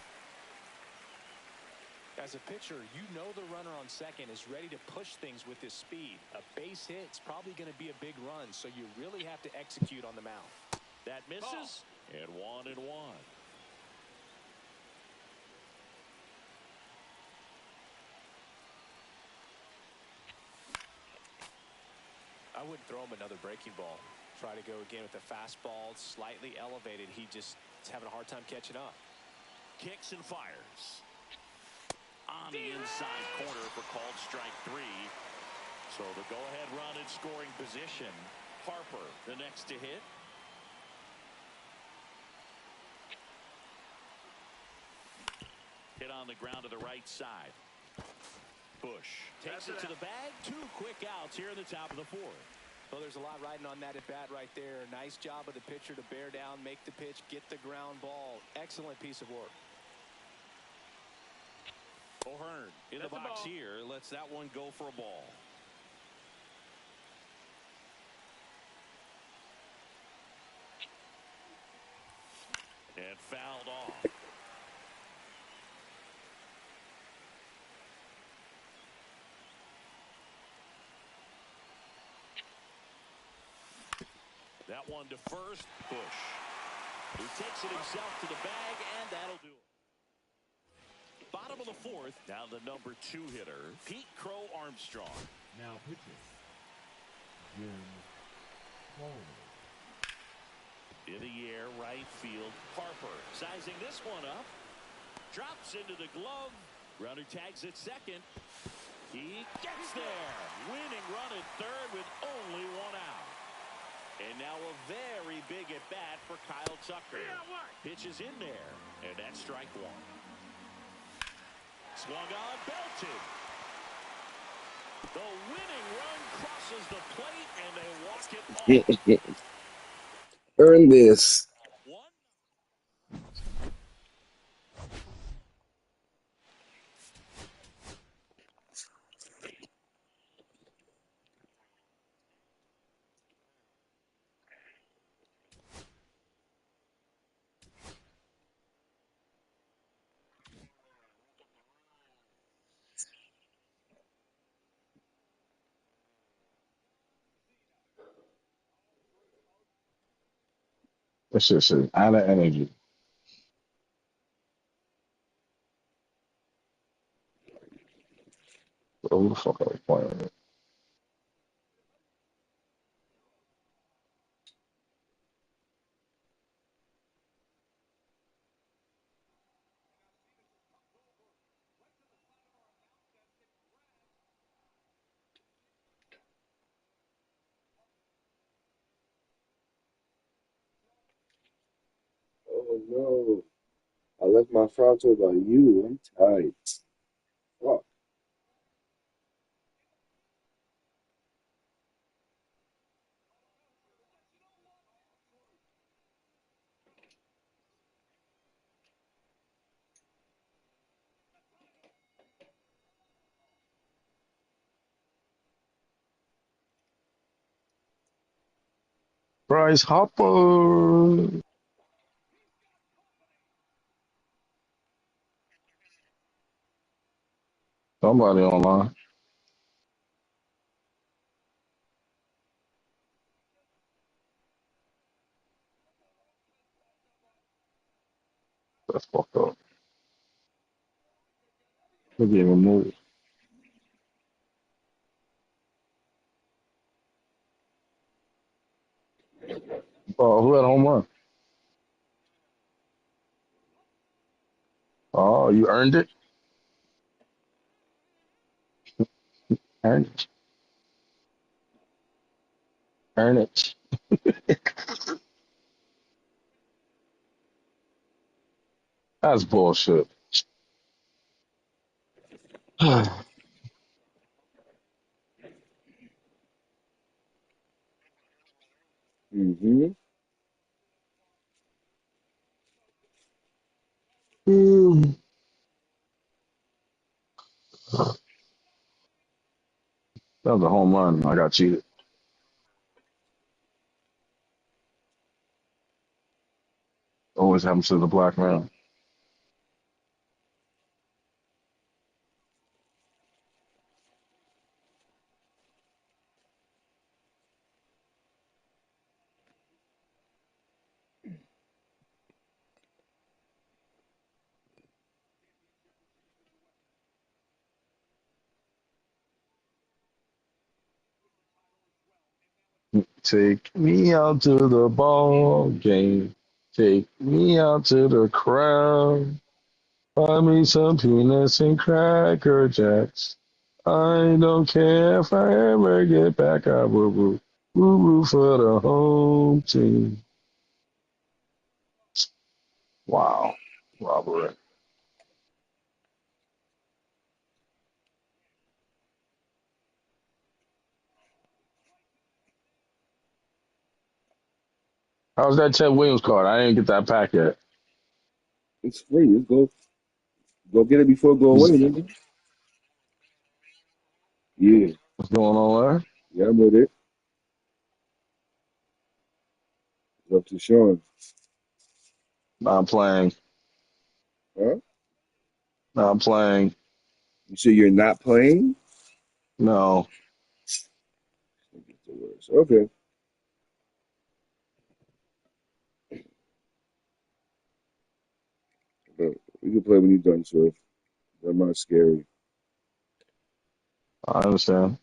As a pitcher, you know the runner on second is ready to push things with his speed. A base hit is probably going to be a big run, so you really have to execute on the mound. That misses, and 1-1. I wouldn't throw him another breaking ball. Try to go again with the fastball, slightly elevated. He just is having a hard time catching up. Kicks and fires. On the inside corner for called strike 3. So the go-ahead run in scoring position. Harper, the next to hit. Hit on the ground to the right side. Bush takes it to the bag. 2 quick outs here in the top of the fourth. Well, there's a lot riding on that at bat right there. Nice job of the pitcher to bear down, make the pitch, get the ground ball. Excellent piece of work. O'Hearn in the box here. Lets that one go for a ball. And fouled off. That one to first. Bush, who takes it himself to the bag, and that'll do it. Bottom of the fourth. Now the number 2 hitter, Pete Crow Armstrong. Now pitching. Jim Coleman. In the air, right field. Harper sizing this one up. Drops into the glove. Runner tags at second. He gets there. Winning run at third with only 1 out. And now a very big at bat for Kyle Tucker. Pitches in there, and that's strike 1. Swung on, belted. The winning run crosses the plate, and they walk it off. Earn this. 1. That shit is out of energy. Who the fuck are we playing with? Oh no. I left my frontal by you. I'm tired. Fuck. Bryce Harper. Somebody online. That's fucked up. They're getting removed. Oh, who had a home run? Oh, you earned it. Earn it. Earn it. That's bullshit. Mm-hmm. that was a home run. I got cheated. Always happens to the black man. Take me out to the ball game. Take me out to the crowd. Buy me some peanuts and cracker jacks. I don't care if I ever get back. I will root, root for the home team. Wow, Robert. How's that Ted Williams card? I didn't get that pack yet. It's free. Just go get it before it go away, nigga. Yeah. What's going on there? Yeah, I'm with it. It's up to Sean. Not playing. Huh? Not playing. You say you're not playing? No. That's the worst. Okay. But you can play when you're done, so that's not scary. I understand.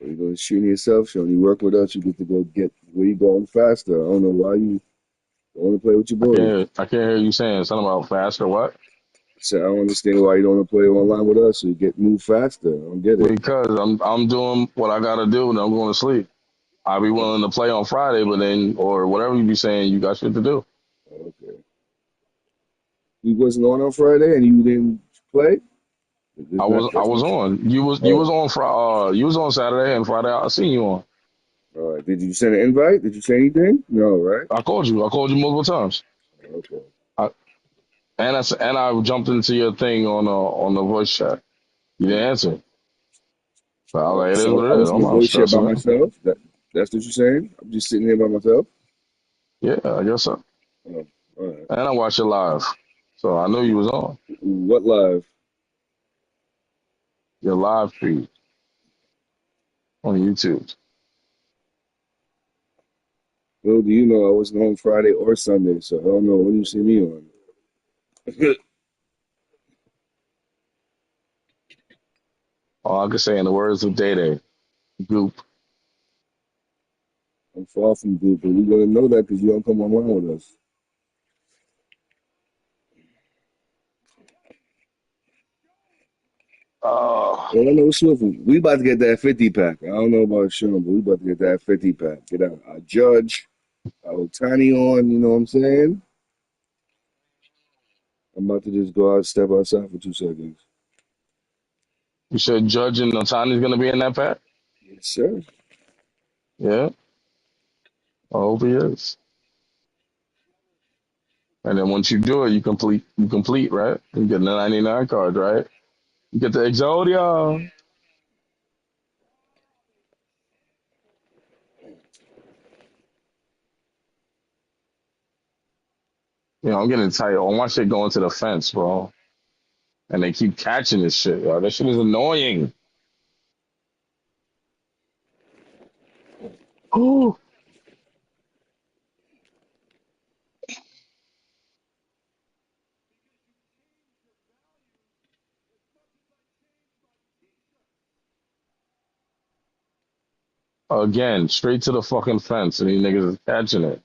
You're going to shoot yourself, Sean. You work with us, you get to go get where you going faster. I don't know why you don't want to play with your boys. I can't hear you saying something about fast or what? So I don't understand why you don't want to play online with us so you get move faster. I don't get it. Because I'm doing what I gotta do and I'm going to sleep. I'll be willing to play on Friday, but then or whatever you be saying you got shit to do. Okay. You wasn't on Friday and you didn't play? I That's was not. on. You was Oh, on you was on Saturday and Friday I seen you on. all right. Did you send an invite? Did you say anything? No, right? I called you. I called you multiple times. Okay. I, and I jumped into your thing on the voice chat. You didn't answer. So I was like, it is So what I it is. was in I'm the not voice chat by stressing it. myself. That's what you're saying? I'm just sitting here by myself? Yeah, I guess so. Oh, all right. And I watched it live. So I knew you was on. What live? Your live feed on YouTube. Well, do you know I wasn't home Friday or Sunday, so I don't know when you see me on. All I can say in the words of Day Day, Goop. I'm far from good, but we gonna know that because you don't come online with us. Oh, Well, I know Swift. We about to get that 50 pack. I don't know about Sean, but we about to get that 50 pack. Get our Judge, our Tiny on. You know what I'm saying? I'm about to just go out, step outside for 2 seconds. you said Judge and Otani's gonna be in that pack? Yes, sir. Yeah, I hope he is. And then once you do it, you complete, right? You get the 99 card, right? You get the Exodia. You know, I'm getting tight. All my shit going to the fence, bro. And they keep catching this shit, yo. That shit is annoying. Ooh. Again, straight to the fucking fence, and these niggas is catching it.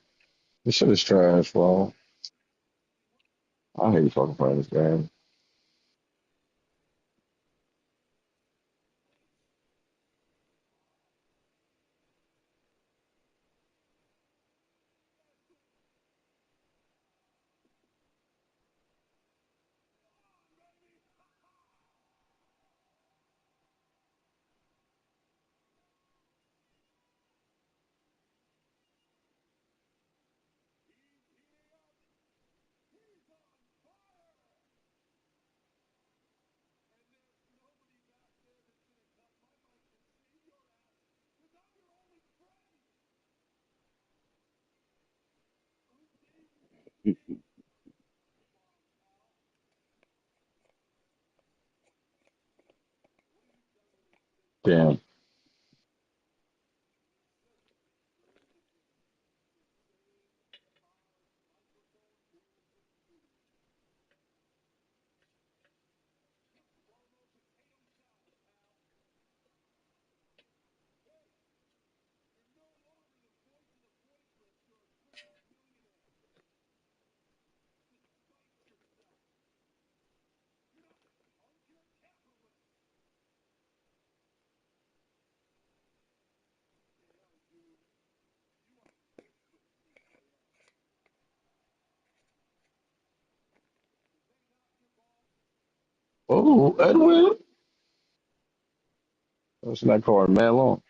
This shit is trash, bro. I hate fucking playing this game. Damn. Oh, Edwin. That's that card, man. Long.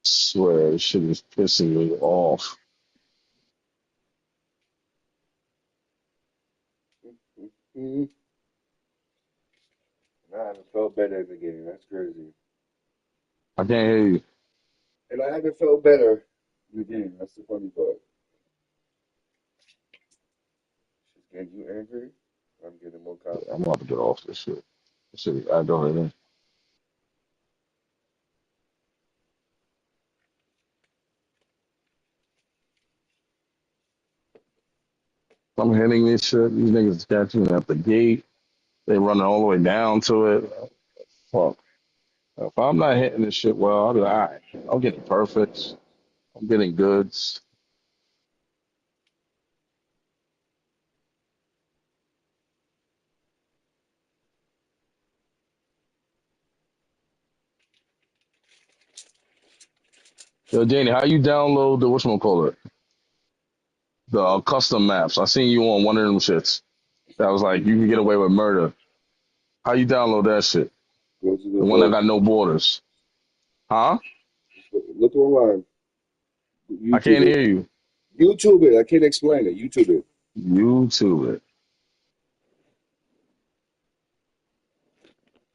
Swear, this shit is pissing me off. Mhm. I haven't felt better in the game. That's crazy. I can't hear you. And I haven't felt better in the game. That's the funny part. She's getting you angry. I'm getting more I'm confident. about to get off this shit. This shit, I don't know. I'm hitting this shit. These niggas catching it at the gate. They running all the way down to it. Fuck. If I'm not hitting this shit well, I'll be like, all right. I'm getting perfects. I'm getting goods. Yo, Danny, how you download the whatchamacallit? The custom maps. I seen you on one of them shits. That was like you can get away with murder. How you download that shit? Go to the The one that vote. got no borders. Huh? Look online. I YouTube can't it. hear you. YouTube it. I can't explain it. YouTube it. YouTube it.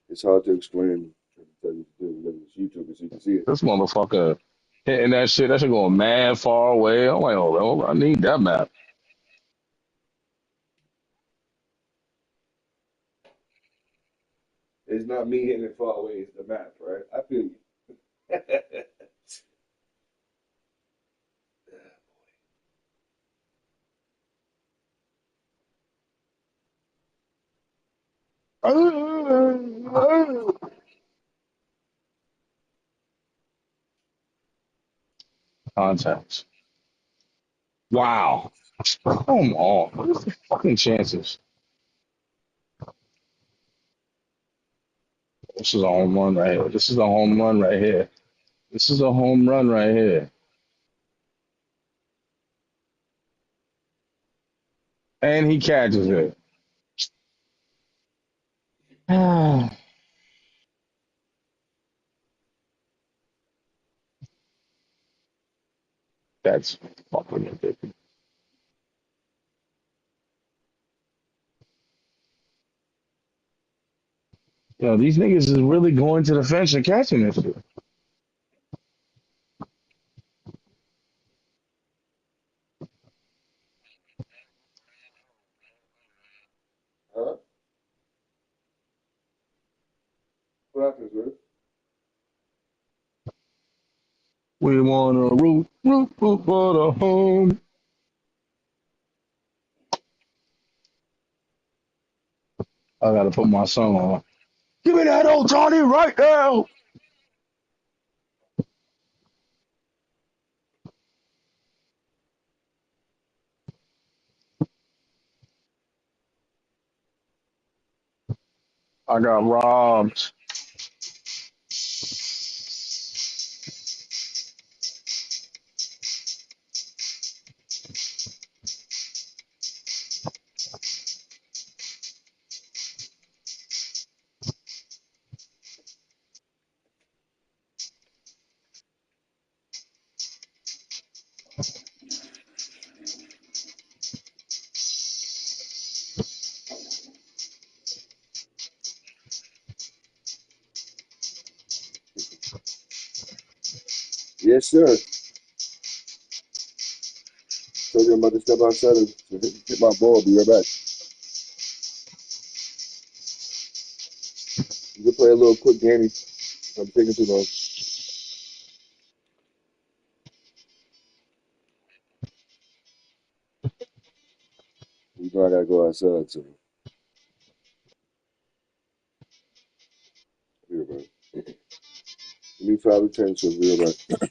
It's hard to explain. Trying to tell you to do it. It's YouTube it so you can see it. This motherfucker hitting that shit going mad far away. I'm like, oh, I need that map. It's not me hitting it far away. It's the map, right? I feel you. Contacts. Wow. Come on. What is the fucking chances? This is a home run right here. This is a home run right here. This is a home run right here. And he catches it. That's fucking ridiculous. These niggas is really going to the fence and catching this shit. Rockets, right? We want to root for the home. I gotta put my song on. Give me that old Tony right now. I got robbed. Yes, sir. Told you I'm about to step outside and hit my ball. Be right back. You can play a little quick game. I'm taking too long. You know I gotta go outside, so be right back. Give me 5 to 10, so be right back.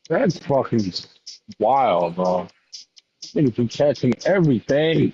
That's fucking wild, bro. Niggas been catching everything.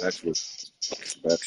That's what back.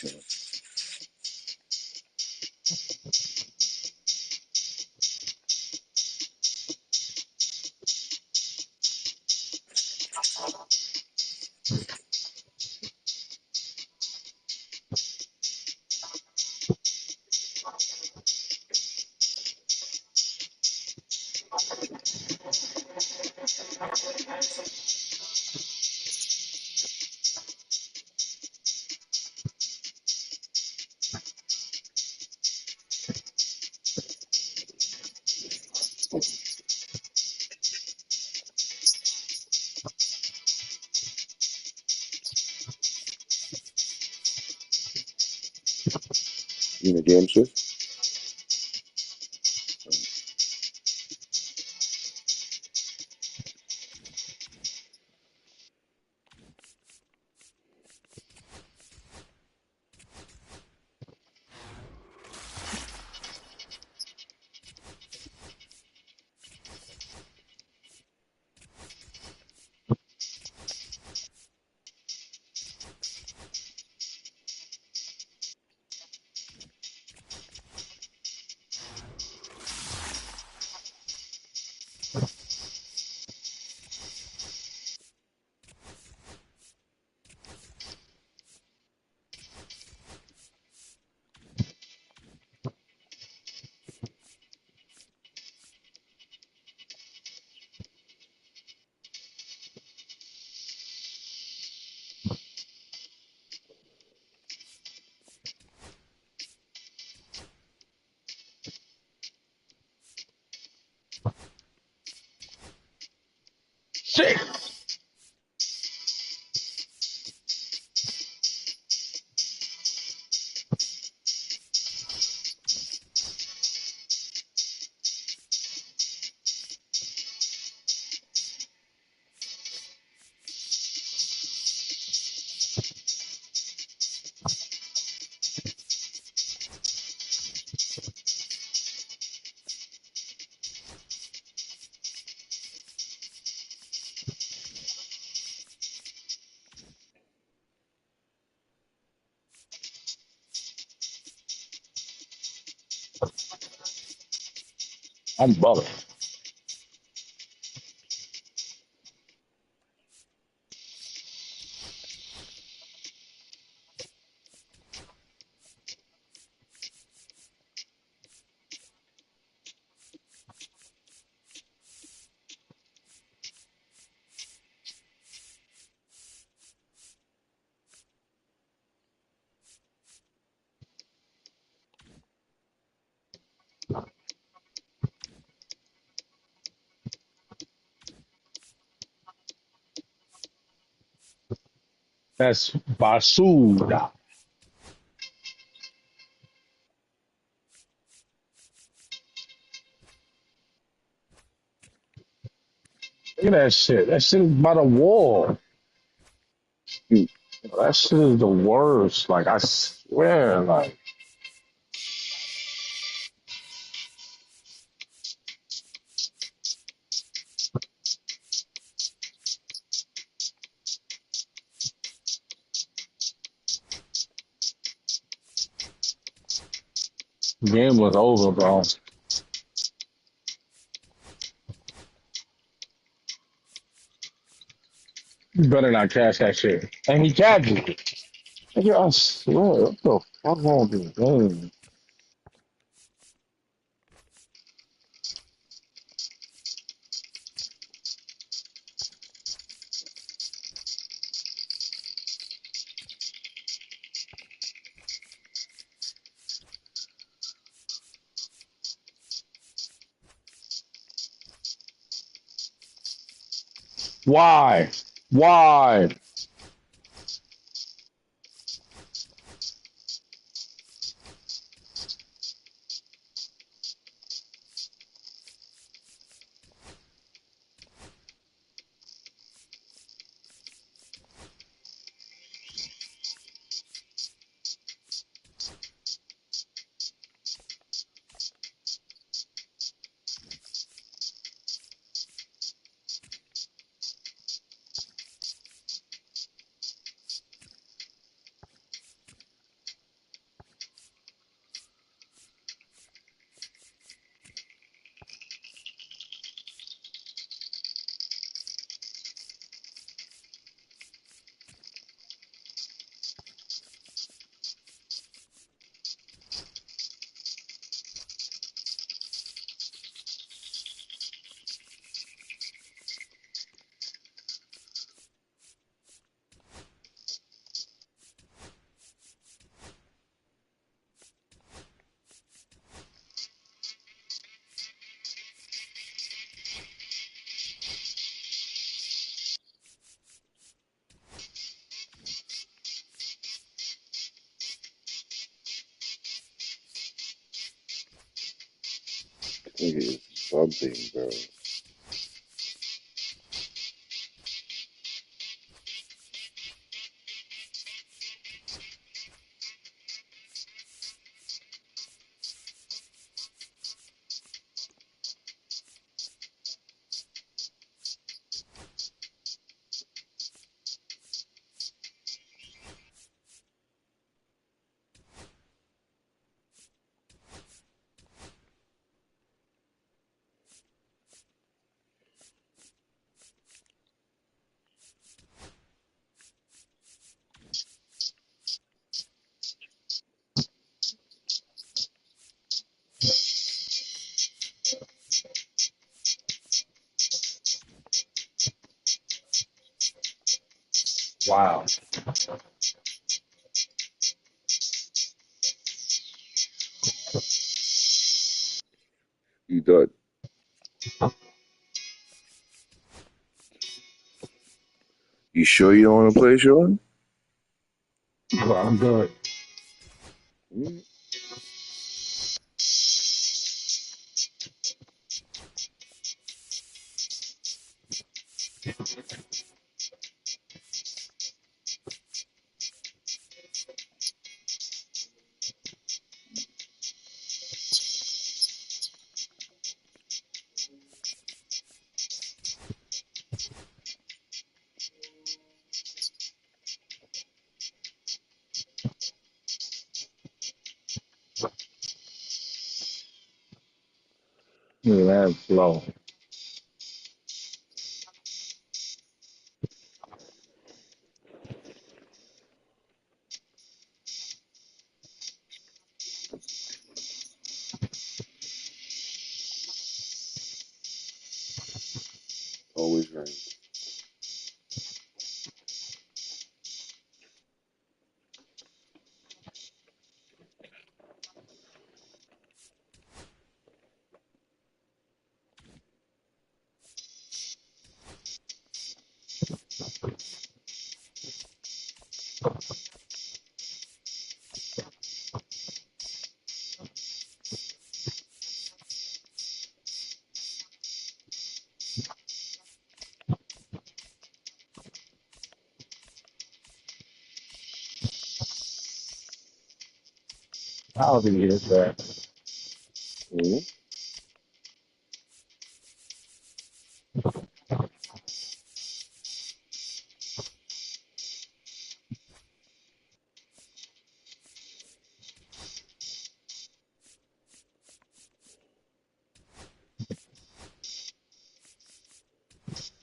You in the game, Swift? Shit. I'm bugging. That's basura. Look at that shit. That shit is by the wall. Hmm. That shit is the worst. Like, I swear, like, the game was over, bro. You better not cash that shit. And he cashed it. Nigga, I swear, what the fuck wrong with this game? Why? Why? Nigga is bumping, bro. Wow. You done? You sure you don't want to play, Sean? Well, I'm good. Mm. Yeah, that's slow. Always right. How do you hit that? Mm.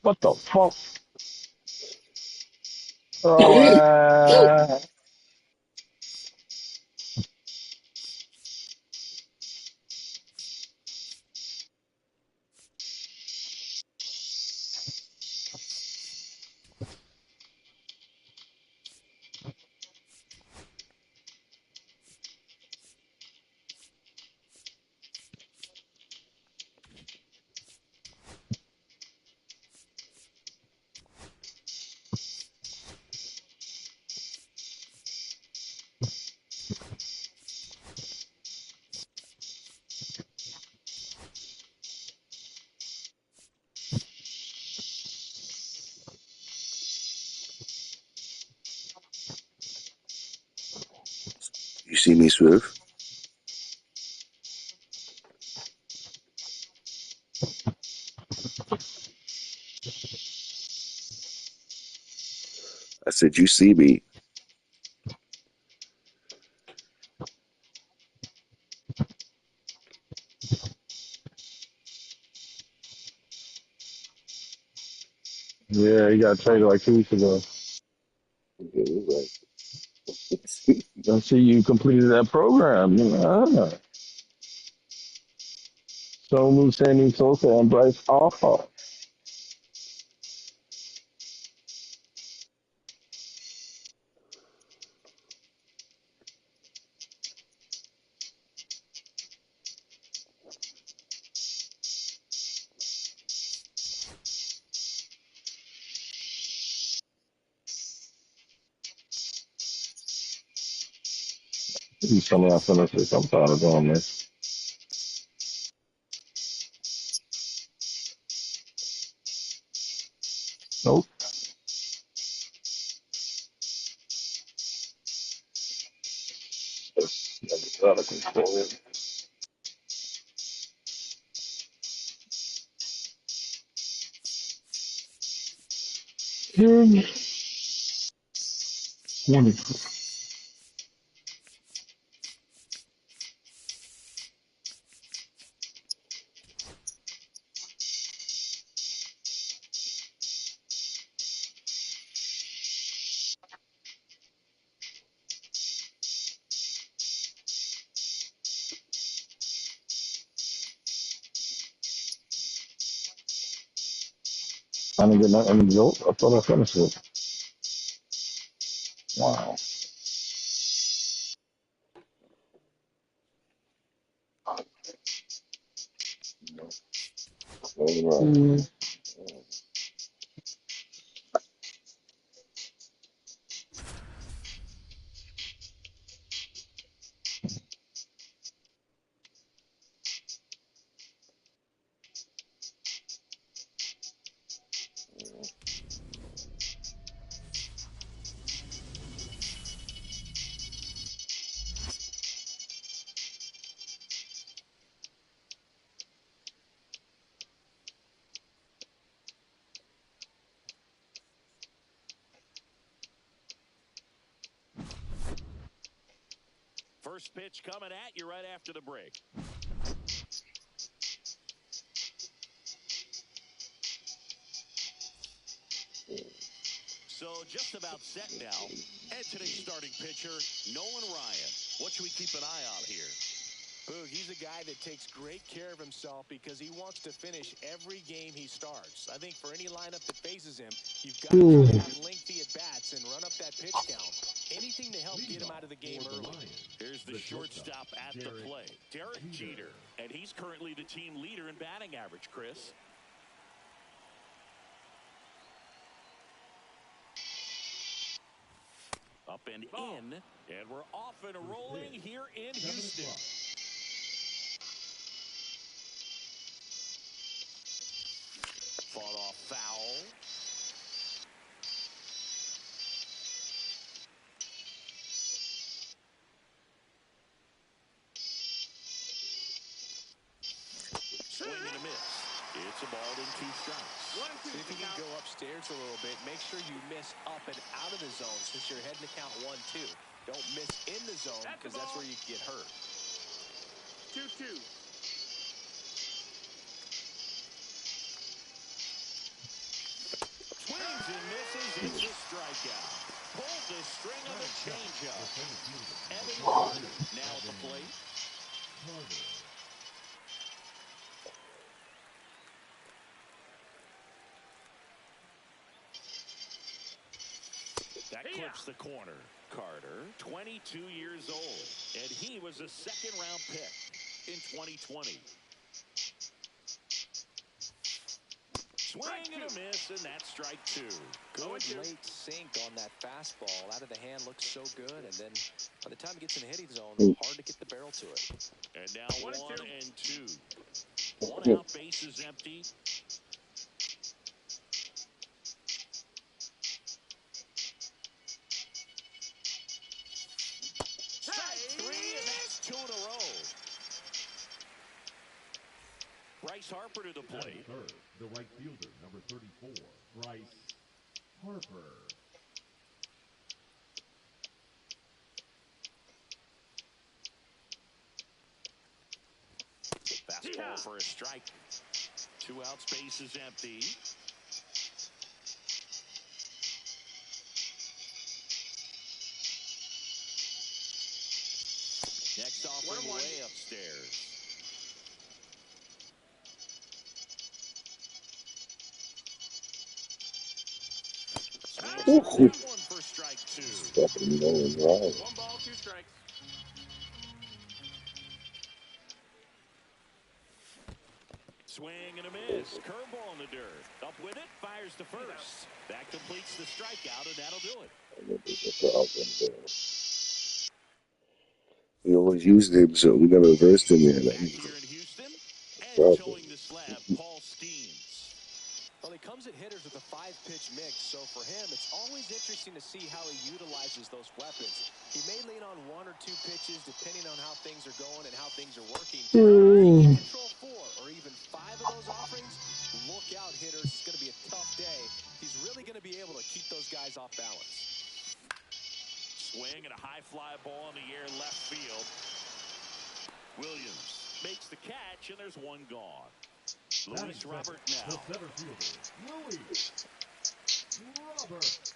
What the fuck? Oh, You see me, Swift? I said, you see me. yeah, he got traded like 2 weeks ago. Yeah, you're right. I see you completed that program. Sonu, Sammy Sosa, and Bryce Harper. He's something else. I'm tired of doing this. That's out of control. Hmm. 20. I didn't get nothing. Nope. I thought I finished it. Wow. Mm. First pitch coming at you right after the break. So just about set now. And today's starting pitcher, Nolan Ryan. What should we keep an eye on here? Boog, he's a guy that takes great care of himself because he wants to finish every game he starts. I think for any lineup that faces him, you've got to try to get lengthy at bats and run up that pitch count. Anything to help get him out of the game early. Here's the shortstop at the plate, Derek Jeter. And he's currently the team leader in batting average, Chris. Up and in, and we're off and rolling here in Houston. Fought off foul. Swing and a miss. It's a ball in 2 strikes. See if you can go upstairs a little bit. Make sure you miss up and out of the zone since you're heading to count 1-2. Don't miss in the zone because that's where you get hurt. 2-2. Swings and misses. It's a strikeout. Pulls the string of a changeup. Evan now at the plate. That clips the corner. Carter, 22 years old, and he was a second-round pick in 2020. Swing and a miss, and that's strike 2. Good late sink on that fastball. Out of the hand looks so good, and then by the time it gets in the hitting zone, hard to get the barrel to it. And now 1 and 2. 1 out, base is empty. Bryce Harper to the plate. Third, the right fielder, number 34, Bryce Harper. Fastball for a strike. 2 outs, base is empty. Next offering way upstairs. One for strike 2. 1 ball, 2 strikes. Swing and a miss. Curveball in the dirt. Up with it. Fires to first. That completes the strikeout, and that'll do it. We always used him, so we never reversed him yet. Back here in Houston, and towing the slab, Paul Skeens. Well, he comes at hitters with a 5-pitch mix, so for him, it's always interesting to see how he utilizes those weapons. He may lean on 1 or 2 pitches depending on how things are going and how things are working. If he can control 4 or even 5 of those offerings, look out, hitters. It's going to be a tough day. He's really going to be able to keep those guys off balance. Swing and a high fly ball in the air left field. Williams makes the catch, and there's one gone. Luis Robert now. The center fielder, Luis Robert.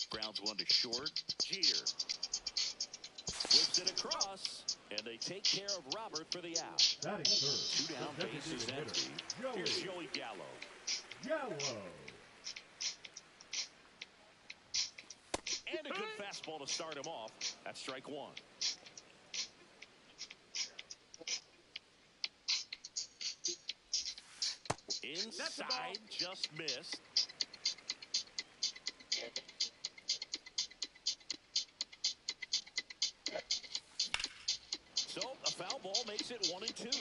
Grounds one to short. Jeter whips it across, and they take care of Robert for the out. Batting third. 2 down, bases empty. Here's Joey Gallo. Gallo. And a good fastball to start him off. That's strike 1. Inside, just missed. So a foul ball makes it 1-2.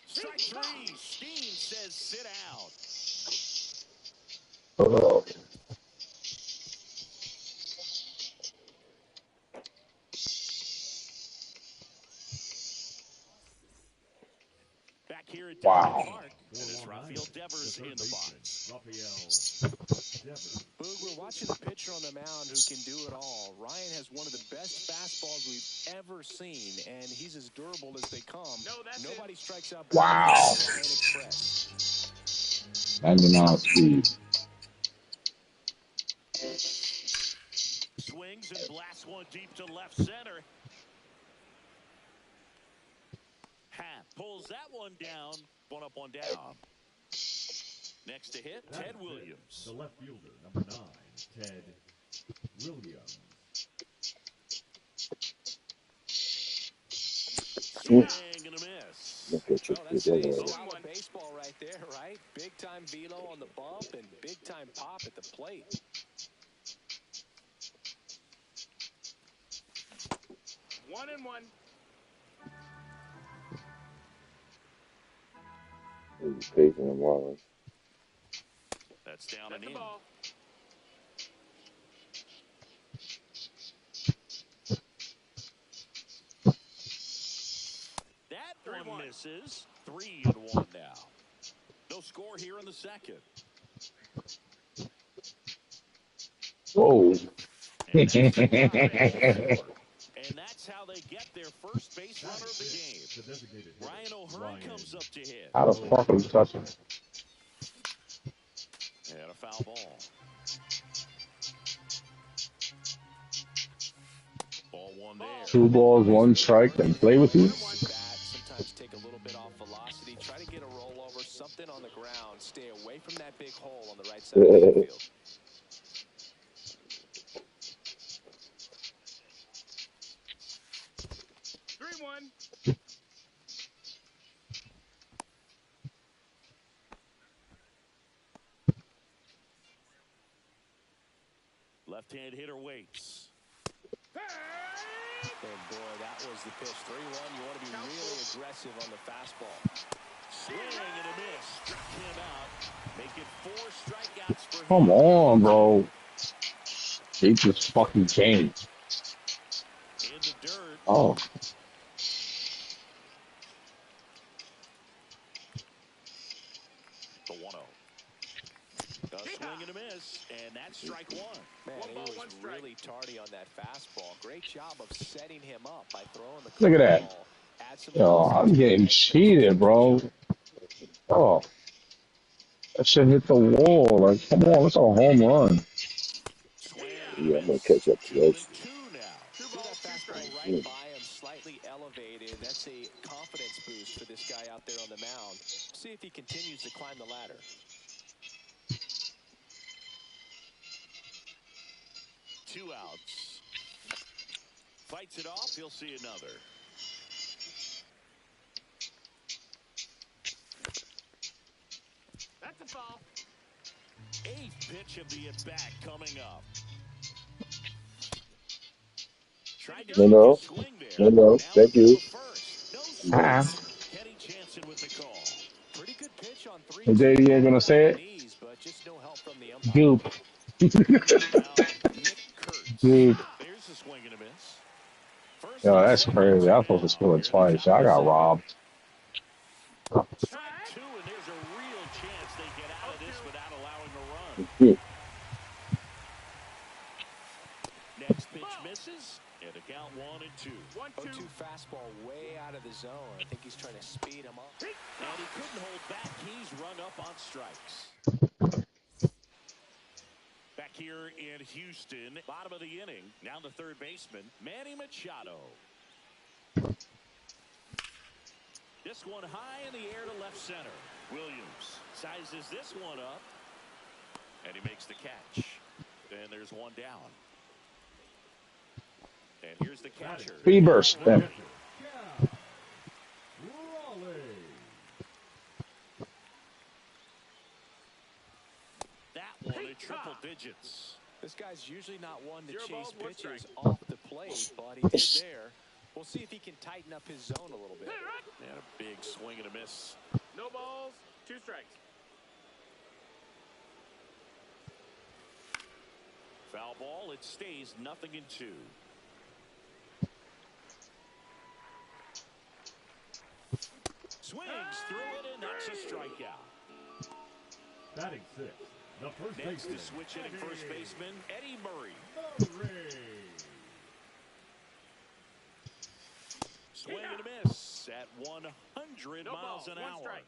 Strike 3. Steen says sit out. Oh. Back here at Wow. Park, and it's Rafael Devers in the box. Boog, we're watching a pitcher on the mound who can do it all. Ryan has one of the best fastballs we've ever seen, and he's as durable as they come. Nobody strikes out better than Ryan Express. 99 speed. Swings and blasts one deep to left center. Happ pulls that one down. 1 up, 1 down. Next to hit, Ted Williams. The left fielder, number 9, Ted Williams. Swing and a miss. Well, that's a solid baseball right there, right? Big-time velo on the bump and big-time pop at the plate. One and one. That's down and in. Ball. That one misses. 3-1 now. No score here in the second. Whoa. And that's how they get their first base runner of the game. Ryan O'Hearn comes up to hit. How the fuck are you touching? And a foul ball. Ball 1 there. 2 balls, 1 strike, and play with you? Sometimes take a little bit off velocity. Try to get a rollover, something on the ground. Stay away from that big hole on the right side of the field. Left-hand hitter waits. And boy, that was the pitch. 3-1. You want to be really aggressive on the fastball. Swing and a miss. Struck him out. Make it 4 strikeouts for him. Come on, bro. He just fucking changed. In the dirt. Oh. The 1-0. A swing and a miss, and that's strike 1. Man, he was really tardy on that fastball. Great job of setting him up by throwing the Look at that. Yo, I'm getting cheated, bro. Oh. That shit hit the wall. Like, come on, that's a home run. Yeah, I'm going to catch up to those. Right by him, slightly elevated. That's a confidence boost for this guy out there on the mound. See if he continues to climb the ladder. Two outs. Fights it off. He'll see another. That's a foul. Eighth pitch of the at-bat coming up. Tried to No, take a no. swing there. No, no. Now Thank looking you. to first. No Ah. strikes. Kenny Jansen with the call. Pretty good pitch on And 3-2. JD ain't gonna say it. Knees, but just no help from the umpire. Goop. Now Nick Kurtz. Goop. There's a swing and a miss. First Yo, and that's 20 crazy. I'm right supposed to now. score it Here in the twice. top I of the got seventh. robbed. Strike two, and there's a real chance they get out of this without allowing a run. Next pitch misses, and the count 1-2. 0-2 fastball way out of the zone. I think he's trying to speed him up. And he couldn't hold back. He's rung up on strikes. Back here in Houston, bottom of the inning. Now the third baseman, Manny Machado. This one high in the air to left center. Williams sizes this one up, and he makes the catch. And there's one down. And here's the catcher. Speed burst. Damn. That one in triple digits. This guy's usually not one to chase pitches off the plate, but he did there. We'll see if he can tighten up his zone a little bit. And a big swing and a miss. No balls, 2 strikes. Foul ball. It stays 0-2. Swings through it, and that's a strikeout. Batting 6. The first Next baseman. to switch hitting first baseman, Eddie Murray. Swing and a miss at 100 miles an hour. Strike.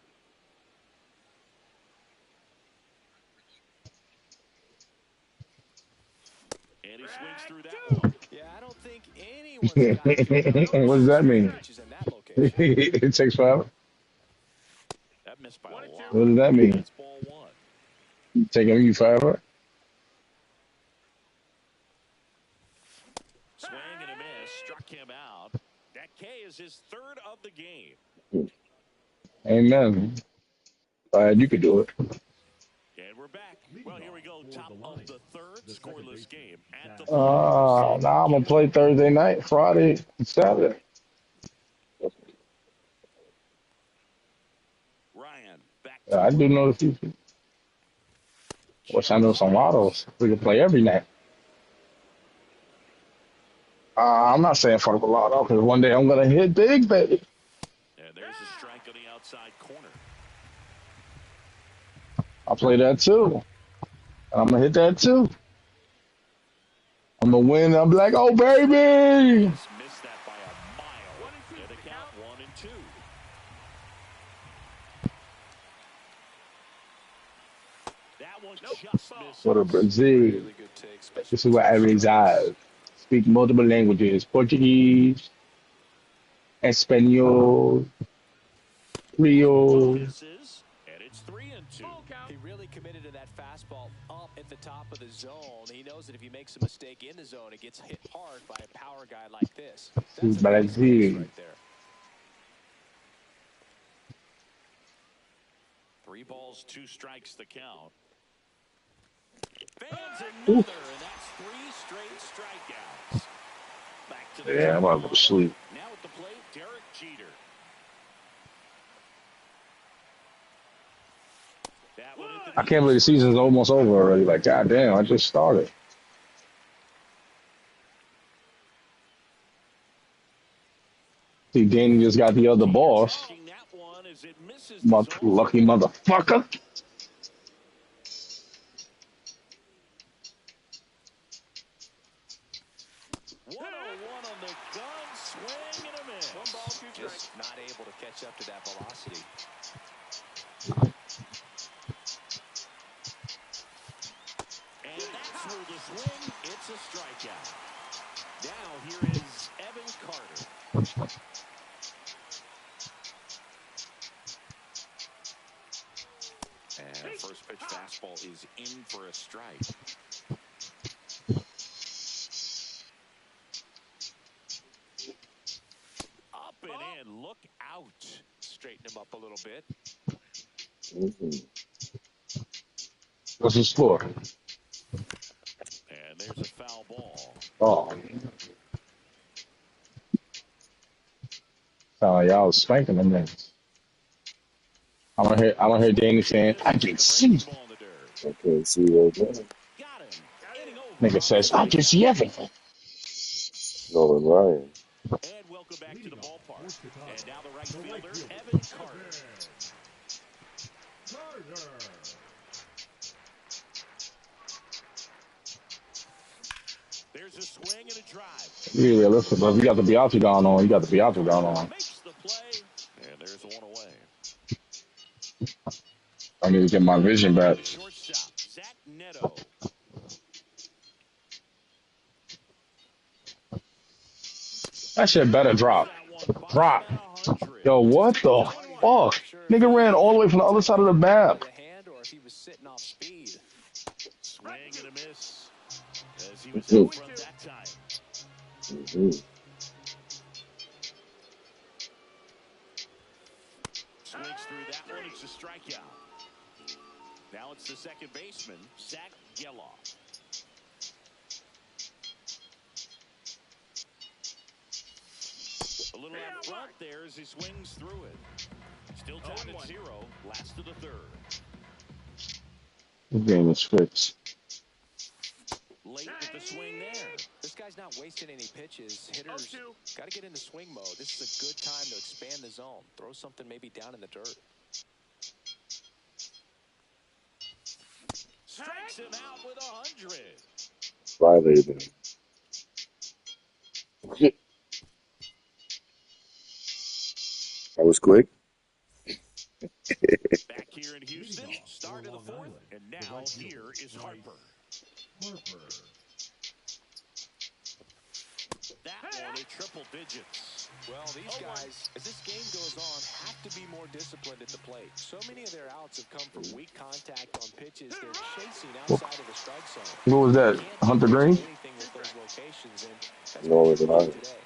And he swings through that one. Yeah, I don't think anyone's got What does that mean? pitches in that location. It takes forever. That missed by a lot. What does that mean? That's ball one. Taking you forever? Swing and a miss. Struck him out. That K is his third of the game. Amen. Glad you could do it. And we're back. Well, here we go. Top of the third. Scoreless game at the Now I'm going to play Thursday night, Friday, and Saturday. Ryan back. I do know the future. Wish I knew some autos. We could play every night. I'm not saying fuck the lotto because one day I'm going to hit big, baby. And there's a strike on the outside corner. I'll play that too. I'm going to hit that too. I'm going to win. I'm like, oh, baby. Just missed that by a mile. And the count 1-2. That one just missed. What a Brazil. Really good take, This is where I reside. Speak multiple languages. Portuguese, Espanol, Creole. Misses, and it's 3-2. He really committed to that fastball up at the top of the zone. He knows that if he makes a mistake in the zone, it gets hit hard by a power guy like this. That's a nice pitch right there. 3 balls, 2 strikes the count. Fans another, and that's 3 straight strikeouts. Back to the Yeah, I'm about to go to sleep. Now at the plate, Derek Jeter. That one hit the I can't believe the season's almost over already. Like, goddamn, I just started. See, Danny just got the other boss. that one as it misses My the zone. lucky motherfucker. 101 on the gun, swing and a miss. 1 ball, 2 strikes. Just not able to catch up to that velocity. And that's through the swing. It's a strikeout. Now here is Evan Carter. And first pitch fastball is in for a strike. Up and in. Look out. Straighten him up a little bit. What's the score? And there's a foul ball. Oh, sound like y'all was spanking them niggas. I don't hear Danny saying, I can see. Okay, see right there. Got him. Inning over Nigga on the says, I can strikeout. see everything. Nolan Ryan. And welcome back to the Leading off ballpark. for Chicago, And now the right the right fielder, fielder, Evan Carter. Carter. There's a swing and a drive. Yeah, realistic, but you got the Beato going on. You got the Beato going on. Makes the play. And there's one away. I need to get my vision back. Shortstop, Zach Neto. That shit better Fires drop. that one by him Drop. at 100. Yo, what the fuck? Nigga ran all the way from the other side of the map. Swing and a miss. As he was Mm-hmm. out front that time. Mm-hmm. Swings through that one. It's a strikeout. Now it's the second baseman, Zach Geloff. A little out front there as he swings through it. Still tied at 0. Last of the third. This game is fixed. Late with the swing there. This guy's not wasting any pitches. Hitters got to get into swing mode. This is a good time to expand the zone. Throw something maybe down in the dirt. Strikes him out with 100. Violated him. That was quick. Back here in Houston, start of the fourth, and now here is Harper. That one in triple digits. Well, these guys, as this game goes on, have to be more disciplined at the plate. So many of their outs have come from weak contact on pitches they're chasing outside of the strike zone. What was that? Hunter Green? Anything with those locations, and that's Nolan what Ryan. today.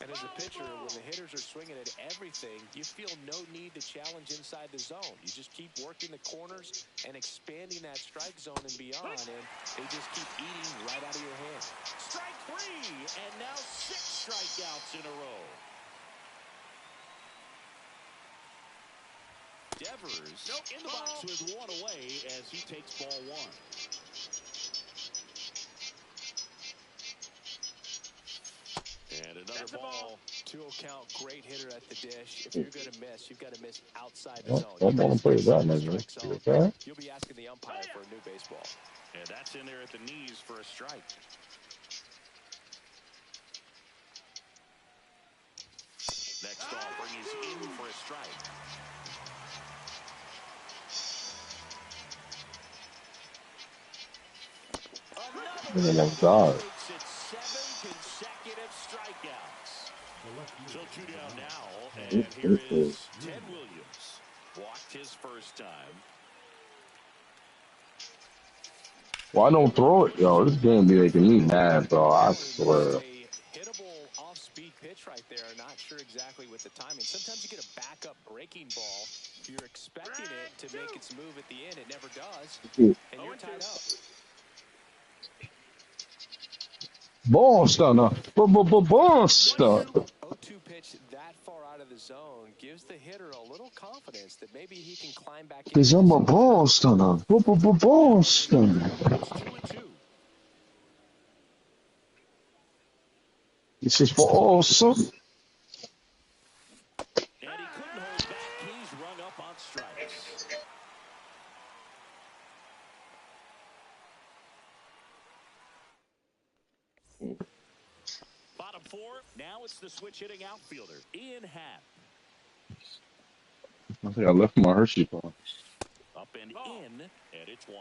And as a pitcher, when the hitters are swinging at everything, you feel no need to challenge inside the zone. You just keep working the corners and expanding that strike zone and beyond, and they just keep eating right out of your hand. Strike 3, and now 6 strikeouts in a row. Devers in the box with one away as he takes ball 1. And another ball. 2-0 count, great hitter at the dish. If you're going to miss, you've got to miss outside the I zone. don't want to play that, man. Okay. You'll be asking the umpire for a new baseball. And that's in there at the knees for a strike. Next offering is in for a strike. Oh my God. It's 7 consecutive strikeouts. So 2 down now, and here is Ted Williams. Walked his first time. Why don't throw it? Yo, this game be making me mad, bro. I swear. Hittable off-speed pitch right there. Not sure exactly with the timing. Sometimes you get a backup breaking ball. You're expecting it to make its move at the end. It never does, and you're tied up. Ball stunner. Ball stunner. 0-2 pitch that far out of the zone gives the hitter a little confidence that maybe he can climb back in. Cause I'm a ball stunner. Ball stunner. It's 2-2. This is for awesome. And he couldn't hold back. He's rung up on strikes. Bottom 4. Now it's the switch hitting outfielder, Ian Happ. I think I left my Hershey bar. Up and in, and it's 1-0.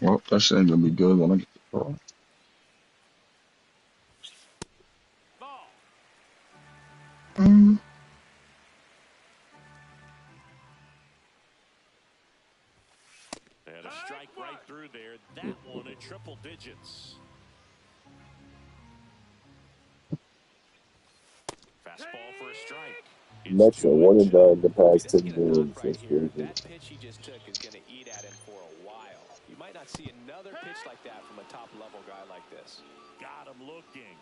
Well, that shit ain't gonna be good when I get the car. Ball. Mm. And a strike right through there. That one in triple digits. Fastball for a strike. Mets are 1 and done the past 10 games. That's crazy. That pitch he just took is going to eat at him for a while. You might not see another pitch like that from a top-level guy like this. Got him looking.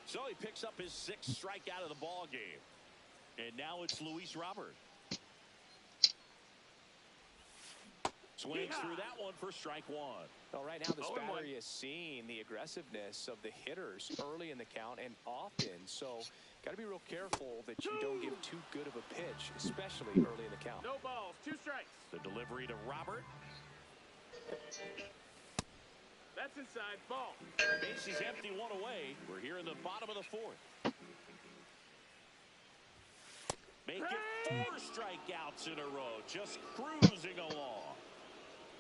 So he picks up his 6th strikeout of the ball game. And now it's Luis Robert. Swings through that one for strike 1. Well, right now this battery is seeing the aggressiveness of the hitters early in the count and often. So got to be real careful that you don't give too good of a pitch, especially early in the count. No balls, 2 strikes. The delivery to Robert. That's inside, ball. Bases empty, 1 away. We're here in the bottom of the 4th. Make it 4 strikeouts in a row, just cruising along.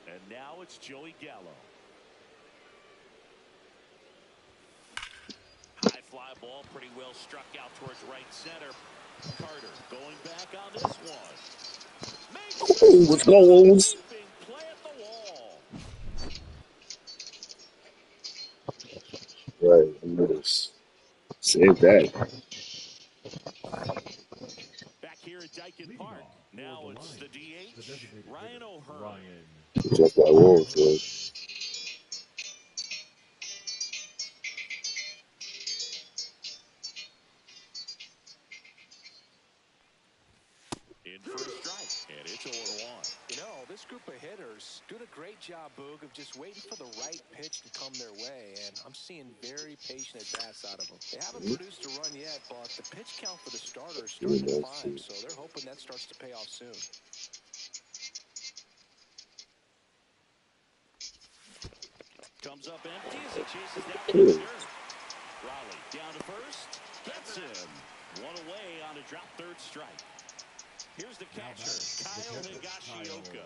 And now it's Joey Gallo. High fly ball, pretty well struck out towards right center. Carter going back on this one. Oh, what's going on? Play at the wall. Right, I'm gonna save that. Back here at Dyken Park. Now it's the DH, Ryan O'Hearn. Just that wall, so. In for a strike, and it's 0-1. You know, this group of hitters doing a great job, Boog, of just waiting for the right pitch to come their way, and I'm seeing very patient at-bats out of them. They haven't produced a run yet, but the pitch count for the starter is starting to climb, so they're hoping that starts to pay off soon. Comes up empty as he chases down the third. Raleigh down to first, gets him. 1 away on a drop 3rd strike. Here's the catcher, Kyle Higashioka.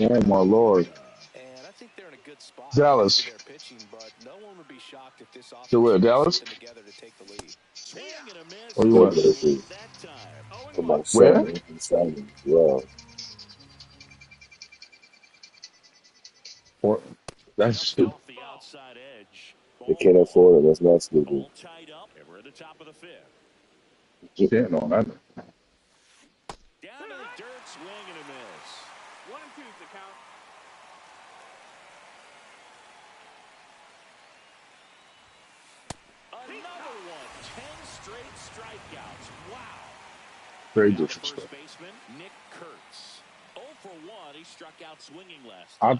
Oh my Lord. And I think they're in a good spot. Dallas. Their pitching, but no one would be shocked if this offense So where, Dallas? put together to take the lead. Swing and a miss. Where you want? That time. About Where? 7 and 7. Wow. That's Off the outside edge. They can't afford it. That's not stupid. All tied up, and we're at the top of the 5th. shit on that. Down to the dirt, swing and a miss. 1 and 2's the count. Another one. 10 straight strikeouts. Wow. Very Now the disrespectful. first baseman, Nick Kurtz. 0 for 1. He struck out swinging last I time.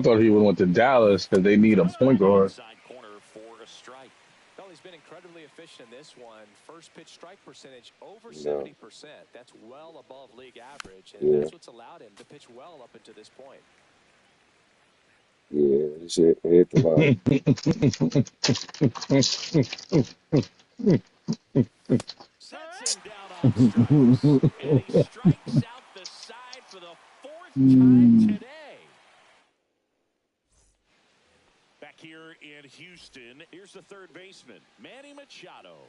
thought he would went to Dallas because they need a point guard. Inside corner for a strike. Well, he's been incredibly efficient in this one. First pitch strike percentage over Yeah. 70%. That's well above league average, and that's what's allowed him to pitch well up until this point. Yeah, this shit hit the line. Sets him down on strikes. And he strikes out the side for the 4th time today. Back here in Houston, here's the 3rd baseman, Manny Machado.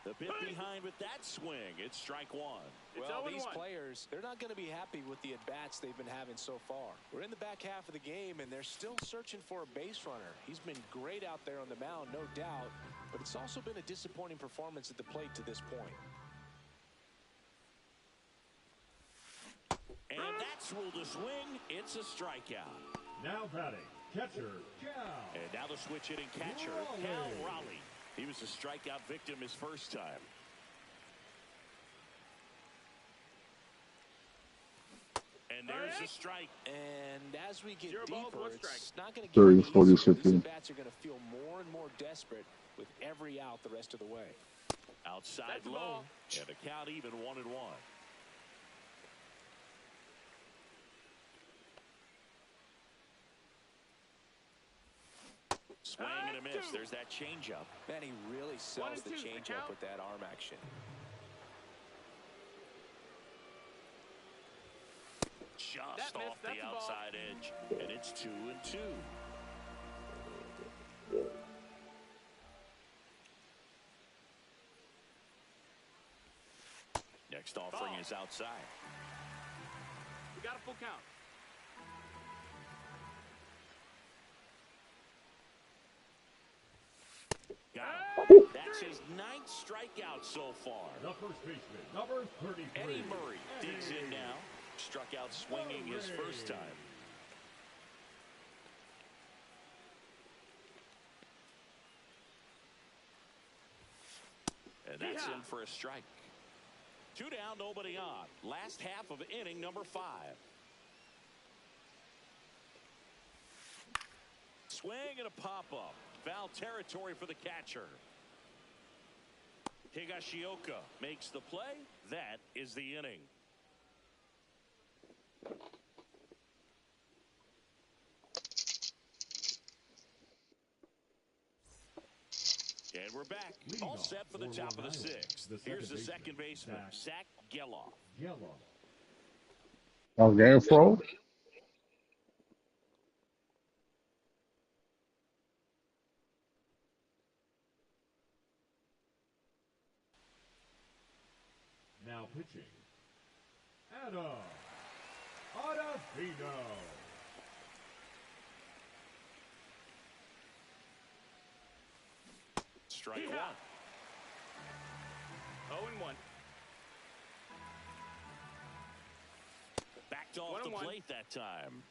The bit behind with that swing. It's strike 1. Well, these players, they're not going to be happy with the at-bats they've been having so far. We're in the back half of the game, and they're still searching for a base runner. He's been great out there on the mound, no doubt, but it's also been a disappointing performance at the plate to this point. And that's ruled a swing. It's a strikeout. Now batting, catcher, Cal. And now the switch hitting catcher, Cal Raleigh. He was a strikeout victim his first time. And there's a strike. And as we get 0 balls, deeper, 1 strike. it's not going to get 30, any 40, easier. 50. These bats are going to feel more and more desperate with every out the rest of the way. Outside That's the low. ball. And the count even 1-1. Swing and a miss. There's that changeup. Man, he really sells the 1 and 2's the changeup count. with that arm action. Just That off missed. That's the the ball. outside edge. And it's 2-2. Next offering is outside. We got a full count. Got him. That That's his 9th strikeout so far. The first baseman, number 33. Eddie Murray digs in now. Struck out swinging his first time. And that's in for a strike. 2 down, nobody on. Last half of inning number 5. Swing and a pop-up. Foul territory for the catcher. Higashioka makes the play. That is the inning. And we're back. All set for the top of the 6th. Here's the second baseman, Zach Geloff. Oh, game pro. Now pitching, Adam Ottavino. Strike 1. 0-1. Backed off the plate that time.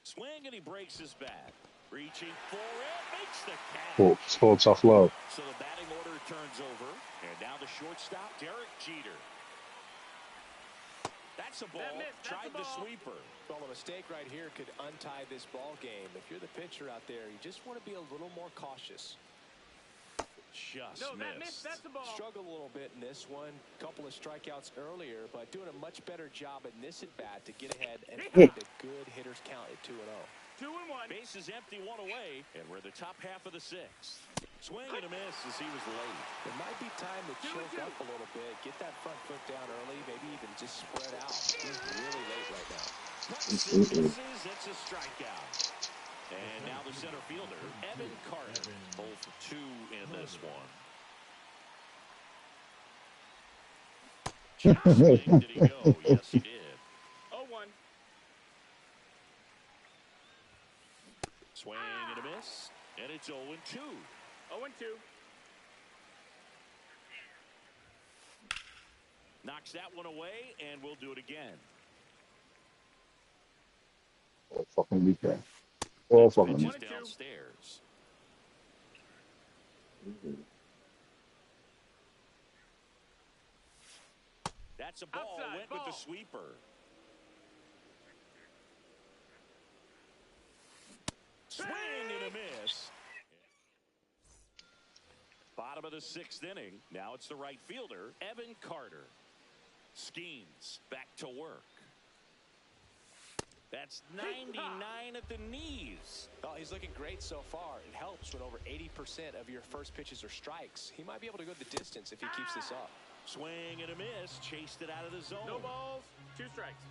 Swing and he breaks his bat. Reaching for it, makes the catch. It's full tough love. So the batting order turns over. And now the shortstop, Derek Jeter. That's a ball. Tried the sweeper. Well, a mistake right here could untie this ball game. If you're the pitcher out there, you just want to be a little more cautious. Just missed. That's the ball. Struggled a little bit in this one. Couple of strikeouts earlier, but doing a much better job in this at bat to get ahead and find a good hitter's count at 2-0. 2-1. Bases empty, 1 away, and we're the top half of the 6th. Swing and a miss as he was late. It might be time to choke up a little bit, get that front foot down early, maybe even just spread out. He's really late right now. Misses, it's a strikeout. And now the center fielder, Evan Carter, 0 for 2 in this one. Just swing, did he go? Yes, he did. 0-1. Swing and a miss, and it's 0-2. 0-2. Knocks that one away, and we'll do it again. Oh, fucking weekend. Oh, fucking Pitches downstairs. That's a ball. Outside, went ball. with the sweeper. Swing and a miss. Bottom of the 6th inning. Now it's the right fielder, Evan Carter. Schemes back to work. That's 99 at the knees. Well, he's looking great so far. It helps when over 80% of your first pitches are strikes. He might be able to go the distance if he keeps this up. Swing and a miss. Chased it out of the zone. No balls, 2 strikes.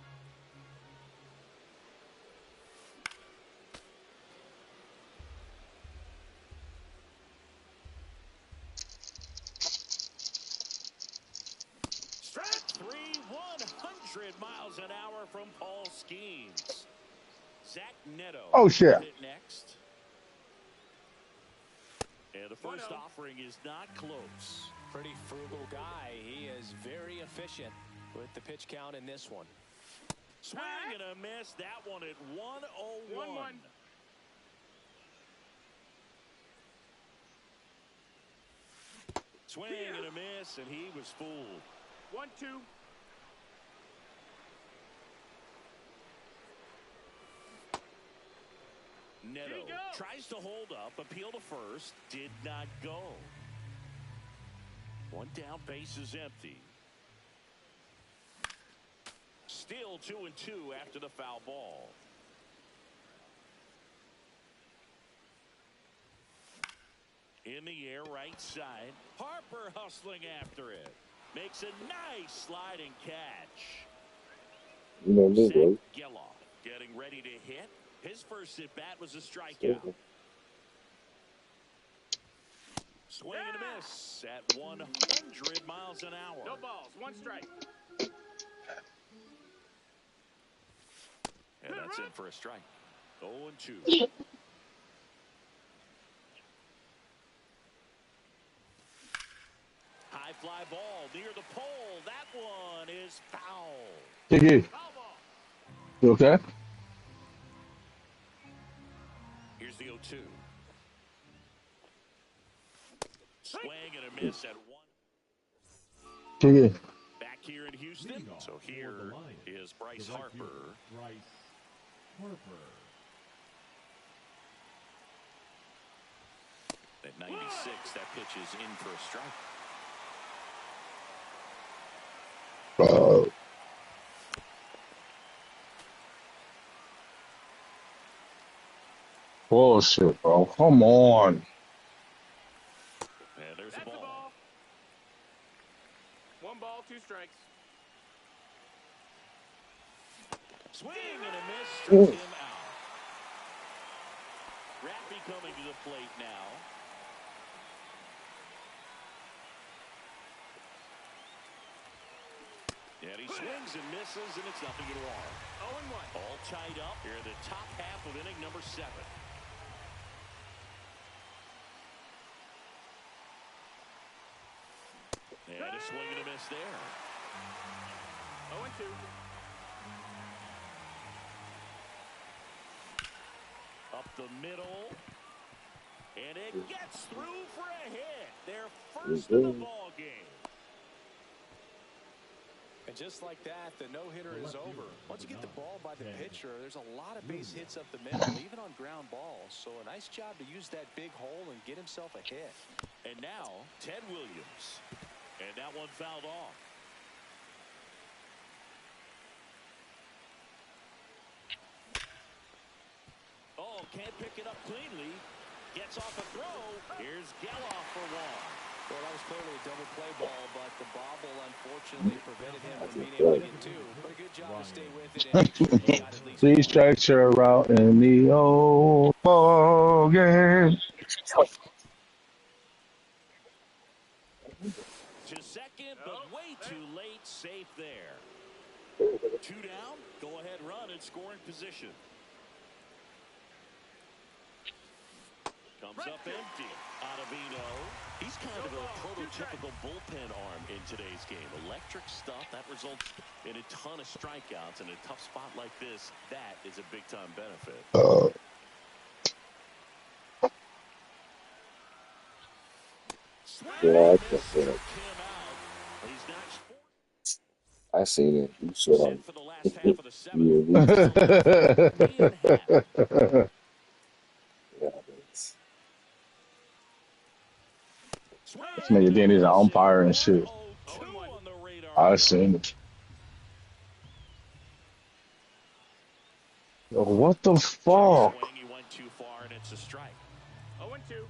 Strike 3, 100 miles an hour from Paul Schemes. Zach Neto. Oh, shit. Hit next. And the first offering is not close. Pretty frugal guy. He is very efficient with the pitch count in this one. Swing and a miss. That one at 101. 1-1. Swing and a miss, and he was fooled. 1-2. Neto tries to hold up, appeal to first, did not go. 1 down, base is empty. Still 2-2 after the foul ball. In the air, right side. Harper hustling after it. Makes a nice sliding catch. Zach Geloff getting ready to hit. His first at-bat was a strikeout. Swing and a miss at 100 miles an hour. No balls, 1 strike. And that's in for a strike. 0-2. High fly ball near the pole. That one is foul. Hey, you okay? Here's the 0-2. Swing and a miss at one. Hey, Back here in Houston. So here is Bryce Harper. At 96, that pitch is in for a strike. Bullshit, bro. Come on. And there's the ball. 1 ball, 2 strikes. Swing and a miss. Strikes him out. Rappy coming to the plate now. And he swings and misses, and it's 0-1. 0-1. All tied up here in the top half of inning number 7. And a swing and a miss there. 0-2. Up the middle. And it gets through for a hit. Their first of the ball game. And just like that, the no-hitter is over. Once you get the ball by the pitcher, there's a lot of base hits up the middle, even on ground balls. So a nice job to use that big hole and get himself a hit. And now, Ted Williams. And that one fouled off. Oh, can't pick it up cleanly. Gets off a throw. Here's Geloff for 1. Well, that was clearly a double play ball, but the bobble unfortunately prevented him from being able to get 2. But a good job to stay with it and make sure he got at least 1. Please strikes are out in the old ball game. To second, but way too late. Safe there. 2 down. Go ahead run and scoring position. Comes up empty. Ottavino. He's kind of a prototypical bullpen arm in today's game. Electric stuff that results in a ton of strikeouts. In a tough spot like this, that is a big-time benefit. Yeah, I seen it. You saw him. For the last half of the 7th. This nigga Danny's an umpire and shit. I seen it. Yo, what the fuck? He went too far and it's a strike. 0-2.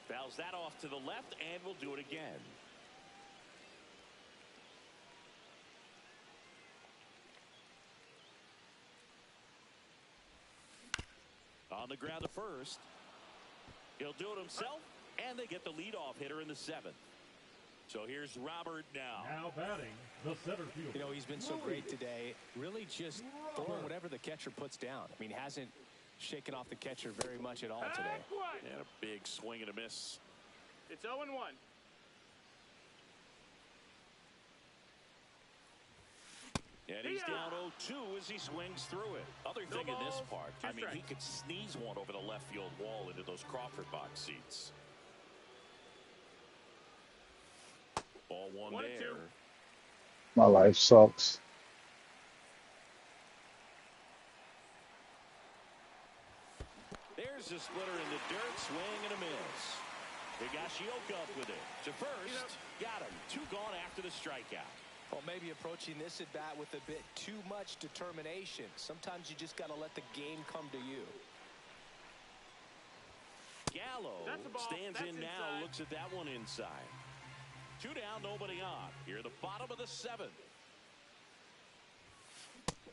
Fouls that off to the left and we'll do it again. On the ground to first. He'll do it himself, and they get the leadoff hitter in the 7th. So here's Robert now. Now batting the center field. You know, he's been so great today. Really just throwing whatever the catcher puts down. I mean, hasn't shaken off the catcher very much at all today. And a big swing and a miss. It's 0-1. And he's down 0-2 as he swings through it. Other thing in this part, I mean, he could sneeze one over the left field wall into those Crawford box seats. Ball 1 there. My life sucks. There's a splitter in the dirt, swing and a miss. Higashioka up with it. To first, got him. 2 gone after the strikeout. Well, maybe approaching this at bat with a bit too much determination. Sometimes you just got to let the game come to you. Gallo stands in now, looks at that one inside. 2 down, nobody on. Here, the bottom of the 7th.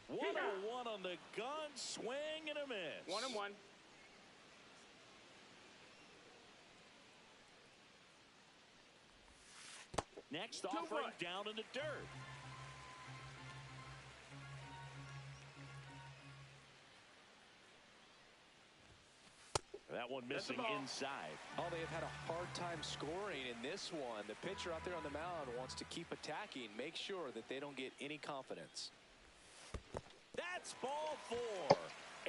1-1 on the gun, swing and a miss. 1-1. Next offering down in the dirt. That one missing inside. Oh, they have had a hard time scoring in this one. The pitcher out there on the mound wants to keep attacking, make sure that they don't get any confidence. That's ball 4.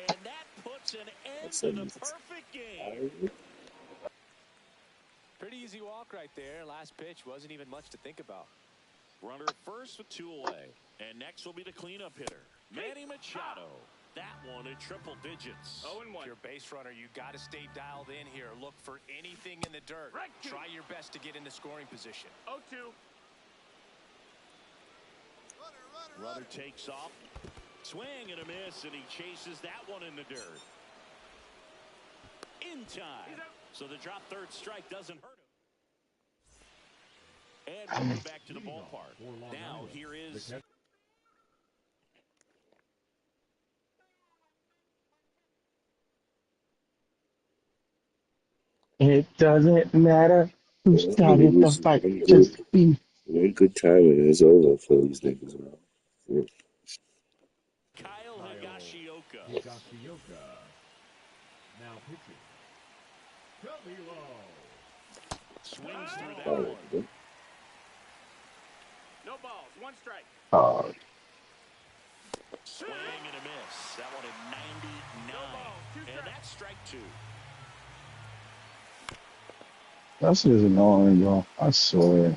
And that puts an end to the perfect game. Pretty easy walk right there. Last pitch wasn't even much to think about. Runner at first with 2 away. And next will be the cleanup hitter, Manny Machado. That one in triple digits. 0-1. If you're a base runner, you got to stay dialed in here. Look for anything in the dirt. Try your best to get into scoring position. 0-2. Runner takes off. Swing and a miss, and he chases that one in the dirt. In time. So the drop third strike doesn't hurt him. And we'll go back to the ballpark. Now here is... It doesn't matter who started the fight. Just be. Good timing. It's over for these niggas, man. Yeah. Kyle Higashioka. Now pitching. Camilo. Swings through that one. No balls. 1 strike. Oh, Swing and a miss. That one at 99. No balls. 2 strikes. And that's strike 2. that shit is annoying, bro. I swear. And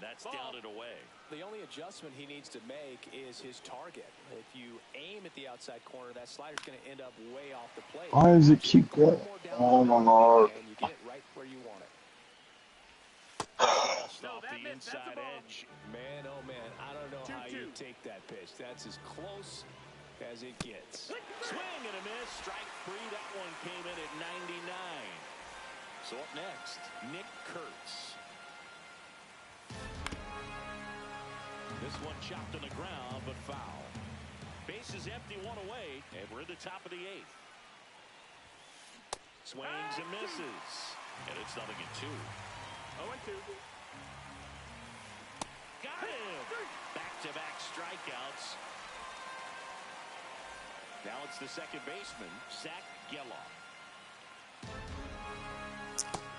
that's down and away. The only adjustment he needs to make is his target. If you aim at the outside corner, that slider's going to end up way off the plate. Why does it keep going? Oh my God. And you get it right where you want it. Just No, off that the missed. That's a inside ball. edge. Man, oh man, I don't know how you 2-2. take that pitch. That's as close as it gets. Swing and a miss. Strike 3. That one came in at 99. So up next, Nick Kurtz. This one chopped on the ground, but foul. Base is empty, 1 away, and we're in the top of the 8th. Swings and misses. And it's 0-2. 0-2. Got him. Back-to-back strikeouts. Now it's the second baseman, Zach Geloff.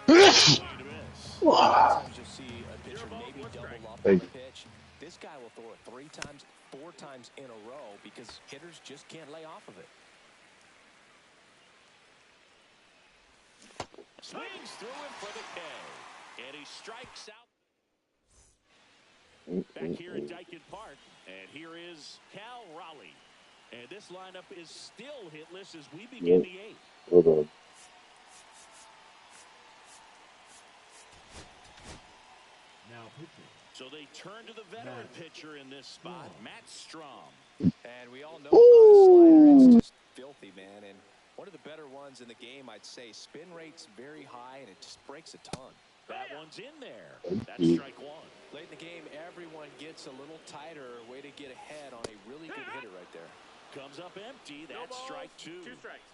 Swing and a miss. Sometimes you'll see a pitcher maybe double up on the pitch. This guy will throw it 3 times, 4 times in a row because hitters just can't lay off of it. Swings through him for the K. And he strikes out. Back here at Dyken Park. And here is Cal Raleigh. And this lineup is still hitless as we begin the 8th. Hold on. Now pitching. So they turn to the veteran pitcher in this spot, Matt Strom. And we all know about his slider. It's just filthy, man. And one of the better ones in the game, I'd say. Spin rate's very high, and it just breaks a ton. That one's in there. That's strike 1. Late in the game, everyone gets a little tighter. Way to get ahead on a really good hitter right there. Comes up empty. No That's balls. strike 2. 2 strikes.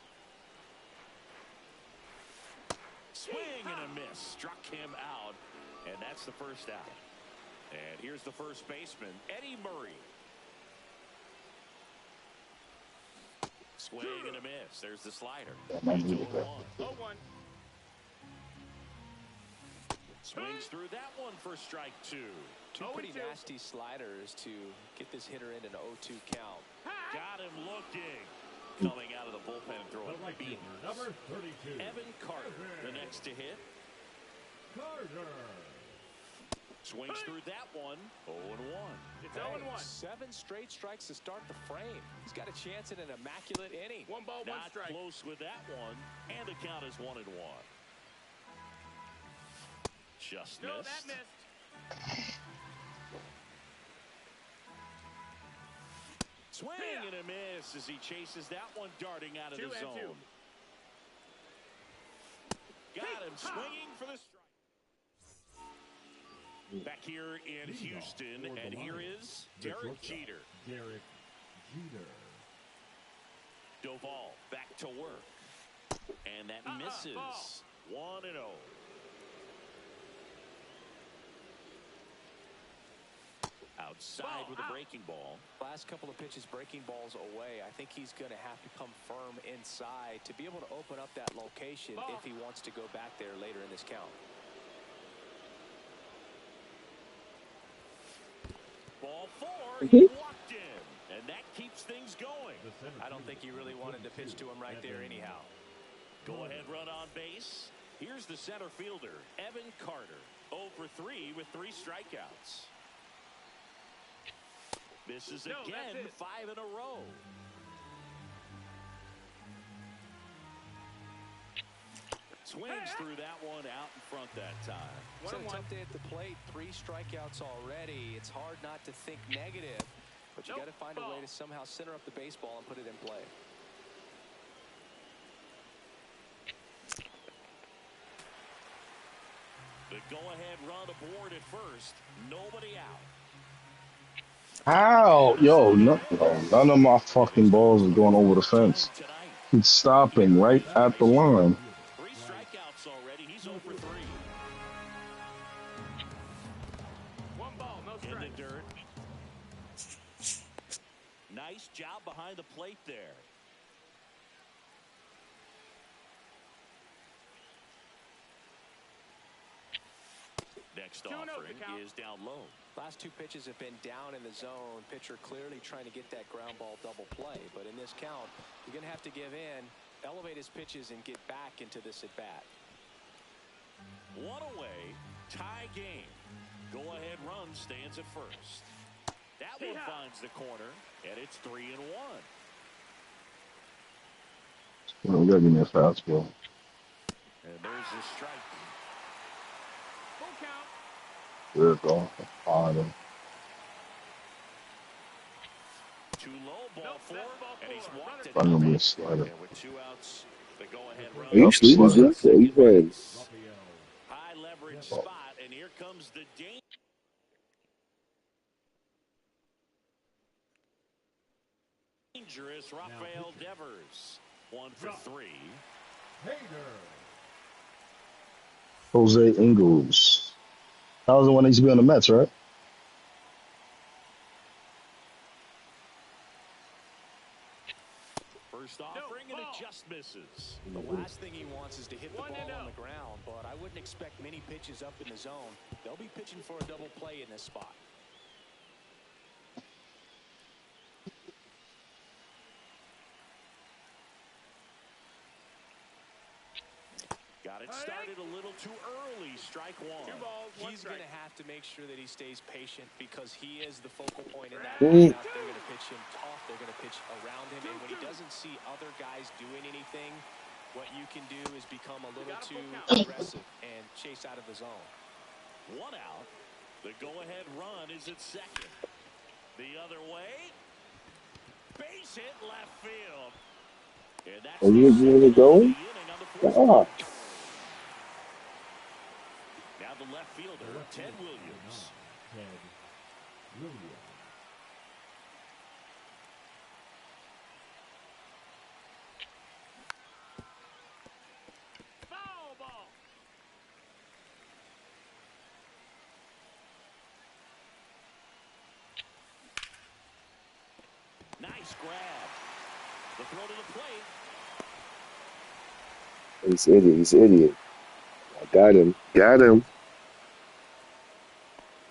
Swing and a miss. Struck him out. And that's the first out. And here's the first baseman, Eddie Murray. Swing and a miss. There's the slider. It's 0-1. 0-1. Swings through that one for strike 2. 2 pretty nasty sliders to get this hitter in an 0-2 count. Got him looking. Coming out of the bullpen throwing The right beat. fielder, number 32. Evan Carter, the next to hit. Carter. Swings through that one. 0-1. It's 0-1. 7 straight strikes to start the frame. He's got a chance at an immaculate inning. 1 ball, 1 Not strike. close with that one. And the count is 1-1. Just No, missed. that missed. Swing and a miss as he chases that one darting out of 2 the and zone. 2. Got him swinging for the strike. Back here in Houston, and here is Derek Jeter. Derek Jeter. Doval back to work. And that misses. 1-0. Outside with a breaking ball. Last couple of pitches breaking balls away. I think he's going to have to come firm inside to be able to open up that location if he wants to go back there later in this count. Ball 4, he walked in, and that keeps things going. I don't think he really wanted to pitch to him right there anyhow. Go ahead run on base. Here's the center fielder, Evan Carter. 0 for 3 with 3 strikeouts. Misses again, 5 in a row. Swings through that one out in front that time. It's a tough day at the plate. 3 strikeouts already. It's hard not to think negative, but you got to find a way to somehow center up the baseball and put it in play. The go-ahead run aboard at first. Nobody out. How? Yo, none of my fucking balls are going over the fence. He's stopping right at the line. 3 strikeouts already. He's 0 for 3. 1 ball, no strike. In the dirt. Nice job behind the plate there. Next offering is down low. Last 2 pitches have been down in the zone. Pitcher clearly trying to get that ground ball double play. But in this count, you're going to have to give in, elevate his pitches, and get back into this at-bat. 1 away, tie game. Go-ahead run stands at first. That one finds the corner, and it's 3-1. Well, we got to give me a fastball. And there's the strike. Full count. Good ball. Fine. 2 low, ball 4, and he's walked it. I'm going to be a slider. And with 2 outs, the go-ahead run. Are you sleeping, Jeff? Or are you playing? High leverage spot, and here comes the dangerous Rafael Devers. 1 for 3. Jose Ingles. That was the one that used to be on the Mets, right? First offering, and it just misses. The last thing he wants is to hit the ball on the ground, but I wouldn't expect many pitches up in the zone. They'll be pitching for a double play in this spot. Got it started a little too early. Strike 1. 2 balls, 1 He's strike. going to have to make sure that he stays patient because he is the focal point in that lineup. They're going to pitch him tough. They're going to pitch around him. And when he doesn't see other guys doing anything, what you can do is become a little too aggressive and chase out of the zone. 1 out. The go-ahead run is at second. The other way. Base hit left field. And that's Are you really going? God. Now the left fielder, Ted Williams. Foul ball. Nice grab. The throw to the plate. He's an idiot. He's an idiot. I got him. Got him.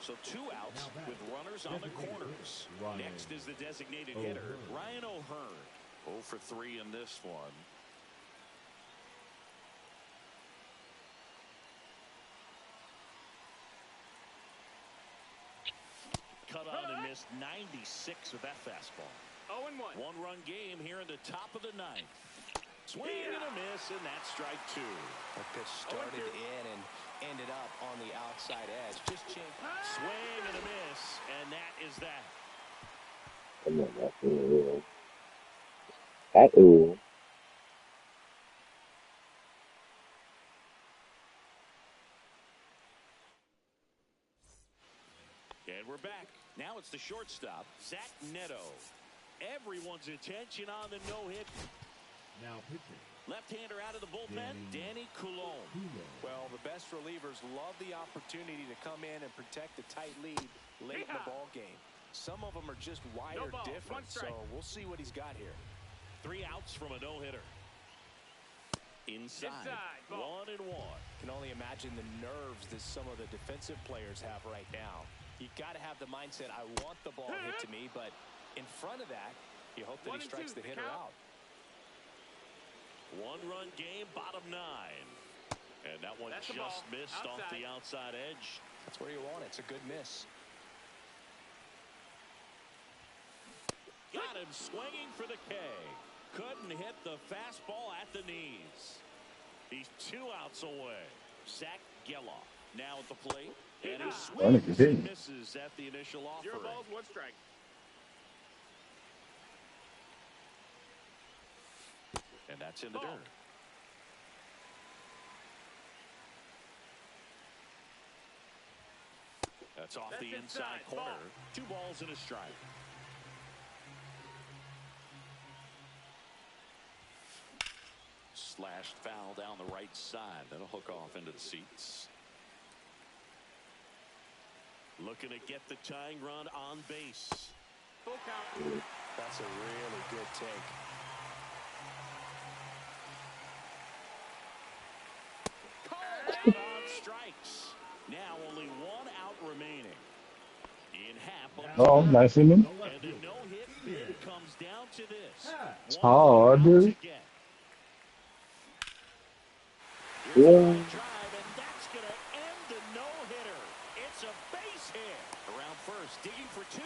So 2 outs with runners on the corners. Next is the designated hitter, Ryan O'Hearn. 0 for 3 in this one. Cut on and missed 96 with that fastball. 0-1. 1-run game here in the top of the 9th. Swing and a miss, and that's strike 2. That pitch started in and ended up on the outside edge. Just chink. Swing and a miss, and that is that. Come on, that's Uh-oh. And we're back. Now it's the shortstop, Zach Neto. Everyone's attention on the no-hit. Now pitching Left-hander out of the bullpen, Danny Coulomb. Well, the best relievers love the opportunity to come in and protect the tight lead late in the ball game. Some of them are just wired different, so we'll see what he's got here. 3 outs from a no-hitter. Inside. 1-1. Can only imagine the nerves that some of the defensive players have right now. You got to have the mindset, I want the ball hit to me, but in front of that, you hope that he strikes the hitter out. 1-run game, bottom 9. And that one just missed off the outside edge. That's where you want it. It's a good miss. Got him swinging for the K. Couldn't hit the fastball at the knees. He's 2 outs away. Zach Geloff now at the plate. And he swings and misses at the initial offering. 0 balls, 1 strike. And that's in the dirt. That's off the inside corner. 2 balls and a strike. Slashed foul down the right side. That'll hook off into the seats. Looking to get the tying run on base. Full count. That's a really good take. Called out on strikes. Now only 1 out remaining. In half. Oh, nice in him. And the no-hit bid comes down to this. Oh, dude. Drive, and that's going to end the no-hitter. It's a base hit. Around first, digging for 2.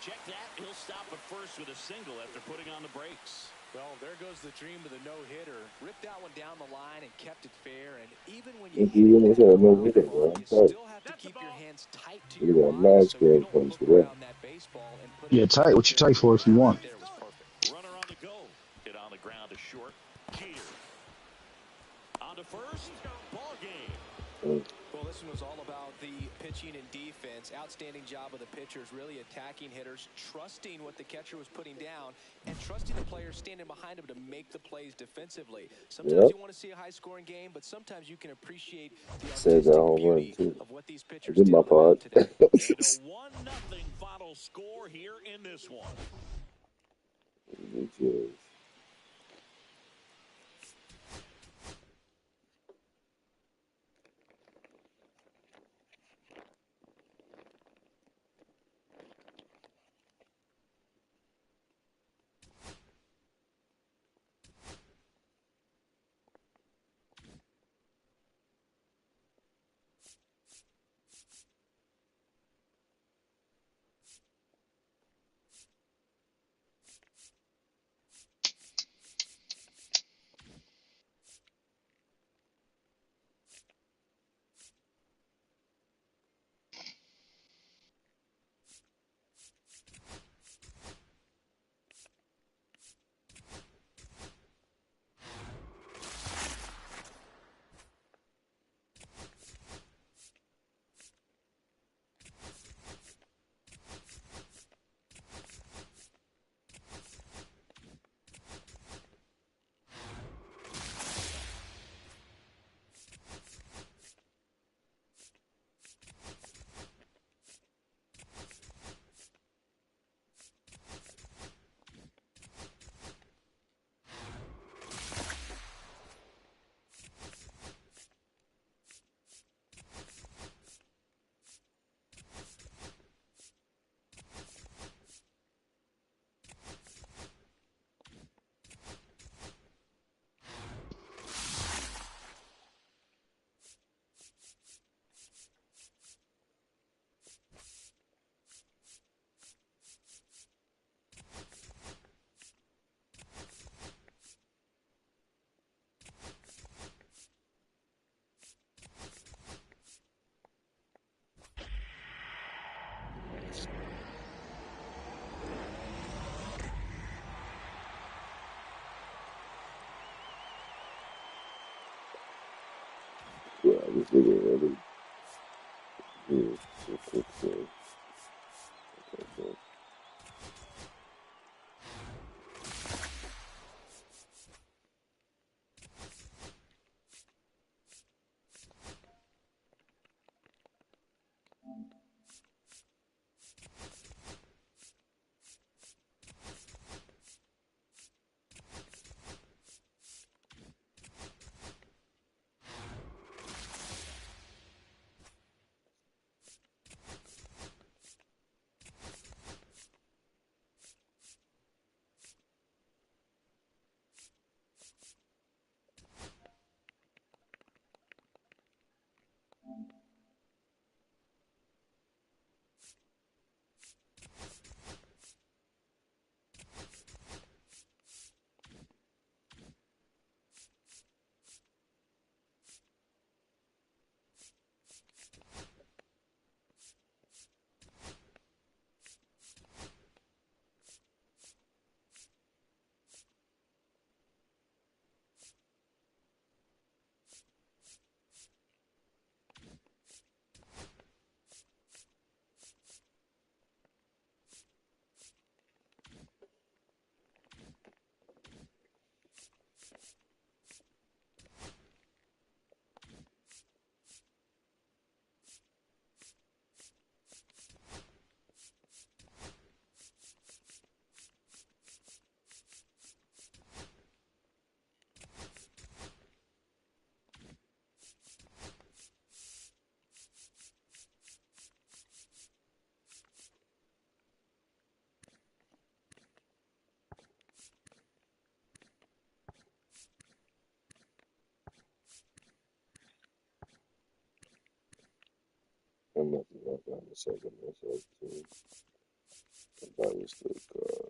Check that. He'll stop at first with a single after putting on the brakes. Well, there goes the dream of the no-hitter. Ripped that one down the line and kept it fair. And even when you still have to keep your hands tight to your body so you don't look around that baseball and put Yeah, tight. What you tight for if you want? Runner on the go. Hit on the ground to short. Jeter. On to first. Ball game. Well, this one was all about the pitching and defense. Outstanding job of the pitchers, really attacking hitters, trusting what the catcher was putting down, and trusting the players standing behind him to make the plays defensively. Sometimes you want to see a high-scoring game, but sometimes you can appreciate the artistic beauty of what these pitchers did on the mound today. And a 1-0 final score here in this one. Yeah, this nigga really. I'm not the second myself too. That was the